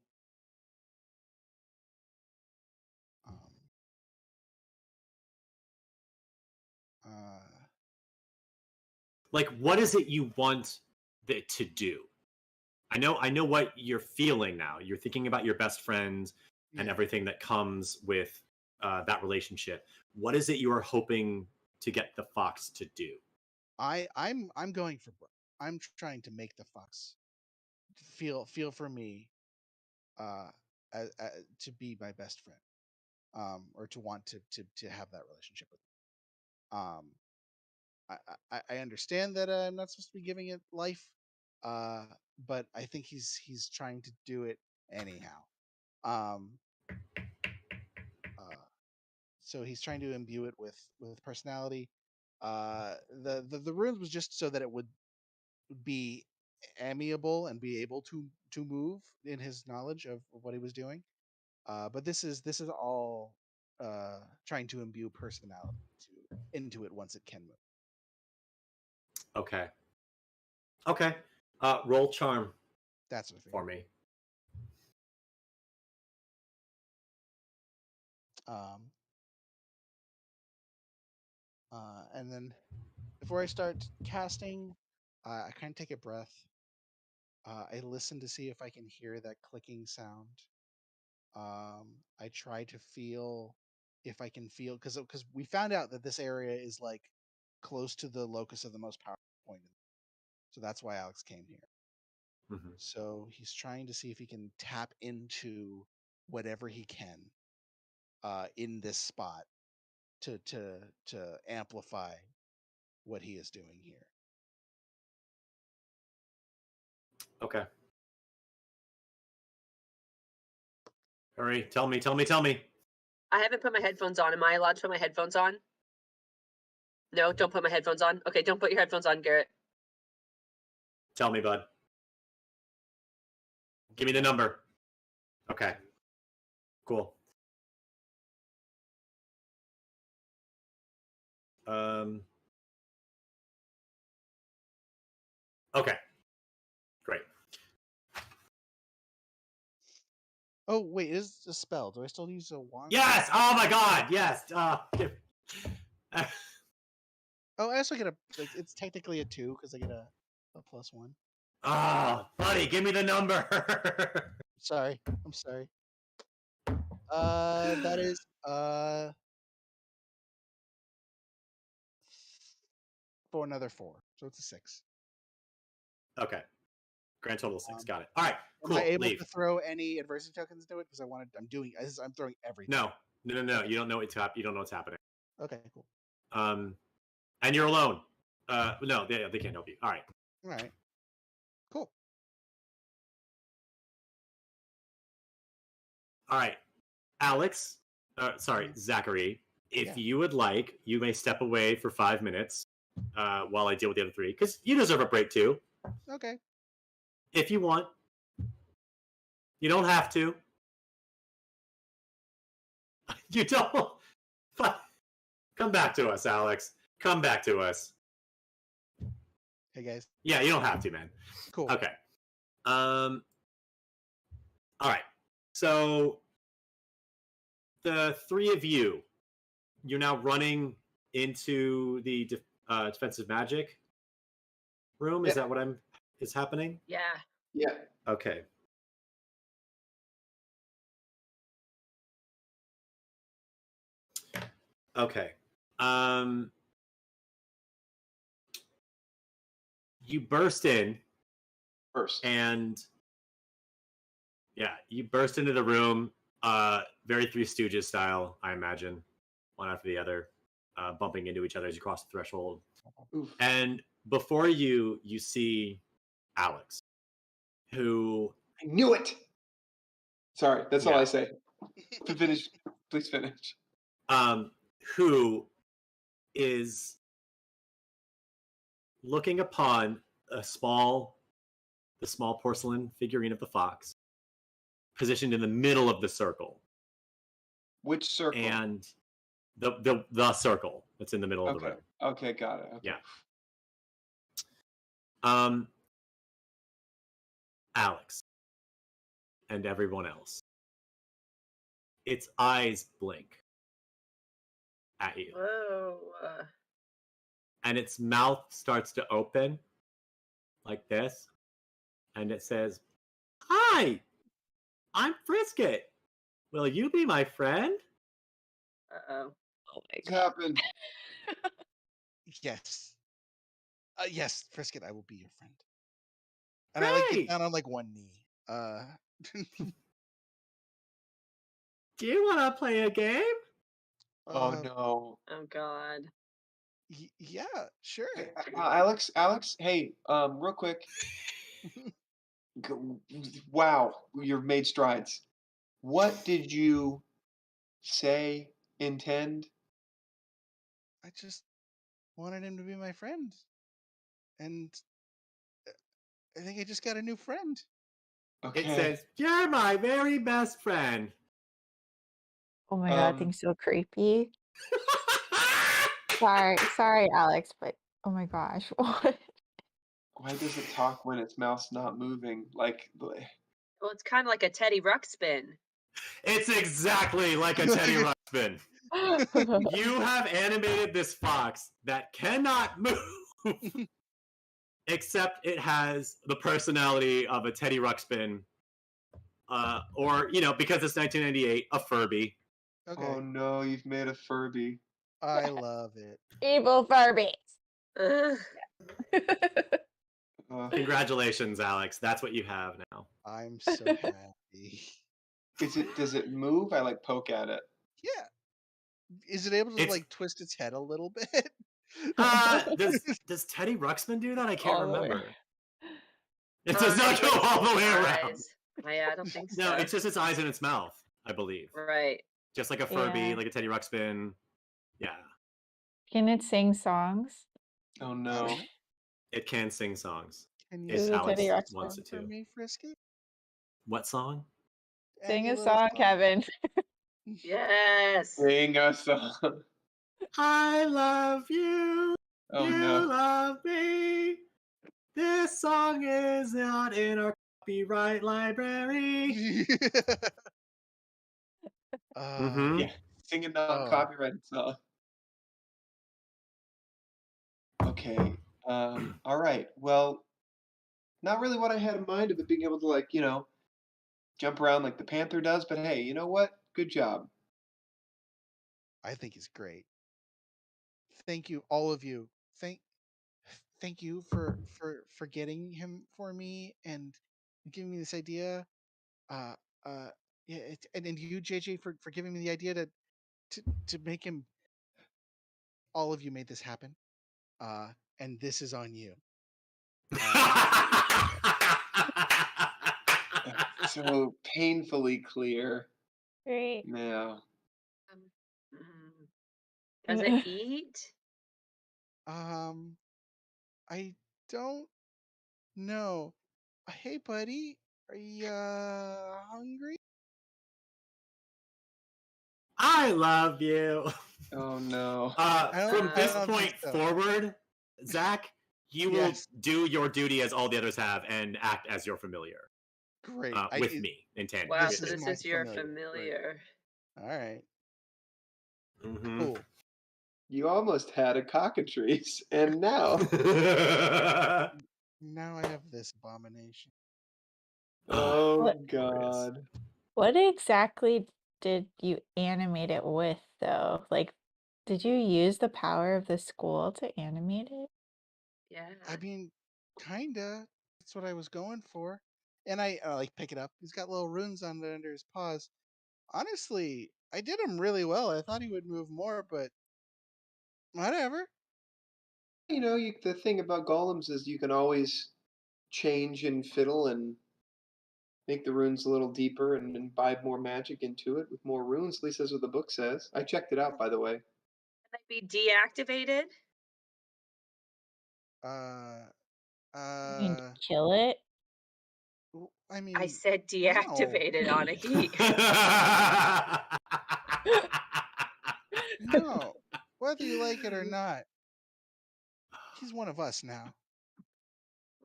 like what is it you want it to do? I know what you're feeling now. You're thinking about your best friend and everything that comes with that relationship. What is it you are hoping to get the fox to do? I'm going for broke. I'm trying to make the fox feel for me, to be my best friend, or to want to have that relationship with me. I understand that I'm not supposed to be giving it life, but I think he's trying to do it anyhow. So he's trying to imbue it with personality. The runes was just so that it would be amiable and be able to move in his knowledge of what he was doing. But this is all trying to imbue personality into it once it can move. Okay. Roll charm. That's what I for me. And then before I start casting, I kind of take a breath. I listen to see if I can hear that clicking sound. I try to feel if I can feel, because we found out that this area is like close to the locus of the most powerful point. So that's why Alex came here. So he's trying to see if he can tap into whatever he can in this spot to amplify what he is doing here. Okay. Hurry, tell me. I haven't put my headphones on. Am I allowed to put my headphones on? No, don't put my headphones on. Okay, don't put your headphones on, Garrett. Tell me, bud. Give me the number. Okay. Cool. Okay. Great. Oh wait, it is a spell. Do I still use a wand? Yes! Oh my god! Yes! Oh, I also get a. It's technically a 2 because I get a +1. Oh, buddy, give me the number. Sorry, I'm sorry. That is for another 4, so it's a 6. Okay. Grand total 6. Got it. All right. Cool. Am I able Leave. to throw any adversity tokens into it? Because I'm throwing everything. No. You don't know what's happening. You don't know what's happening. Okay, cool. And you're alone. No, they can't help you. All right. All right. Cool. All right. Alex. Sorry, Zachary. If you would like, you may step away for 5 minutes while I deal with the other 3, because you deserve a break too. Okay. If you want. You don't have to. You don't. Come back to us, Alex. Come back to us. Hey guys. Yeah, you don't have to, man. Cool. Okay. All right. So the 3 of you, you're now running into the defensive magic room. Is that what is happening? Yeah. Yeah. Okay. Okay. You burst in First. and you burst into the room, very Three Stooges style, I imagine, one after the other, bumping into each other as you cross the threshold. Oof. And before you see Alex, who... I knew it. Sorry, that's all Yeah. I say. Finish. Please finish. Who is looking upon the small porcelain figurine of the fox, positioned in the middle of the circle. Which circle? And the circle that's in the middle of the room. Okay, got it. Okay. Yeah. Alex and everyone else. Its eyes blink at you. Whoa. And its mouth starts to open like this. And it says, "Hi, I'm Frisket. Will you be my friend?" Uh-oh. Oh my What happened? Yes. Yes, Frisket, I will be your friend. And I like get Great. down on like one knee. Do you want to play a game? Oh no. Oh God. Yeah, sure. Hey, Alex, hey, real quick. Wow, you've made strides. What did you say, intend? I just wanted him to be my friend. And I think I just got a new friend. Okay. It says, "You're my very best friend." Oh my god, thing's so creepy. Sorry, Alex, but oh my gosh, what? Why does it talk when its mouth's not moving? Like, Well, it's kind of like a Teddy Ruxpin. It's exactly like a Teddy Ruxpin. You have animated this fox that cannot move, except it has the personality of a Teddy Ruxpin, or, because it's 1998, a Furby. Okay. oh no, you've made a Furby. I love it. Evil Furbies. Uh, Congratulations, Alex. That's what you have now. I'm so happy. Does it move? I like poke at it. Yeah. Is it able to It's like twist its head a little bit? does Teddy Ruxpin do that? I can't All the way. remember. It does not go Like all the way around. eyes. Yeah, I don't think so. No, it's just its eyes and its mouth, I believe. Right. Just like a Furby, Yeah. like a Teddy Ruxpin. Yeah, Can it sing songs? Oh I no. don't know. it can sing songs. Can you If Is it Alex Teddy Ruxpin? wants it for to. me, Frisky? What song? Sing Any a little song, Kevin. Yes. Sing a song. I love you. Oh You no. love me. This song is not in our copyright library. Mhm. Yeah. Sing a Oh. non-copyrighted song. Okay. All right. Well, not really what I had in mind of it being able to like, jump around like the panther does, but hey, you know what? Good job. I think it's great. Thank you, all of you. Thank you for getting him for me and giving me this idea. Uh yeah, and you, JJ, for giving me the idea to make him. All of you made this happen. And this is on you. So painfully clear. Great. Yeah. Does it eat? I don't know. Hey, buddy, are you hungry? I love you. Oh no. From I this don't think point so. forward, Zach, you Yes. will do your duty as all the others have and act as your familiar Great. with me in tandem. Wow, This so is this my is your familiar. familiar. All right. Mhm. Cool. You almost had a cockatrice, and now. Now I have this abomination. Oh What- God. What exactly did you animate it with, though? Like, did you use the power of the school to animate it? Yeah. I mean, kinda. That's what I was going for. And I like pick it up. He's got little runes on it under his paws. Honestly, I did him really well. I thought he would move more, but whatever. The thing about golems is you can always change and fiddle and make the runes a little deeper and imbibe more magic into it with more runes. At least that's what the book says. I checked it out, by the way. Can they be deactivated? Uh, You mean uh, kill it? I I mean, said deactivated on a heat. no. Whether you like it or not, he's one of us now.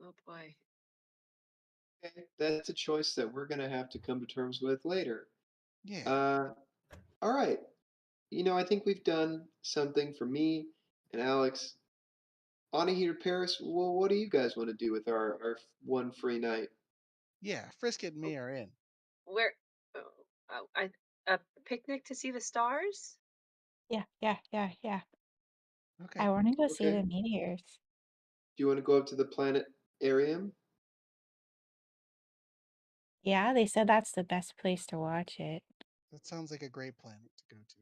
Oh boy. Okay, that's a choice that we're going to have to come to terms with later. Yeah. All right. I think we've done something for me and Alex. Anahita Paris, well, what do you guys want to do with our one free night? Yeah. Frisk and me are in. Where? A picnic to see the stars? Yeah. Okay. I want to go see Okay. the meteors. Do you want to go up to the planetarium? Yeah, they said that's the best place to watch it. That sounds like a great planet to go to.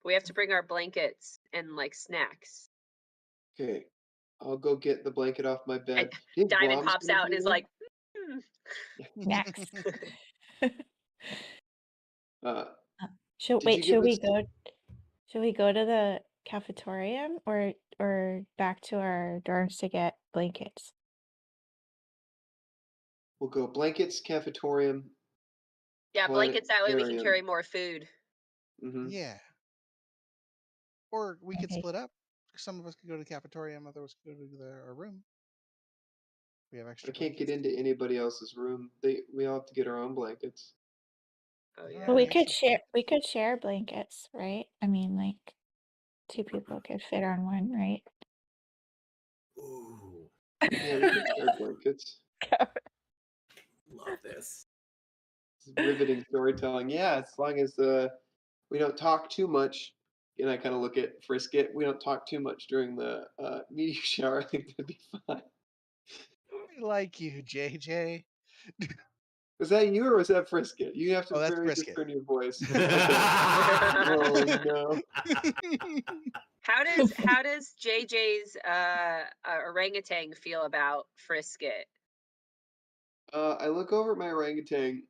We have to bring our blankets and like snacks. Okay. I'll go get the blanket off my bed. And Do you think Diamond Blom's pops gonna out and be is there? like, Snacks. Uh, Should Did you give we us- go? Should we go to the cafeteria or back to our dorms to get blankets? we'll go blankets, cafetorium. yeah, blankets, that way we can Planetarium. carry more food. Mm-hmm. Yeah. Or we could Okay. split up. Some of us could go to the cafeteria, and others could go to our room. We have extra. I can't get blankets. into anybody else's room. We all have to get our own blankets. Oh yeah. But we Alright. could share. We could share blankets, right? I mean, like, two people could fit on one, right? Ooh, Yeah, we can share blankets. love this. It's riveting storytelling. Yeah, as long as we don't talk too much. And I kind of look at Frisket. We don't talk too much during the meteor shower. I think that'd be fine. I like you, JJ. Was that you or was that Frisket? You have to Oh, that's very Brisket. discern your voice. Okay. Oh no. How does JJ's orangutan feel about Frisket? I look over at my orangutan.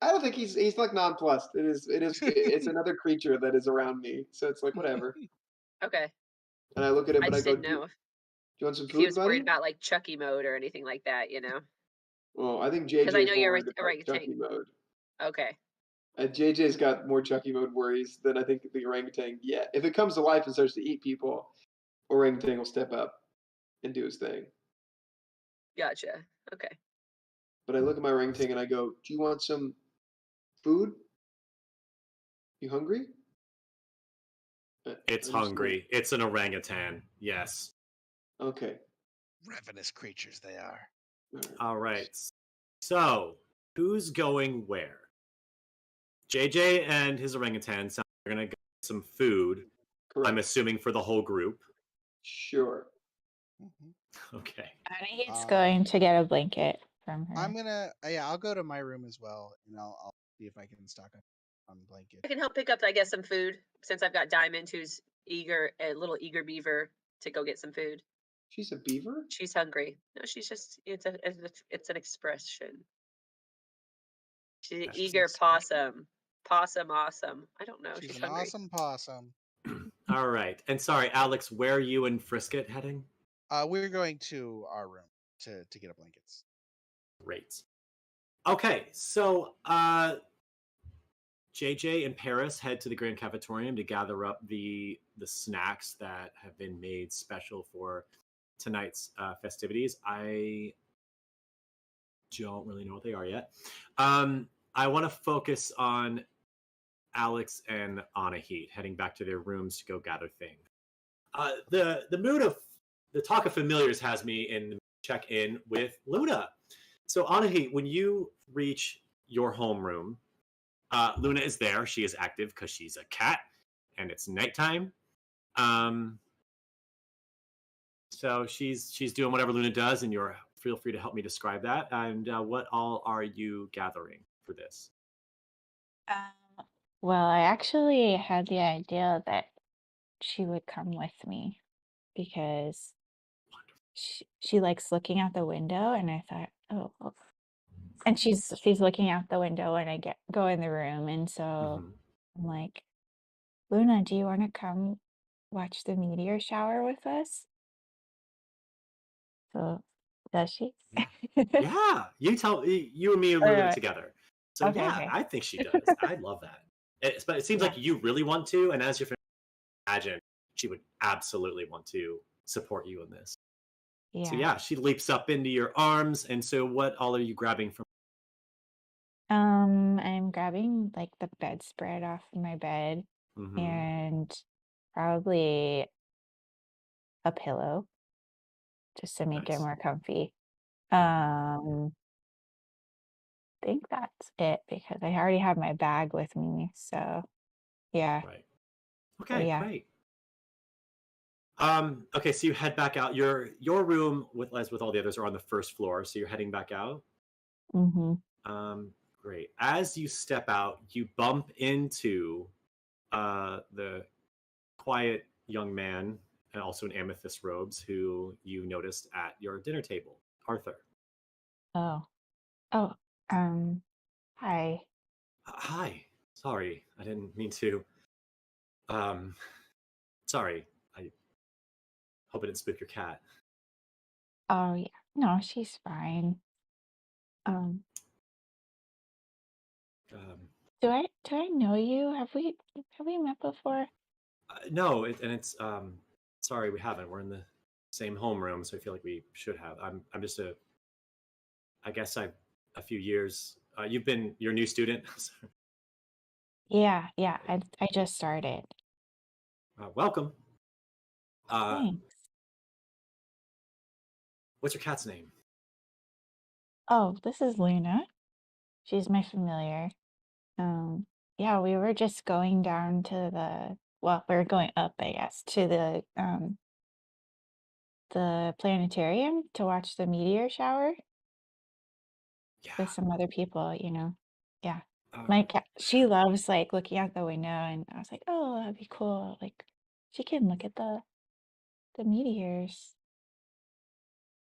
I don't think he's like nonplussed. It's another creature that is around me. So it's like whatever. Okay. And I look at him I and I just go, didn't do you know want some if he food, was worried buddy? about like Chucky mode or anything like that, you know? Well, I think Because I JJ know is you're more a worried about orangutan. Chucky mode. Okay. JJ's got more Chucky mode worries than I think the orangutan. Yeah, if it comes to life and starts to eat people, orangutan will step up and do his thing. Gotcha. Okay. But I look at my orangutan and I go, do you want some food? You hungry? It's I just hungry. It's an orangutan. Yes. Okay. Ravenous creatures they are. All right. So, who's going where? JJ and his orangutan sound like they're going to get some food. Correct. I'm assuming for the whole group. Sure. Okay. Anahit's going to get a blanket from her. I'm gonna I'll go to my room as well, and I'll see if I can stock up on blanket. I can help pick up, I guess, some food since I've got Diamond, who's a little eager beaver to go get some food. She's a beaver? She's hungry. No, she's just it's an expression. She's an That's just an eager expression. possum. Possum awesome. I don't know. She's She's an hungry. awesome possum. All right. And sorry, Alex, where are you and Frisket heading? We're going to our room to get a blankets. Great. Okay, so JJ and Paris head to the Grand Cafetorium to gather up the snacks that have been made special for tonight's festivities. I don't really know what they are yet. I want to focus on Alex and Anahit heading back to their rooms to go gather things. The mood of the talk of familiars has me in check in with Luna. So Anahit, when you reach your homeroom, Luna is there. She is active because she's a cat, and it's nighttime. So she's doing whatever Luna does, and you're feel free to help me describe that. And what all are you gathering for this? Well, I actually had the idea that she would come with me because she likes looking out the window, and I thought, oh, and she's looking out the window when I go in the room, and so I'm like, Luna, do you want to come watch the meteor shower with us? So does she? Yeah, you and me are literally together. So Okay, yeah, okay. I think she does. I love that. But it seems like you really want to, and as you imagine, she would absolutely want to support you in this. So yeah, she leaps up into your arms. And so what all are you grabbing from? I'm grabbing like the bedspread off of my bed and probably a pillow just to make it more comfy. I think that's it because I already have my bag with me. So yeah. Right. Okay, great. Okay, so you head back out. Your room with all the others are on the first floor, so you're heading back out. Great. As you step out, you bump into the quiet young man and also in amethyst robes who you noticed at your dinner table, Arthur. Oh, hi. Hi. Sorry, I didn't mean to. Sorry. I hope I didn't spook your cat. Oh yeah, no, she's fine. Do I know you? Have we met before? No, it's sorry we haven't. We're in the same homeroom, so I feel like we should have. I'm just I guess a few years. You've been your new student. Yeah, I just started. Welcome. Thanks. What's your cat's name? Oh, this is Luna. She's my familiar. Yeah, we were just going down to we're going up, I guess, to the planetarium to watch the meteor shower. Yeah. with some other people, you know. Yeah. Um, My cat, she loves like looking out the window, and I was like, oh, that'd be cool. Like she can look at the meteors.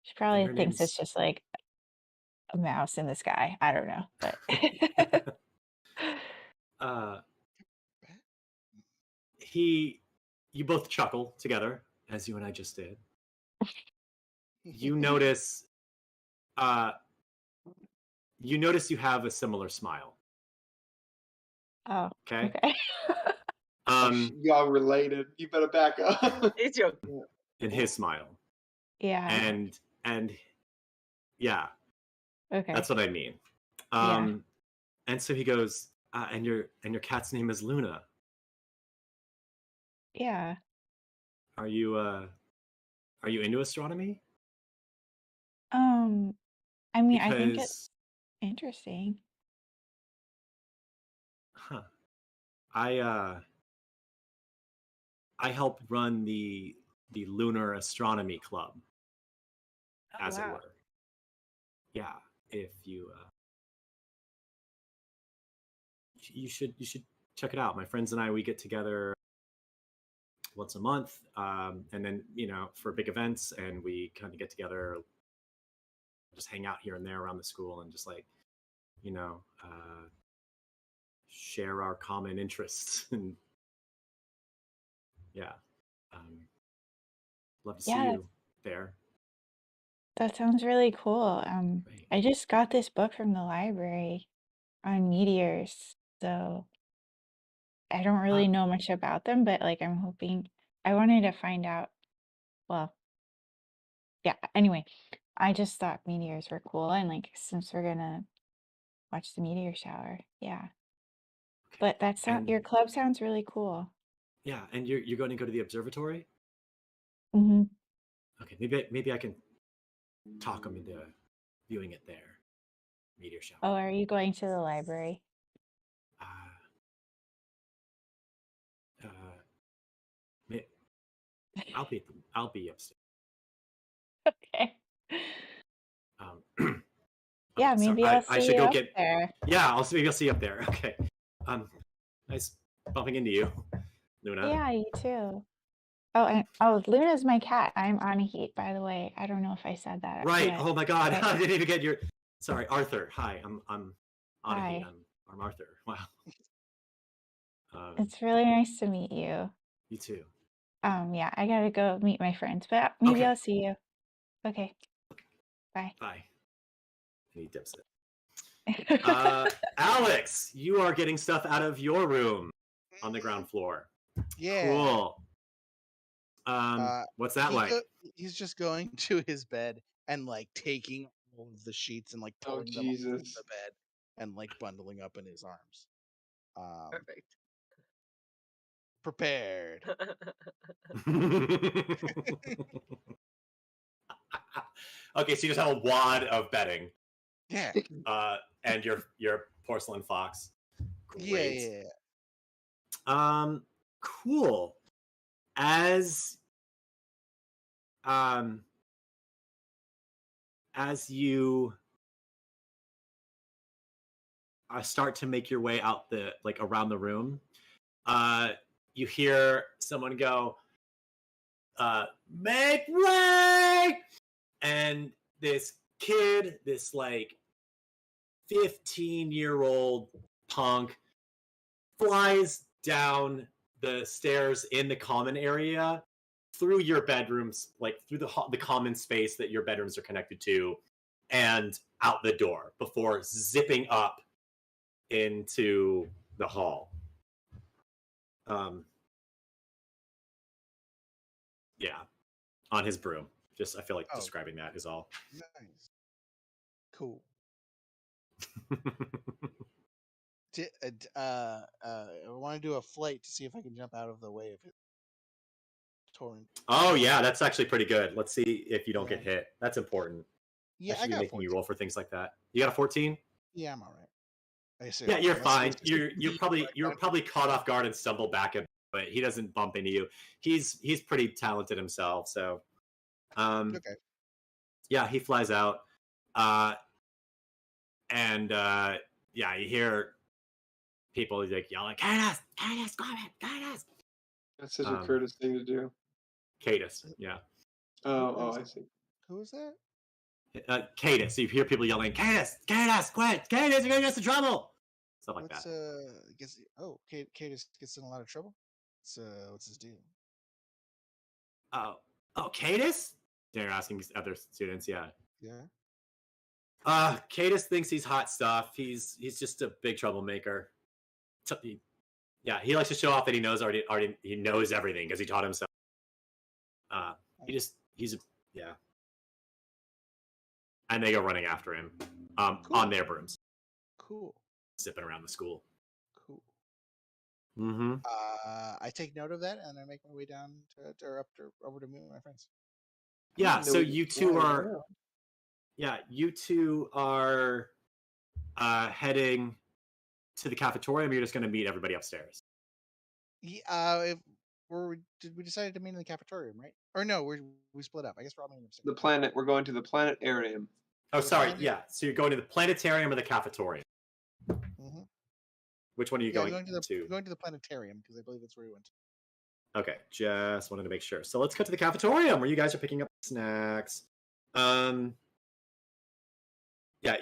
She and probably her thinks it's name's just like a mouse in the sky. I don't know, but uh you both chuckle together as you and I just did. You notice uh you have a similar smile. oh, Okay. okay. Y'all related. You better back up. He's joking. In his smile. Yeah. And yeah, Okay. that's what I mean. Yeah. And so he goes, and your cat's name is Luna. Yeah. Are you into astronomy? I mean, I think it's Because interesting. I help run the Lunar Astronomy Club, Oh, as it wow. were. Yeah, if you should check it out. My friends and I, we get together once a month, and then for big events, and we kind of get together, just hang out here and there around the school, and just like share our common interests. And yeah, love to see Yeah, you there. that sounds really cool. Great. I just got this book from the library on meteors, so I don't really know much about them, but like I'm hoping I wanted to find out. Well, yeah, anyway, I just thought meteors were cool, and like since we're gonna watch the meteor shower, yeah. But And your club sounds really cool. yeah, and you're going to go to the observatory. Hmm. Okay, maybe I can talk them into viewing it there. Meteor shower. Oh, are you going to the library? Uh, uh, may- I'll be upstairs. Okay. Okay, Yeah, sorry. maybe I'll I see should you go up get. there. Yeah, maybe I'll see you up there. Okay. Nice bumping into you, Luna. Yeah, you too. Oh, and Luna's my cat. I'm on heat, by the way. I don't know if I said that Right. yet. Oh my God, but I didn't even get your. Sorry, Arthur. Hi, I'm Anahit. hi. I'm Arthur. Wow. It's really nice to meet you. You too. Yeah, I gotta go meet my friends, but maybe Okay. I'll see you. Okay. Bye. Bye. And he dips it. Alex, you are getting stuff out of your room on the ground floor. Yeah. Cool. What's that like? He's just going to his bed and like taking all of the sheets and like pulling them off of the bed and like bundling up in his arms. Perfect. Prepared. Okay, so you just have a wad of bedding. Yeah. And your porcelain fox. Great. Yeah. Cool. As you start to make your way out around the room, you hear someone go, "Make way!" And this kid, this like 15-year-old punk, flies down the stairs in the common area, through your bedrooms, like through the common space that your bedrooms are connected to, and out the door before zipping up into the hall. Yeah, on his broom. Just I feel like describing that is all. Nice. Cool. I want to do a flight to see if I can jump out of the way of it. Torrent. Oh yeah, that's actually pretty good. Let's see if you don't get hit. That's important. Yeah, I should be making 14. you roll for things like that. You got a 14? Yeah, I'm all right. Yeah, you're fine. You're probably caught off guard and stumble back a bit, but he doesn't bump into you. He's pretty talented himself, so okay. Yeah, he flies out. And yeah, you hear people like yelling, Cadus, Cadus. That's such a Curtis thing to do. Cadus, yeah. Oh, I see. Who is that? Cadus. So you hear people yelling, Cadus, quit, Cadus, you're gonna get us in trouble. Stuff like that. Cadus gets in a lot of trouble. What's his deal? Oh, Cadus? They're asking other students, yeah. Yeah. Cadus thinks he's hot stuff. He's just a big troublemaker. Yeah, he likes to show off that he knows already he knows everything because he taught himself. Yeah. And they go running after him Cool. on their brooms. Cool. Zipping around the school. Cool. Mm-hmm. I take note of that, and I make my way down over to meet my friends. Yeah, so you two are. Yeah, you two are heading to the cafeteria. You're just going to meet everybody upstairs. Yeah, we decided to meet in the cafeteria, right? Or no, we split up. I guess we're all meeting upstairs. We're going to the planetarium. Oh, sorry. Yeah, so you're going to the planetarium or the cafeteria. Mm-hmm. Which one are you going to? Going to the planetarium because I believe that's where we went to. Okay, just wanted to make sure. So let's go to the cafeteria where you guys are picking up snacks. Yeah,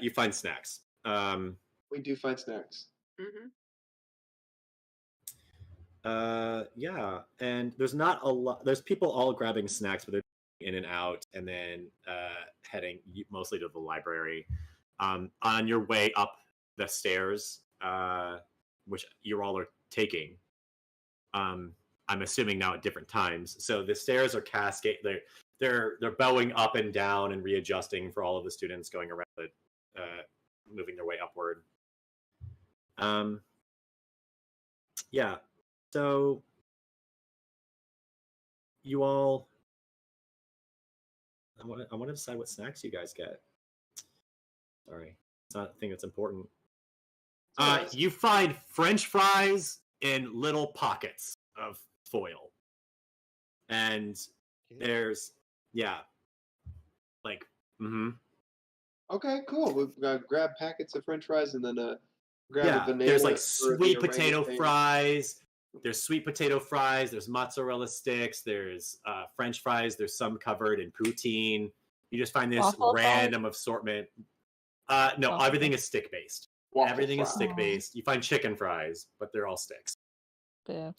you find snacks. We do find snacks. Mm-hmm. Yeah, and there's not a lot. There's people all grabbing snacks, but they're in and out, and then heading mostly to the library. On your way up the stairs, which you all are taking, I'm assuming now at different times. So the stairs are cascade. They're bowing up and down and readjusting for all of the students going around it, moving their way upward. Yeah. So you all, I want to decide what snacks you guys get. Sorry, it's not a thing that's important. You find French fries in little pockets of foil, and there's Okay, cool. We've got grab packets of French fries and then grab a banana. There's like sweet potato fries. There's sweet potato fries. There's mozzarella sticks. There's French fries. There's some covered in poutine. You just find this random assortment. No, everything is stick based. Everything is stick based. You find chicken fries, but they're all sticks. Yeah.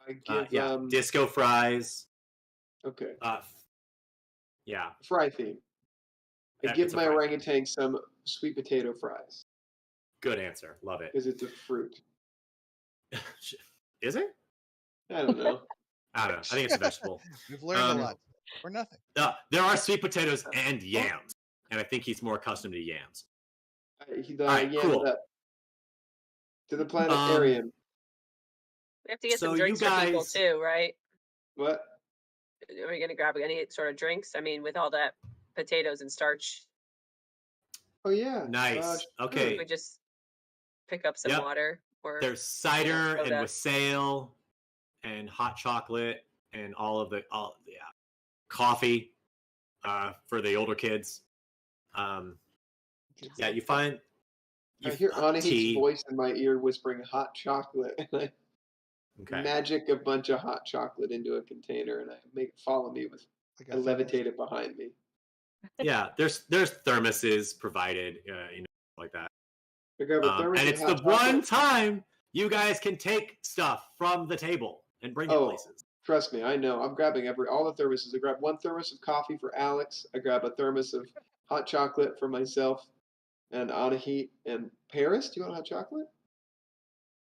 I give, disco fries. Okay. Yeah. Fry theme. I give my orangutan some sweet potato fries. Good answer. Love it. Because it's a fruit. Is it? I don't know. I think it's a vegetable. We've learned a lot. Or nothing. There are sweet potatoes and yams, and I think he's more accustomed to yams. Cool. To the planetarium. We have to get some drinks for people too, right? What? Are we going to grab any sort of drinks? I mean, with all that potatoes and starch. Oh, yeah. Nice. Okay. We just pick up some water. Or there's cider and wassail and hot chocolate and coffee for the older kids. You find I hear Anahe's voice in my ear whispering hot chocolate, and I magic a bunch of hot chocolate into a container, and I make it follow me with I levitate it behind me. Yeah, there's thermoses provided, like that. And it's the one time you guys can take stuff from the table and bring it places. Trust me, I know. I'm grabbing all the thermoses. I grab one thermos of coffee for Alex. I grab a thermos of hot chocolate for myself and Anahi and Paris. Do you want hot chocolate?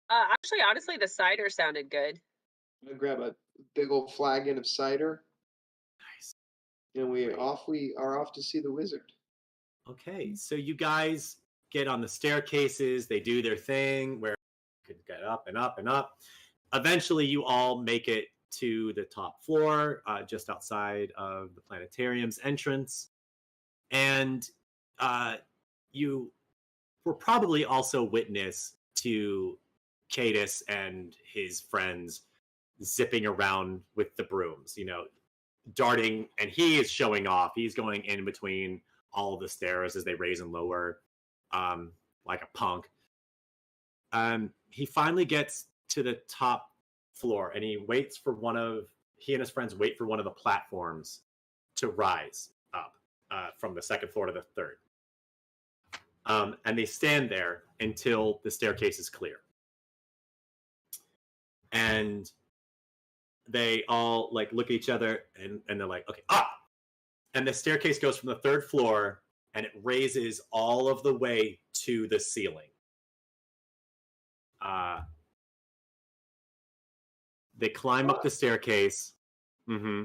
Actually, honestly, the cider sounded good. I grab a big old flagon of cider. Nice. And we are off to see the wizard. Okay, so you guys get on the staircases. They do their thing where you could get up and up and up. Eventually, you all make it to the top floor, just outside of the planetarium's entrance. And you were probably also witness to Cadus and his friends zipping around with the brooms, darting, and he is showing off. He's going in between all of the stairs as they raise and lower. like a punk. He finally gets to the top floor, and he and his friends wait for one of the platforms to rise up from the second floor to the third. And they stand there until the staircase is clear. And they all like look at each other and they're like, okay, and the staircase goes from the third floor and it raises all of the way to the ceiling. They climb up the staircase. Mm-hmm.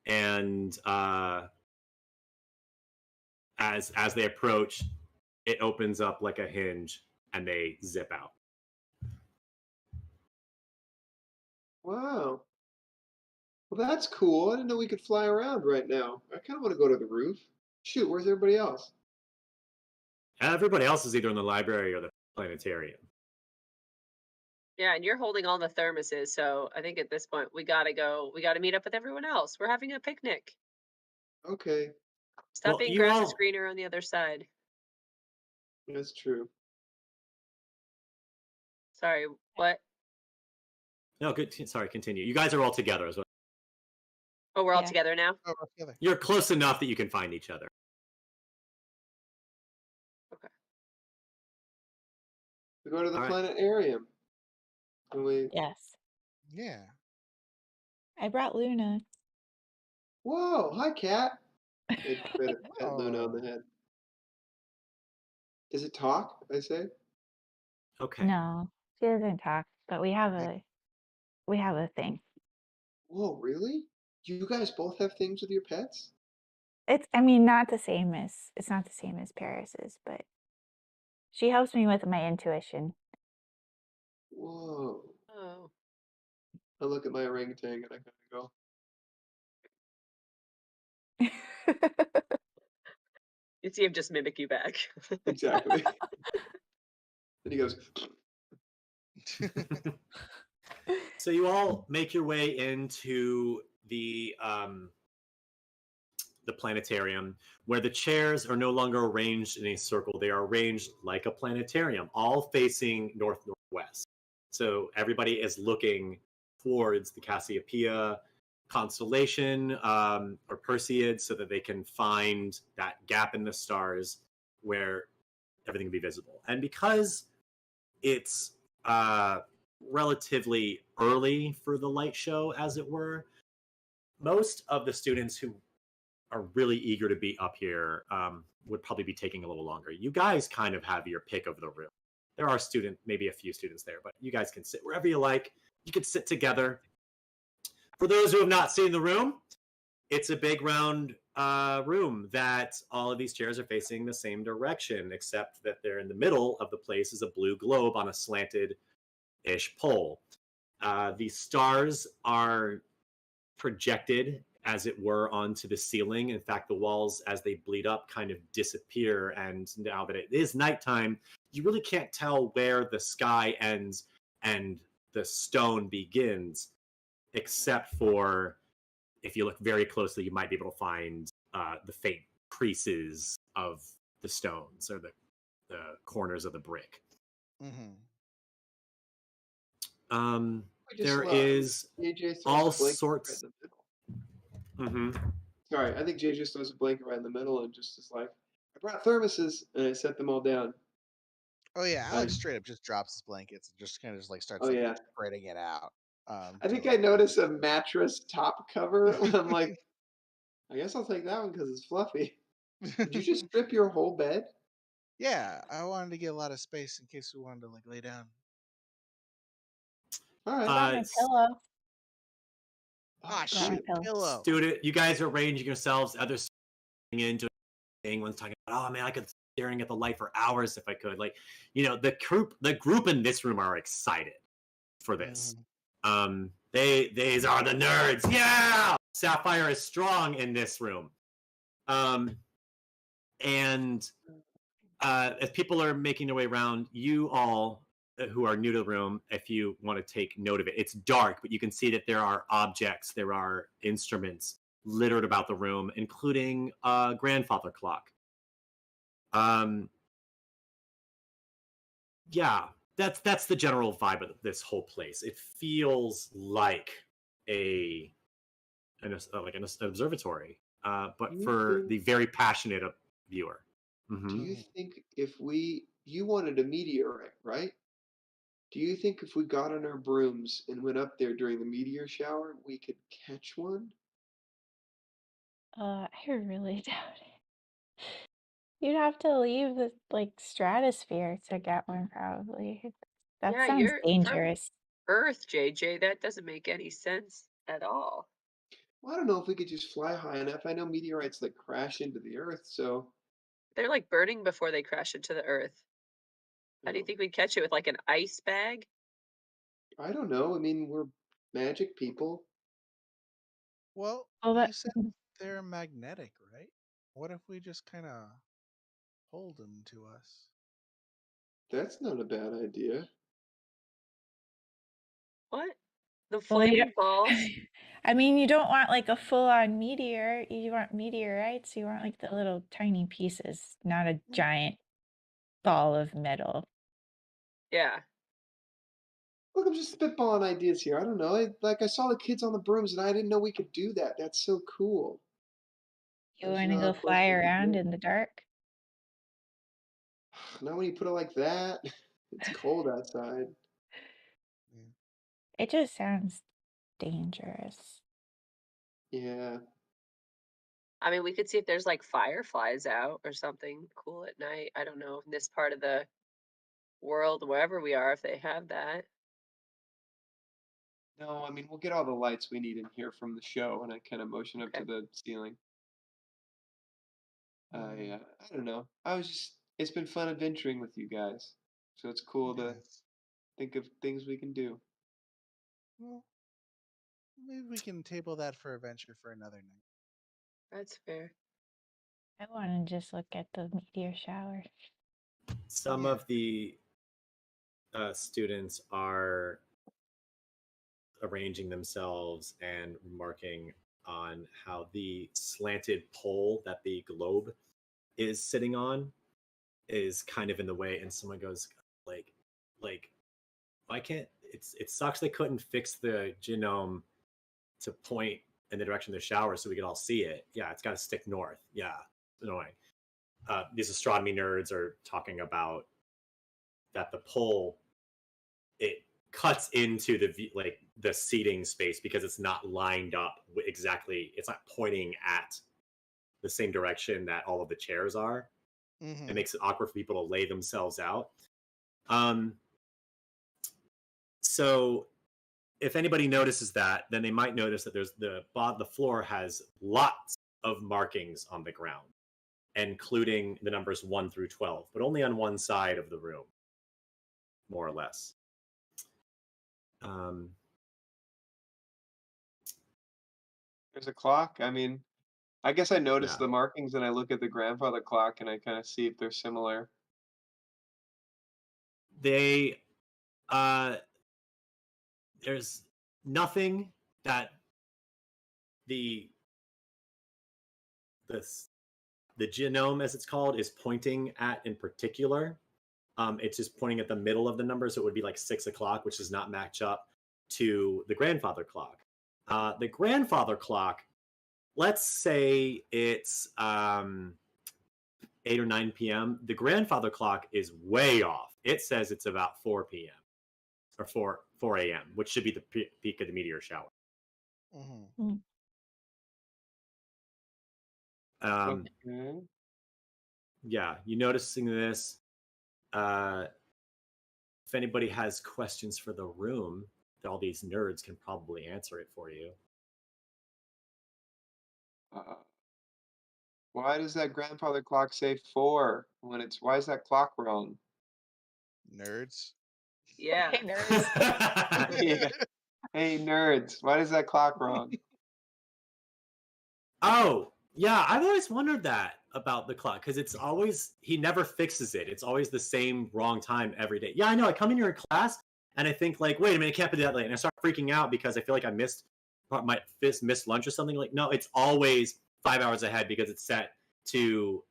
And as they approach, it opens up like a hinge and they zip out. Wow. Well, that's cool. I didn't know we could fly around right now. I kind of want to go to the roof. Shoot, where's everybody else? Everybody else is either in the library or the planetarium. Yeah, and you're holding all the thermoses, so I think at this point we gotta go. We gotta meet up with everyone else. We're having a picnic. Okay, Stop Well, being you grass all- is greener on the other side. that's true. Sorry, what? No, good. Sorry, continue. You guys are all together as well. Oh, we're all Yeah. together now? Oh, we're together. You're close enough that you can find each other. We go to the All right. planetarium. And we. Yes. Yeah. I brought Luna. Whoa! Hi, cat. They pet Luna on the Oh. head. Does it talk? I say. Okay. No, she doesn't talk, but we have a thing. Whoa, really? You guys both have things with your pets? I mean, not the same as it's not the same as Paris's, but she helps me with my intuition. Whoa! Oh. I look at my orangutan and I kind of go, You see him just mimic you back. exactly. Then he goes, So you all make your way into the planetarium, where the chairs are no longer arranged in a circle. They are arranged like a planetarium, all facing north-northwest. So everybody is looking towards the Cassiopeia constellation or Perseid, so that they can find that gap in the stars where everything can be visible. And because it's relatively early for the light show, as it were, most of the students who are really eager to be up here would probably be taking a little longer. You guys kind of have your pick of the room. There are maybe a few students there, but you guys can sit wherever you like. You can sit together. For those who have not seen the room, it's a big round room that all of these chairs are facing the same direction, except that they're in the middle of the place is a blue globe on a slanted-ish pole. The stars are projected, as it were, onto the ceiling. In fact, the walls, as they bleed up, kind of disappear. And now that it is nighttime, you really can't tell where the sky ends and the stone begins, except for, if you look very closely, you might be able to find the faint creases of the stones or the corners of the brick. Mm-hmm. There is JJ throws all a blanket sorts. right in the middle. Mm-hmm. Sorry, I think Jay just throws a blanket right in the middle and just is like, I brought thermoses, and I set them all down. Oh yeah, Alex straight up just drops his blankets and just kind of just like starts Oh, like yeah. spreading it out. I think I noticed a mattress top cover. I'm like, I guess I'll take that one because it's fluffy. Did you just strip your whole bed? Yeah, I wanted to get a lot of space in case we wanted to like lay down. All right. Got my pillow. Ah, Oh, shoot, pillow. pillow. Student, you guys are arranging yourselves. Others into thing. One's talking about, oh man, I could staring at the light for hours if I could. Like, the group in this room are excited for this. These are the nerds. Yeah, Sapphire is strong in this room. And as people are making their way around, you all who are new to the room, if you want to take note of it, it's dark, but you can see that there are objects, there are instruments littered about the room, including a grandfather clock. yeah, that's the general vibe of this whole place. It feels like an observatory, Do but you for think? the very passionate viewer. Do Hmm. you Mhm. think if you wanted a meteorite, right? Do you think if we got on our brooms and went up there during the meteor shower, we could catch one? I really doubt it. You'd have to leave the like stratosphere to get one, probably. That Yeah, sounds you're from dangerous. Earth, JJ. That doesn't make any sense at all. Well, I don't know if we could just fly high enough. I know meteorites like crash into the earth, so They're like burning before they crash into the Earth. you How do you know, think we'd catch it with like an ice bag? I don't know. I mean, we're magic people. Well, Well, you that said they're magnetic, right? What if we just kind of hold them to us? That's not a bad idea. What? The well, you flaming balls? don't. I mean, you don't want like a full-on meteor. You want meteorites. You want like the little tiny pieces, not a Mm, giant ball of metal. Yeah. Look, I'm just spitballing ideas here. I don't know. I saw the kids on the brooms, and I didn't know we could do that. That's so cool. You I just want to know how go close fly we could around get. in the dark? Not when you put it like that. It's cold outside. yeah. It just sounds dangerous. Yeah. I mean, we could see if there's like fireflies out or something cool at night. I don't know in this part of the world, wherever we are, if they have that. No, I mean, we'll get all the lights we need in here from the show, and I kind of motion up to Okay. the ceiling. Mm, I don't know. It's been fun adventuring with you guys. So it's cool to yes. think of things we can do. Well, maybe we can table that for adventure for another night. That's fair. I want to just look at the meteor shower. Some Yeah. of the students are arranging themselves and remarking on how the slanted pole that the globe is sitting on is kind of in the way, and someone goes like like why can't it sucks they couldn't fix the genome to point in the direction of the shower so we could all see it. Yeah, it's got to stick north. Yeah, annoying. These astronomy nerds are talking about that the pole, it cuts into like the seating space because it's not lined up exactly. It's not pointing at the same direction that all of the chairs are. It Mm-hmm. makes it awkward for people to lay themselves out. Um, so if anybody notices that, then they might notice that the floor has lots of markings on the ground, including the numbers 1 through 12, but only on one side of the room, more or less. Um, There's a clock. I mean, I guess I notice yeah, the markings and I look at the grandfather clock and I kind of see if they're similar. they uh, there's nothing that the this the genome, as it's called, is pointing at in particular. It's just pointing at the middle of the number, so it would be like 6 o'clock, which does not match up to the grandfather clock. The grandfather clock, let's say it's 8 or 9 p.m. The grandfather clock is way off. It says it's about 4 p.m. or 4 a.m., which should be the peak of the meteor shower. Mm-hmm. Mm. Um, Okay. yeah, you noticing this? Uh, if anybody has questions for the room, all these nerds can probably answer it for you. Uh, why does that grandfather clock say 4 when why is that clock wrong? Nerds. Yeah. Hey, nerds. Yeah. Hey, nerds, why is that clock wrong? Oh, yeah, I've always wondered that about the clock because he never fixes it. It's always the same wrong time every day. Yeah, I know. I come in here in class and I think like, wait a minute, it can't be that late, and I start freaking out because I feel like I missed lunch or something. Like, no, it's always 5 hours ahead because it's set to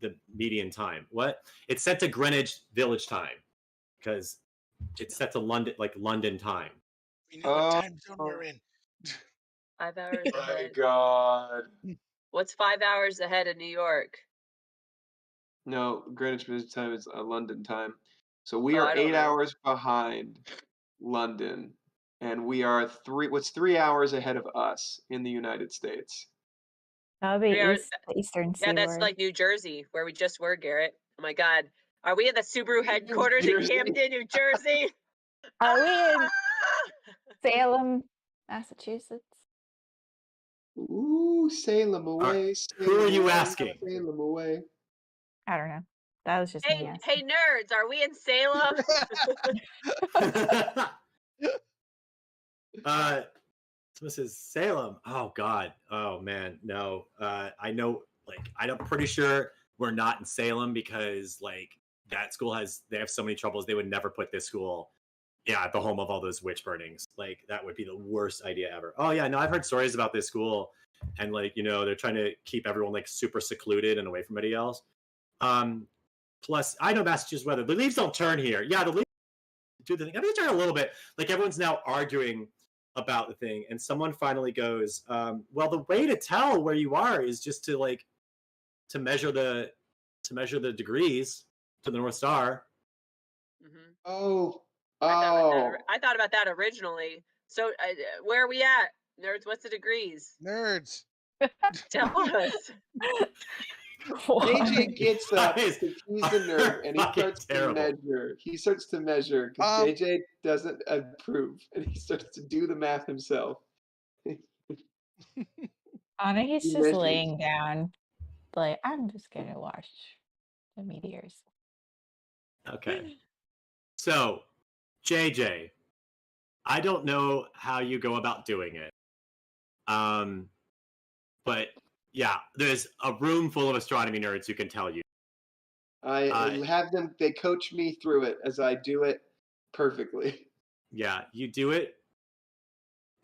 the median time. What? It's set to Greenwich Village time because it's set to London time. We know what time zone we're in. 5 hours My ahead. God. What's 5 hours ahead of New York? No, Greenwich Village time is London time. So we Oh, are I don't 8 know. hours behind London, and we are 3 hours ahead of us in the United States. That'll be 3 hours. the Eastern Yeah, that's Seaboard. like New Jersey, where we just were, Garrett. Oh my God. Are we at the Subaru headquarters in Jersey. Camden, New Jersey? Are we in Ah! Salem, Massachusetts? Ooh, Salem away. Who are Salem you away, asking? Salem away. I don't know. That was just me Hey, asking. nerds, are we in Salem? This is Salem. Oh God. Oh man. No. I know. I'm pretty sure we're not in Salem because that school they have so many troubles. They would never put this school, at the home of all those witch burnings. That would be the worst idea ever. Oh yeah. No, I've heard stories about this school, and they're trying to keep everyone super secluded and away from anybody else. Plus, I know Massachusetts weather. The leaves don't turn here. Yeah, the leaves do the thing. I mean, they turn a little bit. Everyone's now arguing about the thing, and someone finally goes, well, the way to tell where you are is just to measure the degrees to the North Star. Mhm. Oh, I thought about that originally. So where are we at, nerds? What's the degrees? Nerds. Tell us. JJ gets up Guys because he's a nerd and he fucking starts terrible. to measure. He starts to measure because JJ doesn't approve, and he starts to do the math himself. Anna, he's He just measures. laying down. I'm just gonna watch the meteors. Okay. So, JJ, I don't know how you go about doing it. But yeah, there's a room full of astronomy nerds who can tell you. I have them. They coach me through it as I do it perfectly. Yeah, you do it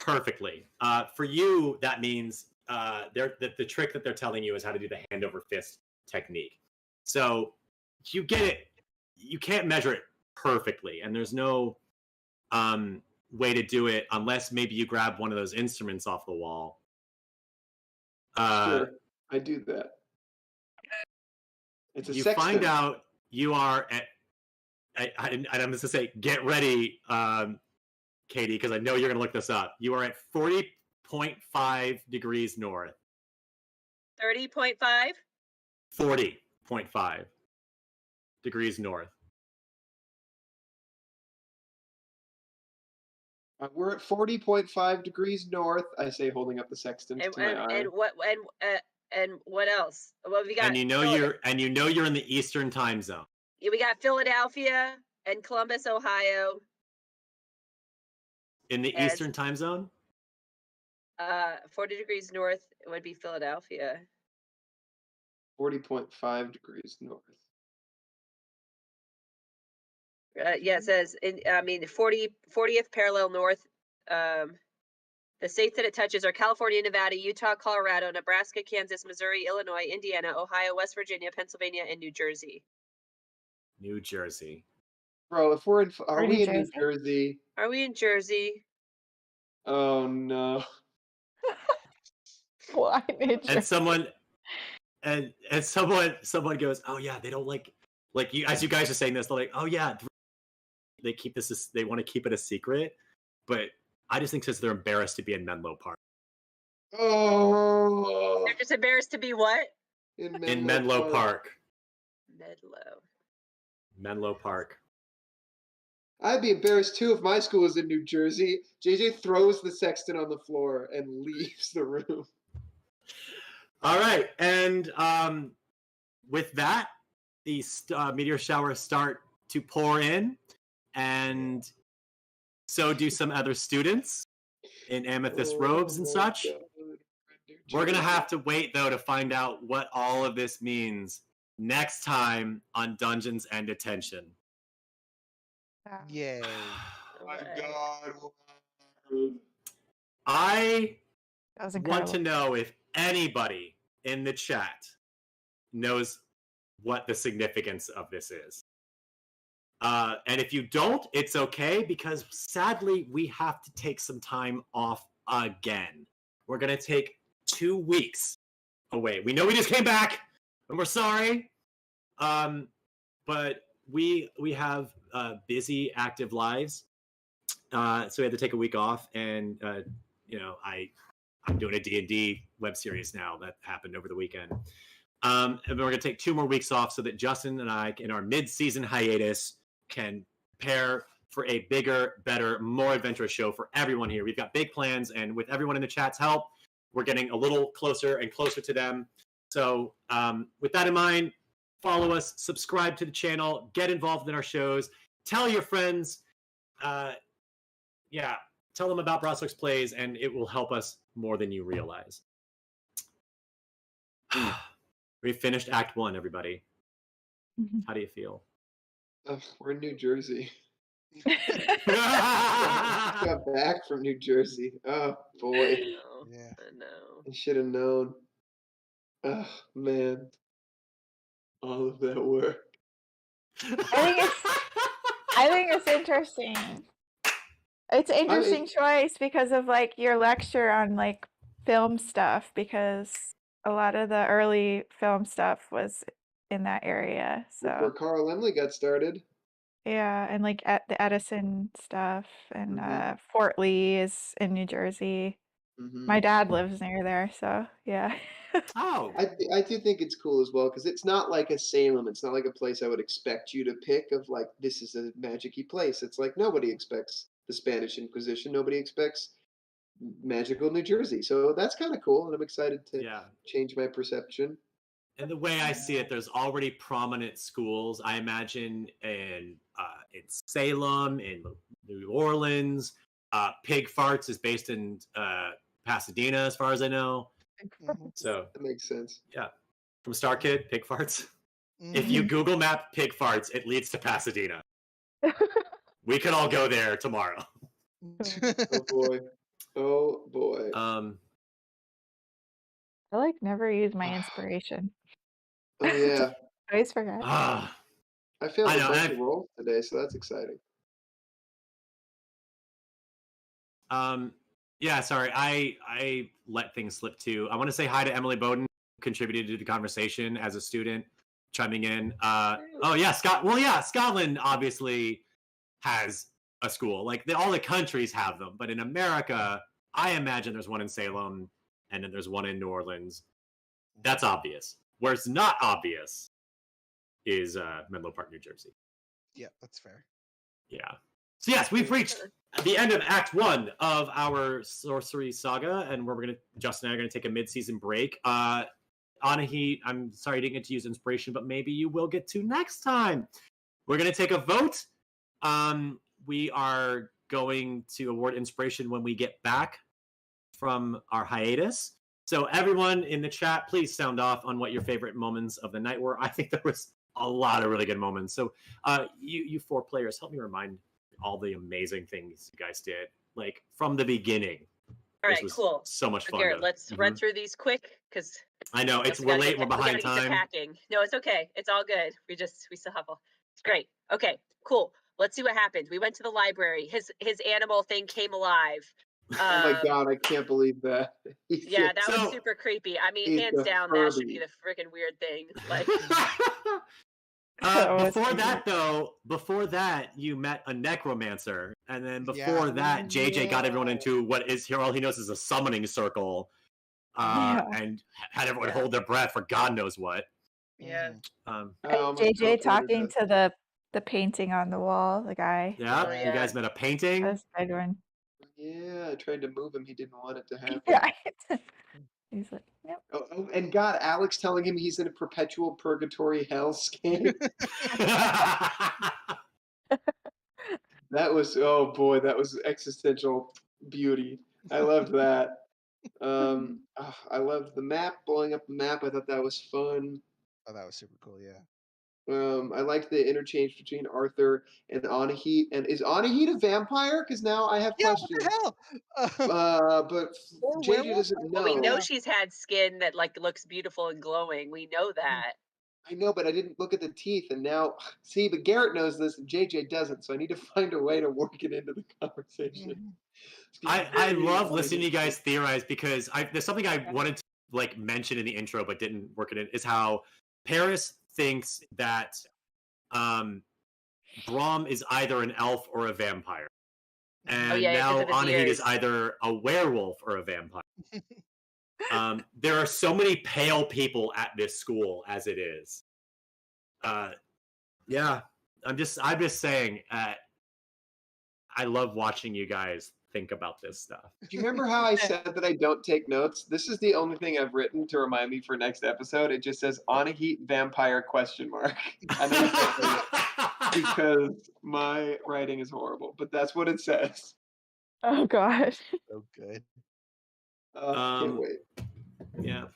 perfectly. For you, that means the trick that they're telling you is how to do the hand over fist technique. So you get it. You can't measure it perfectly, and there's no way to do it unless maybe you grab one of those instruments off the wall. Sure, I do that. It's a you sextant. find out you are at. I'm just to say, get ready, Katie, because I know you're going to look this up. You are at 40.5 degrees north. 30.5? 40.5 degrees north. We're at 40.5 degrees north. I say, holding up the sextant to my eye. And what else? Well, we got. And you know you're in the Eastern time zone. We got Philadelphia and Columbus, Ohio. In the Eastern time zone? 40 degrees north would be Philadelphia. 40.5 degrees north. Yeah, it says, 40th parallel north. The states that it touches are California, Nevada, Utah, Colorado, Nebraska, Kansas, Missouri, Illinois, Indiana, Ohio, West Virginia, Pennsylvania, and New Jersey. New Jersey. Bro, if we're in, are we in New Jersey? Jersey? Are we in Jersey? Oh no. Why did And someone goes, oh yeah, they don't like you, as you guys are saying this, they're like, oh yeah, they keep this, they want to keep it a secret, but I just think because they're embarrassed to be in Menlo Park. Oh. They're just embarrassed to be what? In Menlo Park. Menlo Park. I'd be embarrassed too if my school was in New Jersey. JJ throws the sextant on the floor and leaves the room. All right, and with that, the meteor showers start to pour in, and so do some other students in amethyst robes and such. God. We're going to have to wait, though, to find out what all of this means next time on Dungeons and Detention. Yay. Oh my God. I That was want incredible. to know if anybody in the chat knows what the significance of this is. And if you don't, it's okay, because sadly, we have to take some time off again. We're going to take 2 weeks away. We know we just came back, and we're sorry. But we have busy, active lives. So we had to take a week off, and I'm doing a D&D web series now that happened over the weekend. And we're going to take 2 more weeks off so that Justin and I, in our mid-season hiatus, can prepare for a bigger, better, more adventurous show for everyone here. We've got big plans, and with everyone in the chat's help, we're getting a little closer and closer to them. So with that in mind, follow us, subscribe to the channel, get involved in our shows, tell your friends, tell them about Broadstrokes Plays, and it will help us more than you realize. We finished Act 1, everybody. How do you feel? We're in New Jersey. Got back from New Jersey. Oh boy. Yeah. I know. I should have known. Oh man. All of that work. I think it's interesting. It's an interesting choice because of like your lecture on like film stuff, because a lot of the early film stuff was in that area. Before So Carl Lemley got started. yeah, and like at the Edison stuff, and Fort Lee is in New Jersey. My dad lives near there, so yeah. Oh, I do think it's cool as well, because it's not like a Salem. It's not like a place I would expect you to pick of like, this is a magic-y place. It's like nobody expects the Spanish Inquisition. Nobody expects magical New Jersey. So that's kind of cool, and I'm excited to change my perception. And the way I see it, there's already prominent schools, I imagine, in Salem, in New Orleans. Pig Farts is based in Pasadena, as far as I know. So that makes sense. Yeah, from Star Kid, Pig Farts. If you Google map Pig Farts, it leads to Pasadena. We could all go there tomorrow. Oh boy. Oh boy. I like never use my inspiration. Oh yeah. I always forget. I failed a bunch of rolls today, so that's exciting. Yeah, sorry, I let things slip too. I want to say hi to Emily Bowden, who contributed to the conversation as a student, chiming in. Oh yeah, Scotland obviously has a school. Like all the countries have them, but in America, I imagine there's one in Salem, and then there's one in New Orleans. That's obvious. Where it's not obvious is Menlo Park, New Jersey. Yeah, that's fair. Yeah. So yes, we've reached the end of Act 1 of our sorcery saga, and Justin and I are going to take a mid-season break. Anahit, I'm sorry you didn't get to use inspiration, but maybe you will get to next time. We're going to take a vote. We are going to award inspiration when we get back from our hiatus. So everyone in the chat, please sound off on what your favorite moments of the night were. I think there was a lot of really good moments. So you 4 players, help me remind all the amazing things you guys did, like from the beginning. All right, cool. So much fun. Garrett, let's run through these quick, because I know we're late, we're behind time. Packing. No, it's okay. It's all good. We still have it's great. Okay, cool. Let's see what happened. We went to the library. His animal thing came alive. Oh my god, I can't believe that. Yeah, that was super creepy. I mean, hands down, that should be the freaking weird thing. Like before that, you met a necromancer, and then before that, JJ got everyone into what is here. All he knows is a summoning circle, and had everyone hold their breath for God knows what. Yeah. JJ talking to the painting on the wall, the guy. Yeah, you guys met a painting. That's a good one. Yeah, I tried to move him. He didn't want it to happen. Right. He's like, yep. Oh, and God, Alex telling him he's in a perpetual purgatory hellscape. That was, oh boy, that was existential beauty. I loved that. I loved the map, blowing up the map. I thought that was fun. Oh, that was super cool, yeah. I liked the interchange between Arthur and Anahit. And is Anahit a vampire? Because now I have questions. What the hell? But JJ doesn't know. Well, we know she's had skin that like looks beautiful and glowing. We know that. I know, but I didn't look at the teeth, and now see. But Garrett knows this, and JJ doesn't. So I need to find a way to work it into the conversation. Mhm. I love listening to you guys theorize because there's something I wanted to like mention in the intro but didn't work it in is how Paris thinks that Brom is either an elf or a vampire. And yeah, 'cause now of his Anahit is ears. either a werewolf or a vampire. There are so many pale people at this school as it is. Yeah, I'm just saying. I love watching you guys think about this stuff. Do you remember how I said that I don't take notes? This is the only thing I've written to remind me for next episode. It just says Anahit vampire ? I know you can't read it because my writing is horrible, but that's what it says. Oh gosh. So good. Can't wait. Yeah.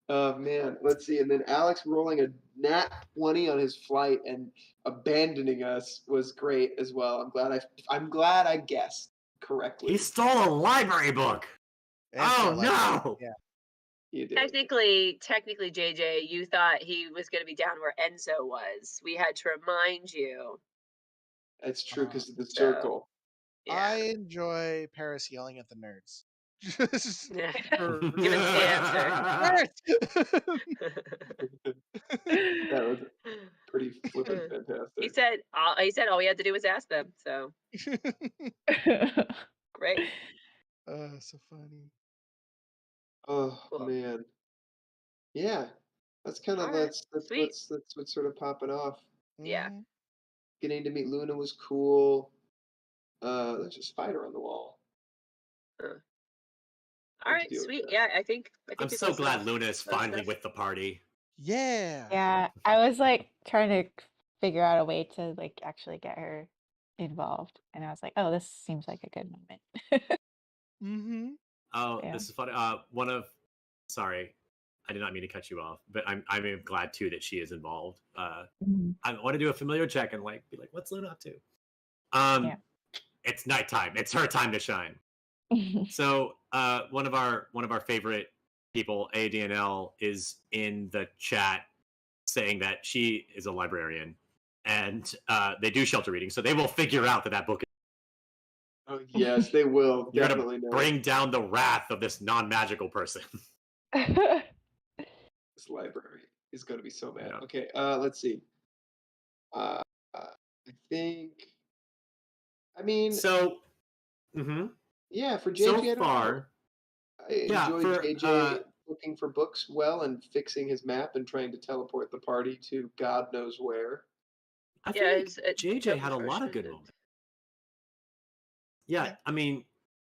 Oh man, let's see. And then Alex rolling a nat 20 on his flight and abandoning us was great as well. I'm glad I guessed correctly. He stole a library book. And Oh for, like, no! Yeah. You did. Technically, JJ, you thought he was going to be down where Enzo was. We had to remind you. That's true because of the So, circle. Yeah. I enjoy Paris yelling at the nerds. Just Yeah. for- Give us the answer. That was pretty flippin' fantastic. He said all we had to do was ask them. So great. So funny. Oh Cool. man. Yeah. That's kind of All right, that's sweet. what's sort of popping off. Yeah. Mhm. Getting to meet Luna was cool. There's a spider on the wall. All right, deal with sweet. that. Yeah, I think I'm we so listed glad off Luna is most finally stuff. with the party. Yeah. Yeah, I was like trying to figure out a way to like actually get her involved, and I was like, oh, this seems like a good moment. Mm-hmm. Oh, Yeah. this is funny. Sorry, I did not mean to cut you off, but I'm glad too that she is involved. Mhm. I want to do a familiar check and like be like, what's Luna up to? Yeah. It's nighttime. It's her time to shine. So one of our favorite people, ADNL, is in the chat saying that she is a librarian and they do shelter reading, so they will figure out that book. Oh yes, they will. You're Definitely gonna know. bring down the wrath of this non-magical person. This library is going to be so mad. Yeah. Okay, let's see. I think. I mean, So, yeah, for JJ, so I don't know. far, I yeah, enjoyed for JJ looking for books well and fixing his map and trying to teleport the party to God knows where. I Yeah, think it's JJ dope had a lot of good enforcement. moments. Yeah, I mean,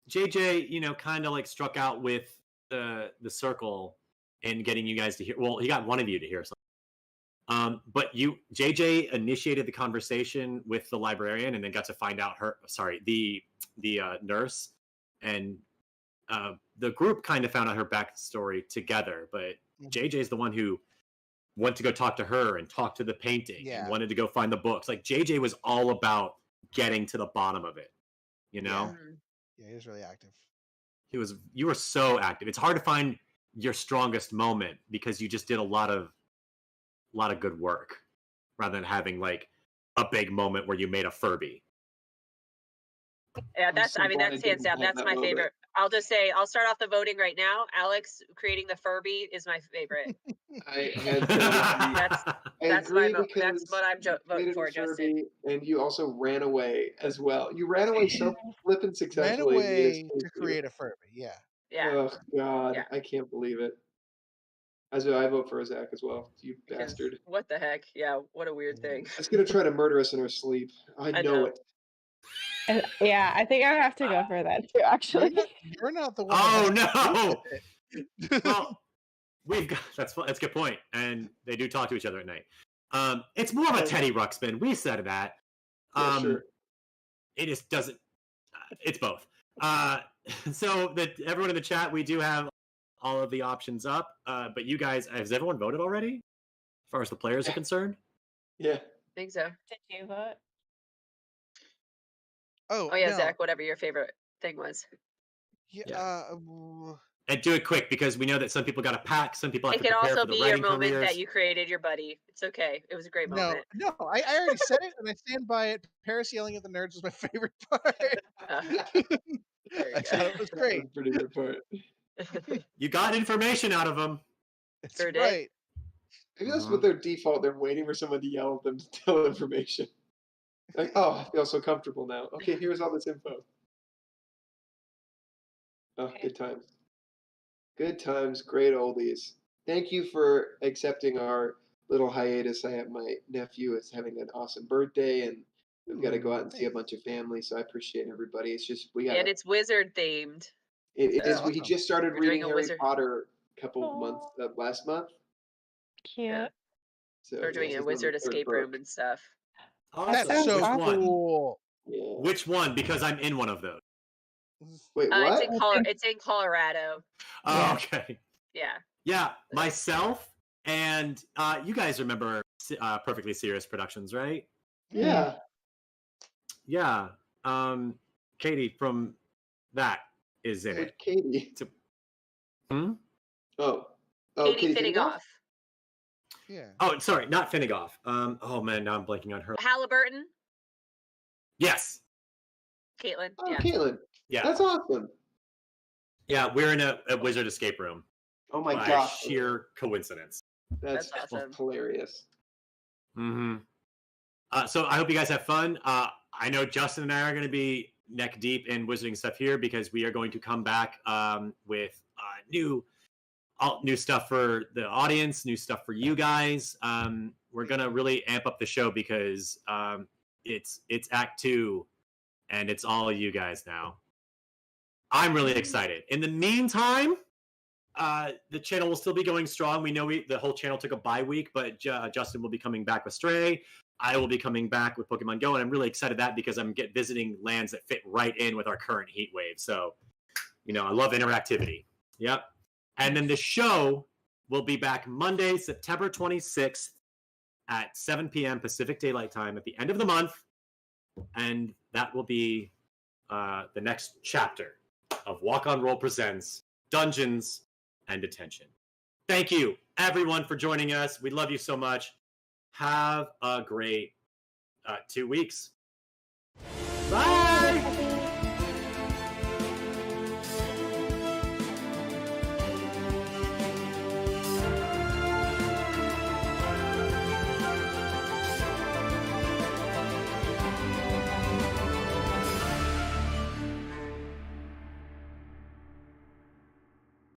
JJ, kind of like struck out with the circle and getting you guys to hear. Well, he got one of you to hear something. But JJ initiated the conversation with the librarian, and then got to find out the nurse, and the group kind of found out her backstory together. But JJ's the one who went to go talk to her and talk to the painting and wanted to go find the books. Like JJ was all about getting to the bottom of it. Yeah, he was really active. You were so active. It's hard to find your strongest moment because you just did a lot of good work rather than having like a big moment where you made a Furby. Yeah, that's hands down. That's my favorite. I'll just say, I'll start off the voting right now. Alex creating the Furby is my favorite. I had to that's what I'm voting for, Justin. And you also ran away as well. You ran away so flippin' successfully. Ran away to create a Furby. Yeah. Yeah. Oh God, yeah. I can't believe it. I vote for Zach as well. You bastard. What the heck? Yeah, what a weird thing. It's gonna try to murder us in our sleep. I know it. Yeah, I think I have to go for that too. Actually, you're not the one. Oh no! Well, we've got that's a good point, and they do talk to each other at night. It's more of a Teddy Ruxpin. We said that. Yeah, sure. It just doesn't. It's both. So that everyone in the chat, we do have all of the options up. But you guys, has everyone voted already? As far as the players are concerned? Yeah. I think so. Did you vote? Oh yeah, no. Zach, whatever your favorite thing was. Yeah. And do it quick because we know that some people got to pack, some people have It to can prepare also for the be your writing moment careers. that you created your buddy. It's okay. It was a great moment. No, I already said it, and I stand by it. Paris yelling at the nerds was my favorite part. There you I thought it was That great. was a pretty good part. go. You got information out of them. It's Sure did. right. Maybe that's what their default. They're waiting for someone to yell at them to tell information. Like, oh, I feel so comfortable now. Okay, here's all this info. Oh, good times. Good times, great oldies. Thank you for accepting our little hiatus. I have my nephew is having an awesome birthday, and we've got to go out and see a bunch of family. So I appreciate everybody. It's just we got. And it's wizard themed. It is. so- He just started We're doing reading a Harry wizard- Potter a couple of months last month. Cute. Yeah. So We're doing he's a on the wizard third escape book. room and stuff. That's Awesome. so Which one? cool. Yeah. Which one? Because I'm in one of those. Wait, It's what? in it's in Colorado. Oh, Yeah. okay. Yeah. Yeah, myself and you guys remember Perfectly Serious Productions, right? Yeah. Yeah. Katie from that is in With it. Katie. Hmm? Oh. Katie Finnegoff. Yeah. Oh, sorry, not Finnegoff. Oh man, now I'm blanking on her. Halliburton. Yes. Caitlin. Oh, Yeah. Caitlin. Yeah. That's awesome. Yeah, we're in a wizard escape room. Oh my by gosh. sheer coincidence. That's awesome. hilarious. Mm-hmm. So I hope you guys have fun. I know Justin and I are going to be neck deep in wizarding stuff here because we are going to come back with new stuff for the audience, new stuff for you guys. We're going to really amp up the show because it's Act 2 and it's all you guys now. I'm really excited. In the meantime, the channel will still be going strong. We know the whole channel took a bye week, but Justin will be coming back with Stray. I will be coming back with Pokemon Go, and I'm really excited that because I'm visiting lands that fit right in with our current heat wave. So, I love interactivity. Yep. And then the show will be back Monday, September 26th at 7 p.m. Pacific Daylight Time at the end of the month. And that will be the next chapter of Walk on Roll Presents Dungeons and Detention. Thank you, everyone, for joining us. We love you so much. Have a great 2 weeks. Bye!